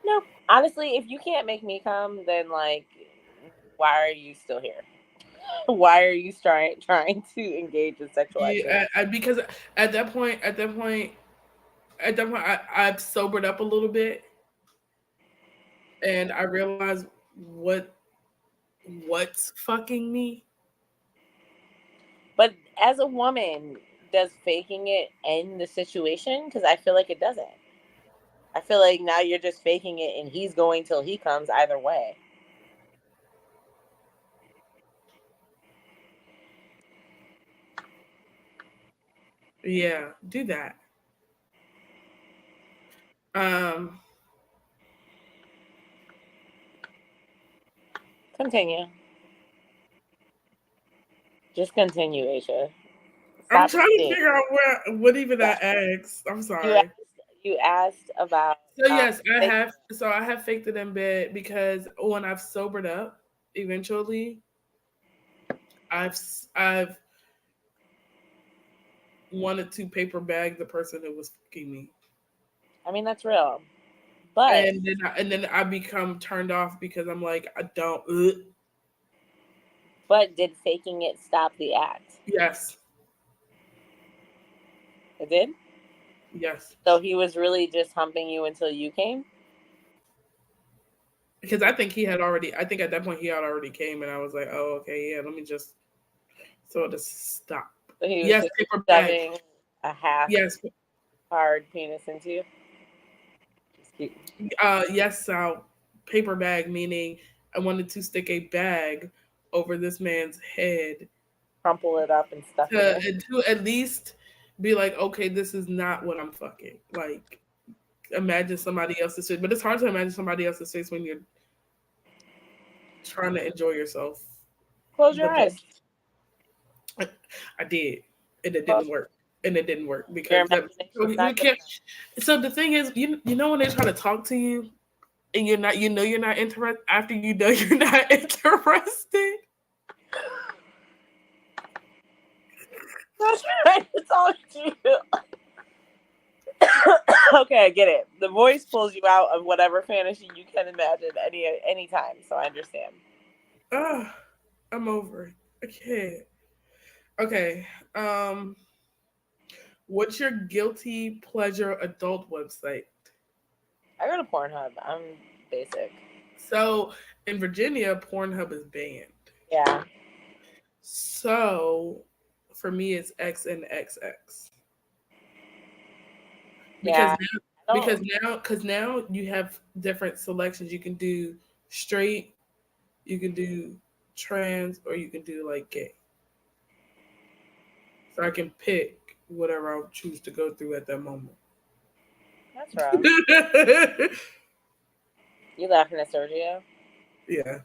B: No. Honestly, if you can't make me come, then like, why are you still here? Why are you trying to engage in sexual activity?
A: Because at that point, I've sobered up a little bit, and I realized what's fucking me.
B: But as a woman, does faking it end the situation? Because I feel like it doesn't. I feel like now you're just faking it, and he's going till he comes either way.
A: Yeah, do that. Um,
B: Continue. Just continue, Aisha.
A: I'm
B: Stop
A: trying to
B: reading.
A: figure out what even I
B: Yeah.
A: asked. I'm
B: You
A: sorry.
B: asked. You asked about.
A: So yes, I
B: Fake-
A: have. So I have faked it in bed because when I've sobered up, eventually, I've wanted to paper bag the person who was fucking me,
B: I mean, that's real. But
A: and then I become turned off because I'm like I don't.
B: did faking it stop the act?
A: Yes,
B: It did.
A: yes,
B: So he was really just humping you until you came.
A: because I think he had already. I think at that point he had already came, and I was like, oh okay, yeah, let me just so to stop.
B: So he was
A: Yes,
B: just
A: paper bag.
B: shoving a half
A: Yes,
B: hard penis into you. Just keep
A: yes, paper bag, meaning I wanted to stick a bag over this man's head
B: crumple it up and stuff it
A: to
B: in.
A: to at least be like, okay, this is not what I'm fucking. Like, imagine somebody else's face, but it's hard to imagine somebody else's face when you're trying to enjoy yourself.
B: Close your
A: The
B: eyes.
A: best. I did, and it
B: Close.
A: didn't work. And it didn't work
B: Your
A: because that
B: imagination's
A: we
B: not good
A: can't.
B: enough.
A: So the thing is, you know when they try to talk to you and you're not, you're not interested after you know you're not interested.
B: That's right. It's all you. Okay, I get it. The voice pulls you out of whatever fantasy you can imagine any time. So I understand.
A: Ah, I'm over it. I can't. Okay. What's your guilty pleasure adult website?
B: I go to Pornhub. I'm basic.
A: So in Virginia, Pornhub is banned.
B: Yeah.
A: So for me, it's X and XX because
B: Yeah.
A: now,
B: I don't.
A: because now you have different selections. You can do straight, you can do trans, or you can do like gay. So I can pick whatever I choose to go through at that moment.
B: That's rough. You laughing at Sergio?
A: Yeah,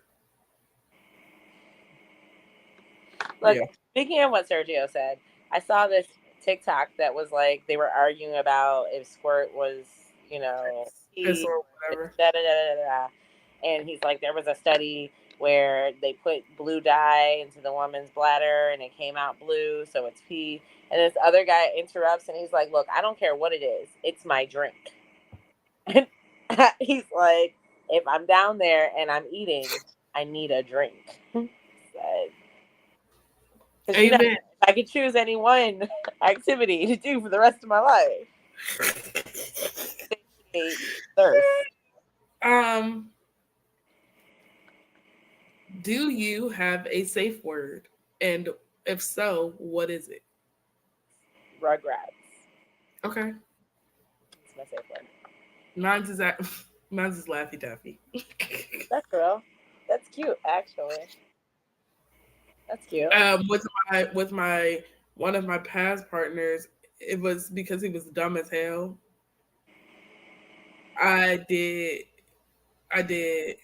B: Look,
A: yeah.
B: speaking of what Sergio said, I saw this TikTok that was like they were arguing about if squirt was, you know,
A: Piss
B: pee,
A: or whatever.
B: da da da da da. And he's like, there was a study where they put blue dye into the woman's bladder and it came out blue, so it's pee. And this other guy interrupts and he's like, look, I don't care what it is, it's my drink. And he's like, if I'm down there and I'm eating, I need a drink. Because you know,
A: Amen.
B: if I could choose any one activity to do for the rest of my life, satiate thirst.
A: um, do you have a safe word? And if so, what is it?
B: Rugrats.
A: Okay.
B: It's my safe word.
A: Mine's is that mine's is Laffy Taffy.
B: That's real. That's cute, actually. That's cute.
A: With my one of my past partners, it was because he was dumb as hell. I did I did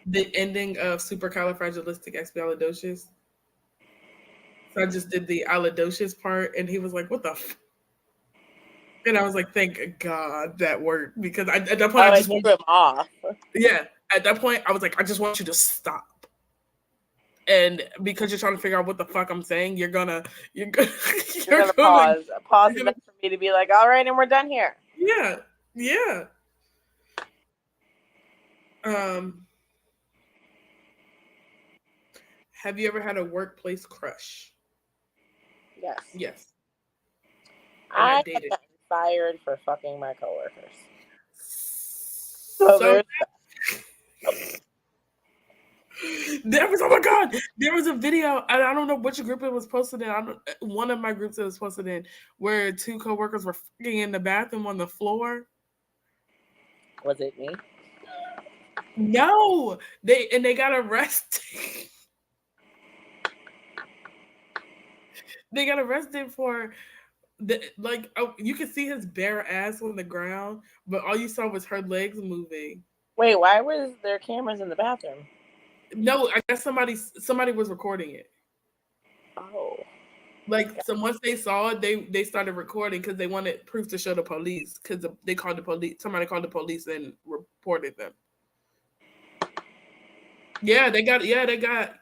A: the ending of Supercalifragilisticexpialidocious. So I just did the alidocious part, and he was like, "What the?" And I was like, "Thank God that worked," because at that point I
B: Oh,
A: just
B: it
A: want,
B: threw him off.
A: yeah. At that point, I was like, "I just want you to stop." And because you're trying to figure out what the fuck I'm saying, you're gonna
B: You're
A: you're
B: gonna
A: gonna
B: pause. Pause
A: you're
B: enough
A: gonna
B: for me to be like, all right, and we're done here.
A: yeah yeah. Um, have you ever had a workplace crush?
B: Yes.
A: Yes, and I
B: I have
A: dated.
B: gotten fired for fucking my coworkers. So
A: So
B: there's
A: there was, oh my god, there was a video. I don't know which group it was posted in. One of my groups it was posted in where two coworkers were fucking in the bathroom on the floor.
B: was it me?
A: No, they got arrested. They got arrested for you could see his bare ass on the ground, but all you saw was her legs moving.
B: Wait, why was there cameras in the bathroom?
A: No, I guess somebody was recording it.
B: Oh.
A: Like, so once they saw it, they started recording because they wanted proof to show the police because they called the police. Somebody called the police and reported them. Yeah, they got. Yeah, they got.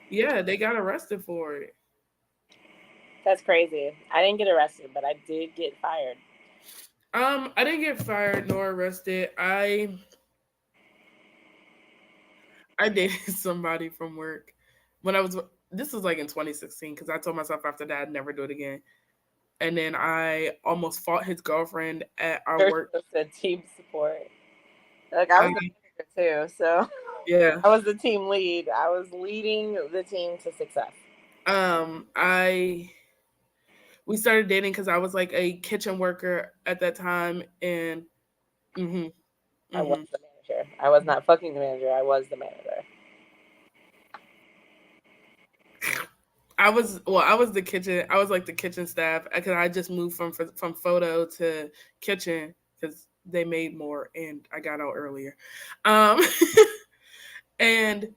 A: Yeah, they got arrested for it.
B: That's crazy. I didn't get arrested, but I did get fired.
A: I didn't get fired nor arrested. I dated somebody from work when I was. This was like in 2016 because I told myself after that I'd never do it again. And then I almost fought his girlfriend at our
B: There's
A: work.
B: just a team support. Like I was the manager too, so
A: Yeah.
B: I was the team lead. I was leading the team to success.
A: I we started dating because I was like a kitchen worker at that time, and hmm
B: I was
A: hmm
B: the manager. I was not fucking the manager. I was the manager.
A: I was the kitchen. I was like the kitchen staff because I just moved from photo to kitchen because they made more and I got out earlier. Um, and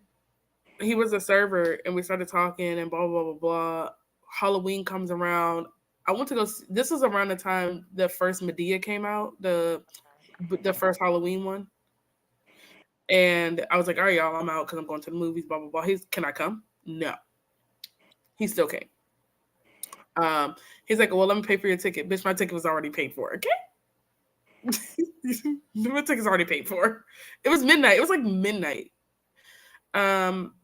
A: he was a server, and we started talking and blah blah blah blah. Halloween comes around. I went to go. This was around the time the first Medea came out, the first Halloween one. And I was like, all right, y'all, I'm out because I'm going to the movies, blah, blah, blah. Can I come? No. He still came. He's like, well, let me pay for your ticket. Bitch, my ticket was already paid for, okay? My ticket's already paid for. It was midnight. It was like midnight.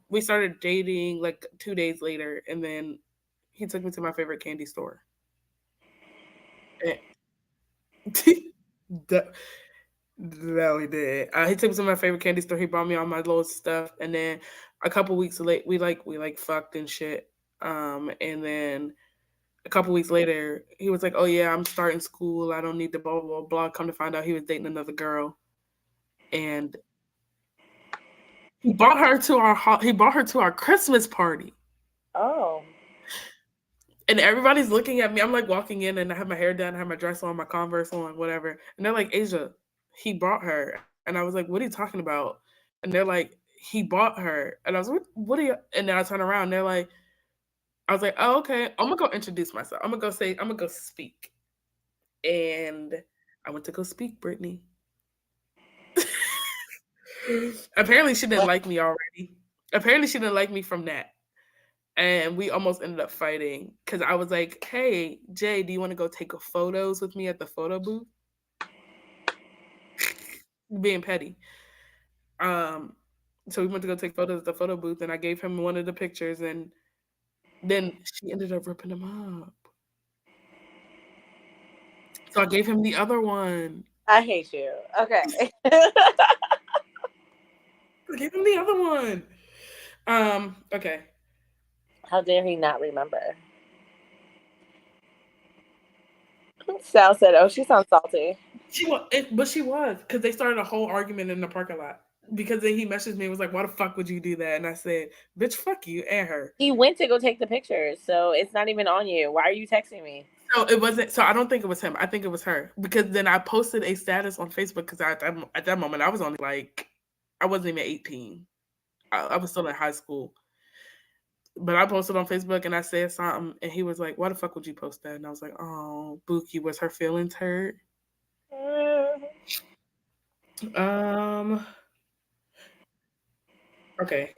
A: We started dating like 2 days later, and then he took me to my favorite candy store. The- No, he did. He took me to my favorite candy store. He bought me all my little stuff, and then a couple weeks late, we fucked and shit. And then a couple weeks later, he was like, "Oh yeah, I'm starting school. I don't need the blah blah blah." Come to find out, he was dating another girl, and he brought her to our Christmas party.
B: Oh.
A: And everybody's looking at me. I'm like walking in, and I have my hair done, I have my dress on, my Converse on, whatever. And they're like, "Asia, he brought her." And I was like, "What are you talking about?" And they're like, "He bought her." And I was like, "What are you?" And then I turn around, and they're like, I was like, "Oh, okay. I'm gonna go introduce myself. I'm gonna go speak." And I went to go speak, Brittany. Apparently, she didn't
B: What?
A: like me already. Apparently, she didn't like me from that. And we almost ended up fighting because I was like, "Hey, Jay, do you want to go take photos with me at the photo booth?" Being petty. Um, so we went to go take photos at the photo booth, and I gave him one of the pictures, and then she ended up ripping them up. So I gave him the other one.
B: I hate you. Okay.
A: I gave him the other one. Okay.
B: How dare he not remember? Sal said, "Oh, she sounds salty."
A: But she was because they started a whole argument in the parking lot. Because then he messaged me and was like, "Why the fuck would you do that?" And I said, "Bitch, fuck you and her."
B: He went to go take the pictures, so it's not even on you. Why are you texting me?
A: So it wasn't. So I don't think it was him. I think it was her because then I posted a status on Facebook because at that moment I was only like, I wasn't even 18. I was still in high school. But I posted on Facebook and I said something, and he was like, "Why the fuck would you post that?" And I was like, "Oh, Buki, was her feelings hurt?" Um. Okay.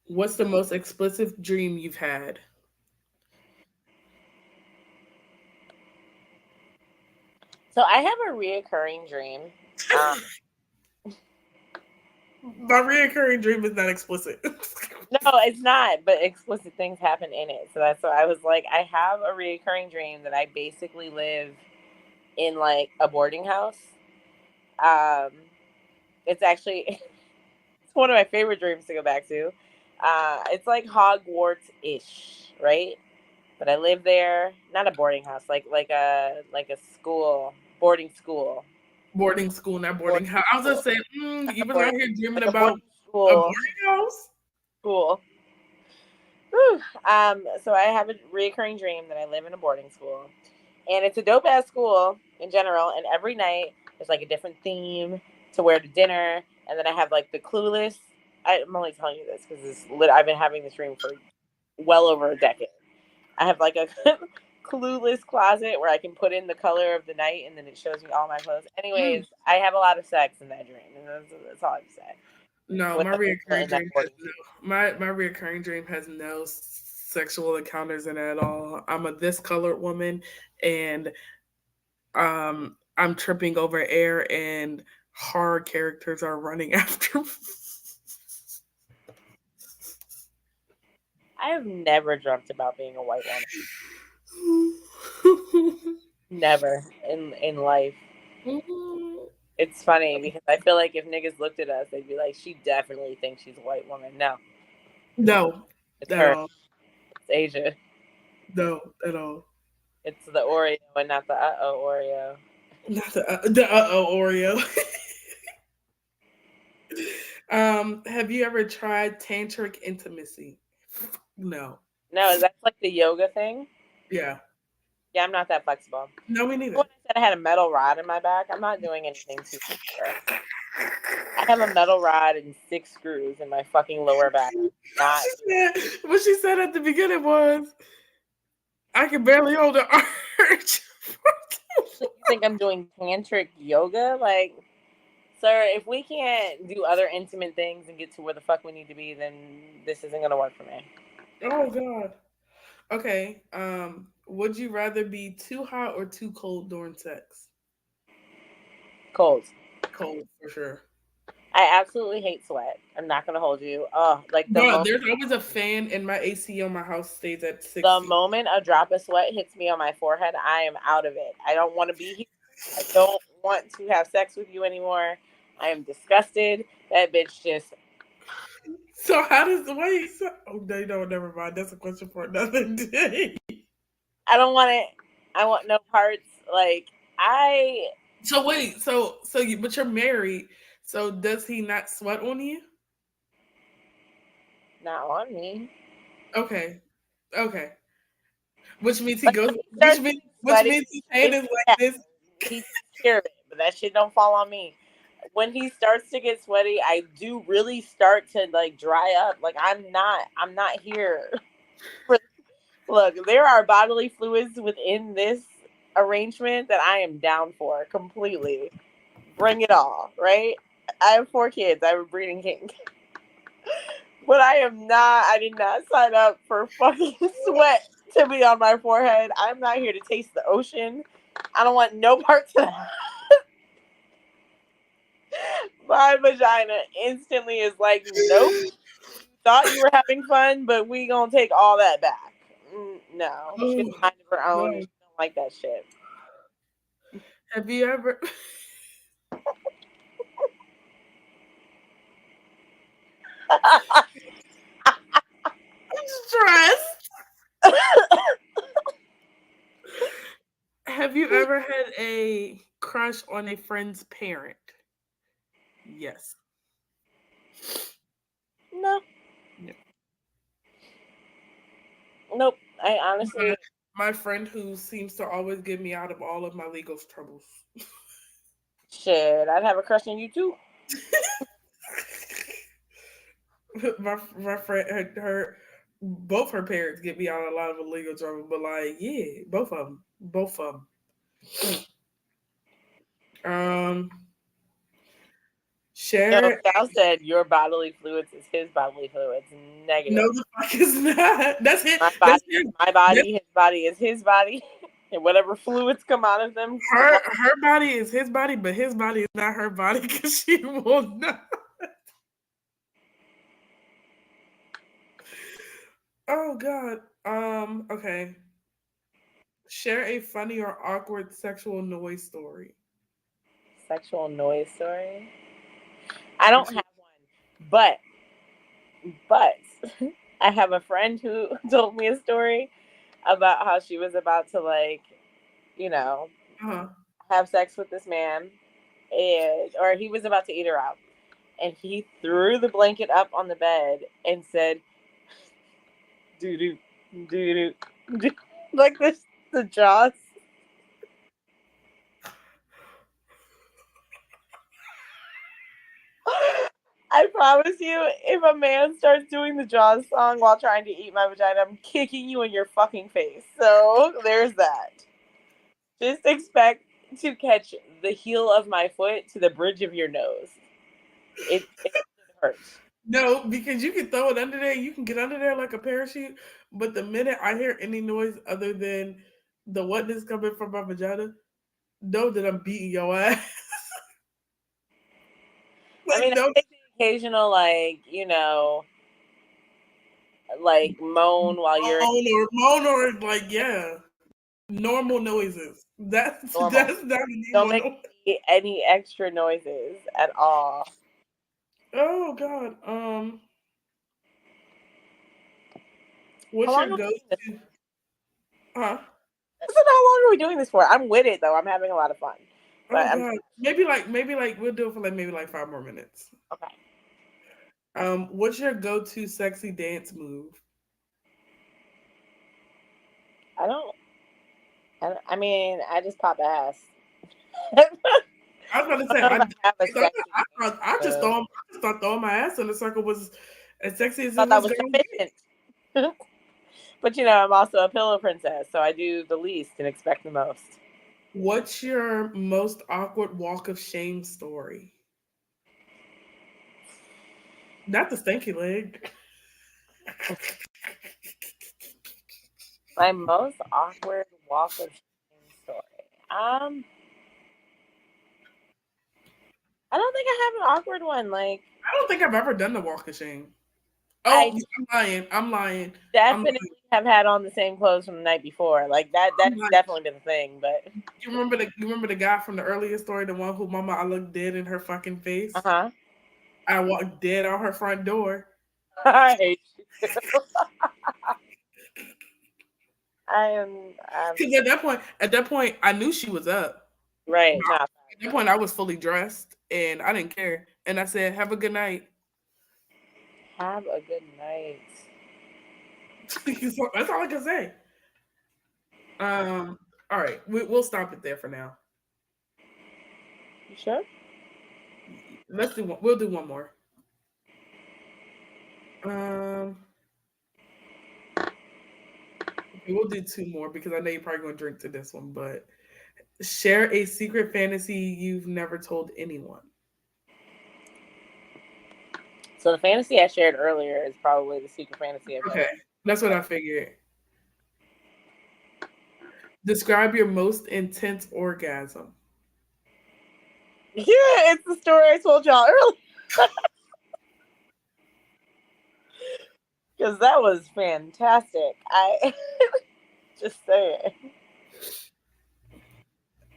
A: What's the most explicit dream you've had?
B: So I have a reoccurring dream.
A: My reoccurring dream is not explicit.
B: No, it's not, but explicit things happen in it. So that's why I was like, I have a reoccurring dream that I basically live in like a boarding house. Um, it's actually it's one of my favorite dreams to go back to. It's like Hogwarts ish, right? But I live there, not a boarding house, like a school, boarding school.
A: Boarding school, not boarding
B: Boarding
A: house. I was
B: school.
A: just saying, you was out
B: Boarding,
A: here dreaming
B: like a
A: about
B: boarding
A: a
B: school.
A: boarding house?
B: School. Whew. So I have a recurring dream that I live in a boarding school, and it's a dope ass school in general. And every night there's like a different theme to wear to dinner, and then I have like the Clueless I'm only telling you this because I've been having this dream for well over a decade. I have like a clueless closet where I can put in the color of the night and then it shows me all my clothes.
A: Mm.
B: Anyways, I have a lot of sex in that dream, and that's all I have to say.
A: No, my
B: Whatever
A: reoccurring
B: in that
A: dream has
B: boarding.
A: no my reoccurring dream has no sexual encounters in it at all. I'm a this colored woman, and I'm tripping over air, and horror characters are running after me.
B: I have never dreamt about being a white woman. Never in life. It's funny because I feel like if niggas looked at us, they'd be like, "She definitely thinks she's a white woman." No,
A: No,
B: it's
A: at
B: her.
A: all.
B: It's Asia.
A: No, at all.
B: It's the Oreo and not the Oreo.
A: Not the Oreo. Have you ever tried tantric intimacy? No.
B: No, that's like the yoga thing.
A: Yeah.
B: Yeah, I'm not that flexible.
A: No, me
B: When
A: neither.
B: I said I had a metal rod in my back, I'm not doing anything too hardcore. I have a metal rod and 6 screws in my fucking lower back. Not.
A: What she said at the beginning was, I can barely hold an arch.
B: You think I'm doing tantric yoga? Like, sir, if we can't do other intimate things and get to where the fuck we need to be, then this isn't gonna work for me.
A: Oh God. Okay. Would you rather be too hot or too cold during sex?
B: Cold.
A: Cold for sure.
B: I absolutely hate sweat. I'm not gonna hold you. Oh, like
A: But there's always a fan, and my AC on my house stays at
B: the
A: 60.
B: moment a drop of sweat hits me on my forehead, I am out of it. I don't want to be here. I don't want to have sex with you anymore. I am disgusted. That bitch just.
A: So how does wait? So, oh no, never mind. That's a question for another day.
B: I don't want it. I want no parts. Like I.
A: So wait, but you're married. So does he not sweat on you?
B: Not on me.
A: Okay, okay. Which means he
B: But
A: goes.
B: if he starts getting
A: Which
B: sweaty,
A: means his hand
B: maybe
A: is like
B: yeah,
A: this.
B: he takes care of it. But that shit don't fall on me. When he starts to get sweaty, I do really start to like dry up. Like I'm not here. For, look, there are bodily fluids within this arrangement that I am down for completely. Bring it all, right? I have 4 kids. I have a breeding kink. But I did not sign up for fucking sweat to be on my forehead. I'm not here to taste the ocean. I don't want no parts of that. My vagina instantly is like, nope. Thought you were having fun, but we gonna take all that back. No, she has
A: Oh
B: a mind of her own, and
A: no!
B: she don't like that shit.
A: Have you ever stressed? Have you ever had a crush on a friend's parent? Yes.
B: No,
A: No.
B: nope. I honestly,
A: My friend who seems to always get me out of all of my legal troubles.
B: shit, I'd have a crush on you too.
A: my friend, her both her parents get me out of a lot of illegal trouble, but like, yeah, both of them.
B: No,
A: Share.
B: Sal said your bodily fluids is his bodily fluids.
A: No,
B: Negative.
A: the fuck is not. That's it.
B: My
A: That's
B: body is
A: it.
B: my
A: That's
B: body. His body is his body. And whatever fluids come out of them,
A: her body is his body, but his body is not her body because she will not. Oh God. Okay. Share a funny or awkward sexual noise story.
B: sexual noise story. I don't have one, but I have a friend who told me a story about how she was about to like, you know,
A: Uh-huh.
B: have sex with this man, and or he was about to eat her out, and he threw the blanket up on the bed and said, "Doo doo, doo doo," like this, the Jaws. I promise you, if a man starts doing the Jaws song while trying to eat my vagina, I'm kicking you in your fucking face. So there's that. Just expect to catch the heel of my foot to the bridge of your nose. It hurts.
A: No, because you can throw it under there, you can get under there like a parachute. But the minute I hear any noise other than the wetness coming from my vagina, know that I'm beating your ass.
B: I
A: Like
B: mean, I
A: no
B: take the occasional, like, like moan while you're
A: moan or like yeah, normal noises.
B: normal.
A: That's not a
B: Don't
A: normal
B: make
A: noise.
B: any extra noises at all.
A: Oh God.
B: How
A: What's
B: long
A: your
B: are we doing this
A: go-to?
B: for?
A: Huh?
B: I said, how long are we doing this for? I'm with it though. I'm having a lot of fun. But
A: Oh
B: I'm
A: God. Maybe like we'll do it for like maybe like 5 more minutes.
B: okay.
A: What's your go-to sexy dance move?
B: I don't. I mean, I just pop ass. I
A: I was about to
B: don't
A: say
B: know if I have a sexy
A: I just
B: move.
A: thought throwing my ass in the circle was as sexy as it
B: Thought that
A: was
B: was
A: going to get.
B: sufficient. But I'm also a pillow princess, so I do the least and expect the most.
A: What's your most awkward walk of shame story? Not the stanky leg.
B: My most awkward walk of shame story. I don't think I have an awkward one. Like
A: I don't think I've ever done the walk of shame. Oh,
B: I
A: I'm lying. I'm lying. I'm
B: definitely
A: lying.
B: have had on the same clothes from the night before. Like that.
A: I'm
B: That's
A: lying.
B: definitely been a thing. But
A: You remember the guy from the earlier story, the one who mama I looked dead in her fucking face?
B: uh
A: I walked dead out her front door.
B: huh. I hate you. I am.
A: Because at that point, I knew she was up.
B: Right. Nah.
A: At that point, I was fully dressed and I didn't care. And I said, "Have a good night."
B: Have a good night.
A: That's all I can say. Um, all right, we'll stop it there for now.
B: You sure?
A: Let's do one. We'll do one more. Um, okay, we'll do two more because I know you're probably going to drink to this one. But share a secret fantasy you've never told anyone.
B: So the fantasy I shared earlier is probably the secret fantasy I've
A: Okay,
B: never.
A: that's what I figured. Describe your most intense orgasm.
B: Yeah, it's the story I told y'all earlier. Because that was fantastic. I just saying.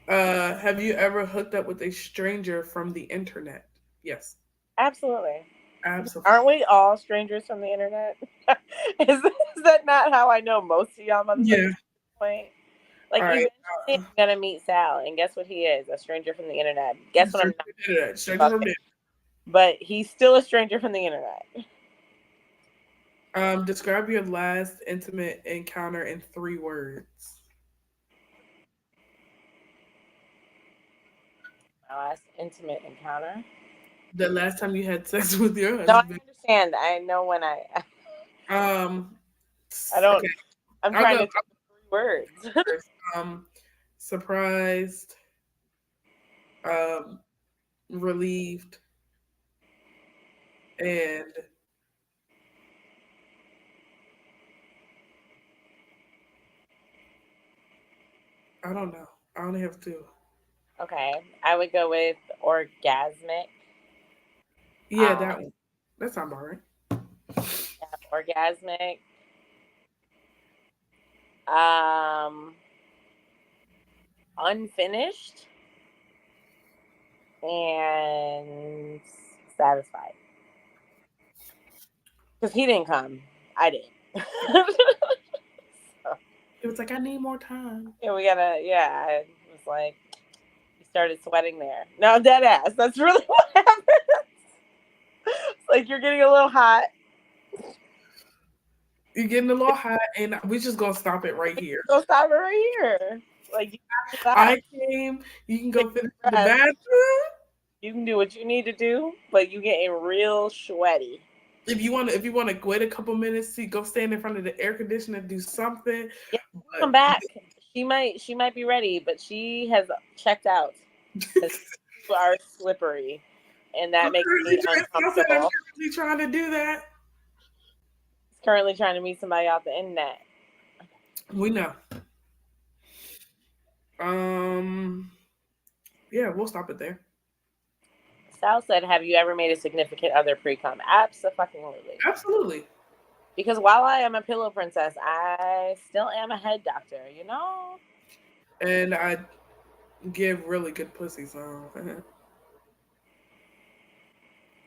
A: Have you ever hooked up with a stranger from the internet? Yes,
B: Absolutely.
A: absolutely.
B: Aren't we all strangers from the internet? Is that not how I know most of y'all motherfuckers
A: Yeah.
B: at this point? Like,
A: All right.
B: eventually I'm going to meet Sal, and guess what he is? A stranger from the internet. Guess what I'm
A: Stranger
B: not?
A: from the internet. Stranger from
B: Fucking.
A: the
B: But he's still a stranger from the internet.
A: Describe your last intimate encounter in 3 words.
B: My last intimate encounter.
A: The last time you had sex with your
B: No, I
A: husband.
B: understand. I know when
A: Um,
B: I don't.
A: okay,
B: I'm
A: I'll
B: trying
A: go
B: to think of 3 words.
A: first. Surprised, um, relieved, and I don't know. I only have two.
B: Okay, I would go with orgasmic.
A: Yeah,
B: Um,
A: that one. That sounds about right.
B: yeah, orgasmic. Um, unfinished and satisfied because he didn't come. I did. So,
A: It was like I need more time.
B: yeah, we gotta. Yeah, I was like, he started sweating there. No, dead ass. That's really what happened. It's like you're getting a little hot.
A: You're getting a little hot, and we're just gonna stop it right here.
B: Go stop it right here. Like you can stop.
A: I came. You can go
B: Take
A: finish
B: a
A: in the
B: breath.
A: bathroom.
B: You can do what you need to do, but you getting real sweaty.
A: If you want to wait a couple minutes, see, go stand in front of the air conditioner, do something.
B: Yeah, come
A: But
B: back. She might be ready, but she has checked out because you are slippery, and that makes me
A: I said I'm
B: uncomfortable.
A: currently trying to do that.
B: He's currently trying to meet somebody off the internet.
A: We know. Um, yeah, we'll stop it there.
B: Sal said, "Have you ever made a significant other pre-cum?" Absolutely.
A: Absolutely.
B: Because while I am a pillow princess, I still am a head doctor. You know.
A: And I give really good pussy, so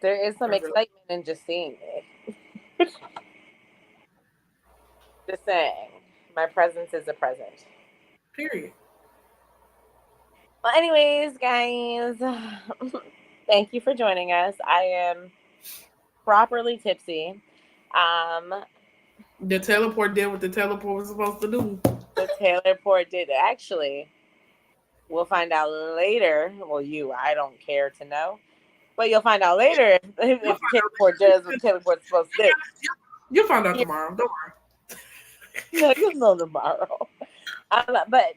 B: There is
A: I
B: some
A: really,
B: excitement in just seeing me. Just saying, my presence is a present.
A: period.
B: Well, anyways, guys, thank you for joining us. I am properly tipsy. Um,
A: The teleport did what the teleport was supposed to do.
B: the Taylor Port did actually. We'll find out later. Well, I don't care to know. But you'll find out later if
A: You'll
B: the Taylor Port
A: find
B: does what the Taylor Port's supposed to do.
A: you'll find out tomorrow. Don't worry.
B: No, you'll know tomorrow. But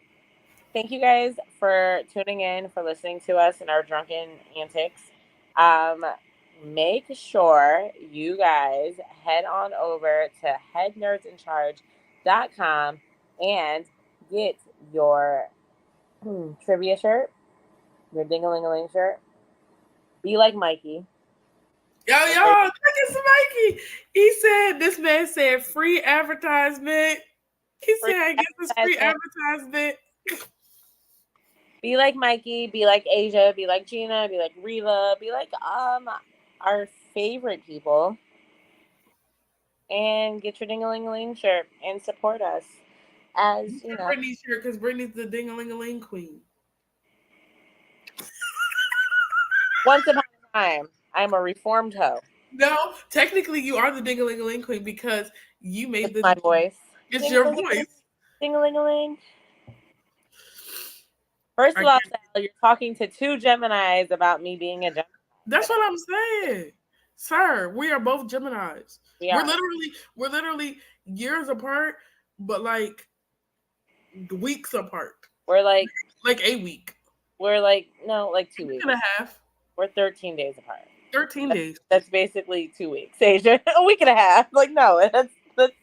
B: thank you guys for tuning in, for listening to us and our drunken antics. Make sure you guys head on over to headnerdsincharge.com and get your trivia shirt, your ding-a-ling-a-ling shirt. Be like Mikey.
A: Yo, look at Mikey. He said, this man said free advertisement. He said, I guess it's free advertisement.
B: Be like Mikey, be like Asia, be like Gina, be like Reva, be like our favorite people. And get your ding-a-ling-a-ling shirt and support us. As you know.
A: Brittany's shirt because Brittany's the ding-a-ling-a-ling queen.
B: Once upon a time, I'm a reformed hoe.
A: No, technically you are the ding-a-ling-a-ling queen because you made
B: It's my voice.
A: It's your voice.
B: Ding-a-ling-a-ling. First of all, Sal, you're talking to two Geminis about me being a Gemini.
A: That's what I'm saying. Sir, we are both Geminis. We're literally years apart, but like weeks apart.
B: We're like
A: a week.
B: We're like 2 weeks.
A: And a half.
B: We're 13 days apart.
A: 13 days.
B: That's basically 2 weeks. Asia, a week and a half. Like no, that's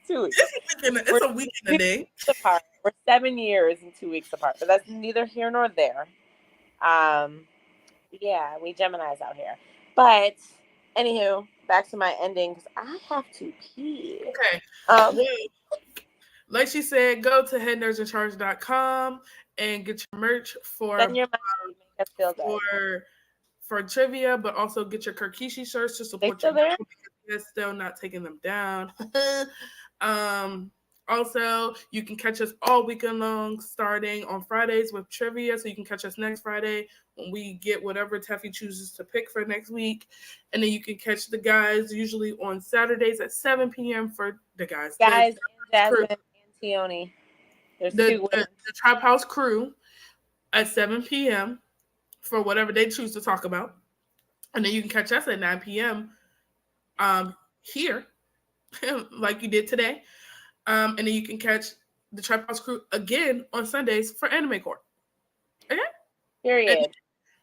B: 2 weeks.
A: It's a week and a day.
B: Apart. We're 7 years and 2 weeks apart, but that's neither here nor there. Yeah, we Geminis out here. But anywho, back to my ending because I have to pee.
A: Okay. Like she said, go to headnerdsincharge.com and get your merch for
B: make us feel good.
A: For trivia, but also get your Kirkishi shirts to support your
B: there.
A: They're still not taking them down. Also, you can catch us all weekend long, starting on Fridays with trivia. So you can catch us next Friday when we get whatever Teffy chooses to pick for next week. And then you can catch the guys usually on Saturdays at 7 p.m. for the guys.
B: Guys, and Jasmine and Tioni. There's
A: the Trap House crew at 7 p.m. for whatever they choose to talk about. And then you can catch us at 9 p.m. Here, like you did today. And then you can catch the Trap House crew again on Sundays for Anime Court. Okay?
B: Period.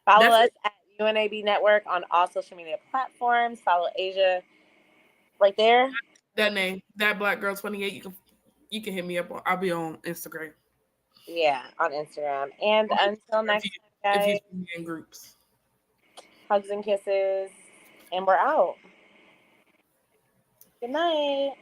B: Follow us at UNAB Network on all social media platforms. Follow Asia right there.
A: That name, that Black Girl 28. You can hit me up. I'll be on Instagram.
B: Yeah, on Instagram. And until next time, guys. If you see me in groups. Hugs and kisses. And we're out. Good night.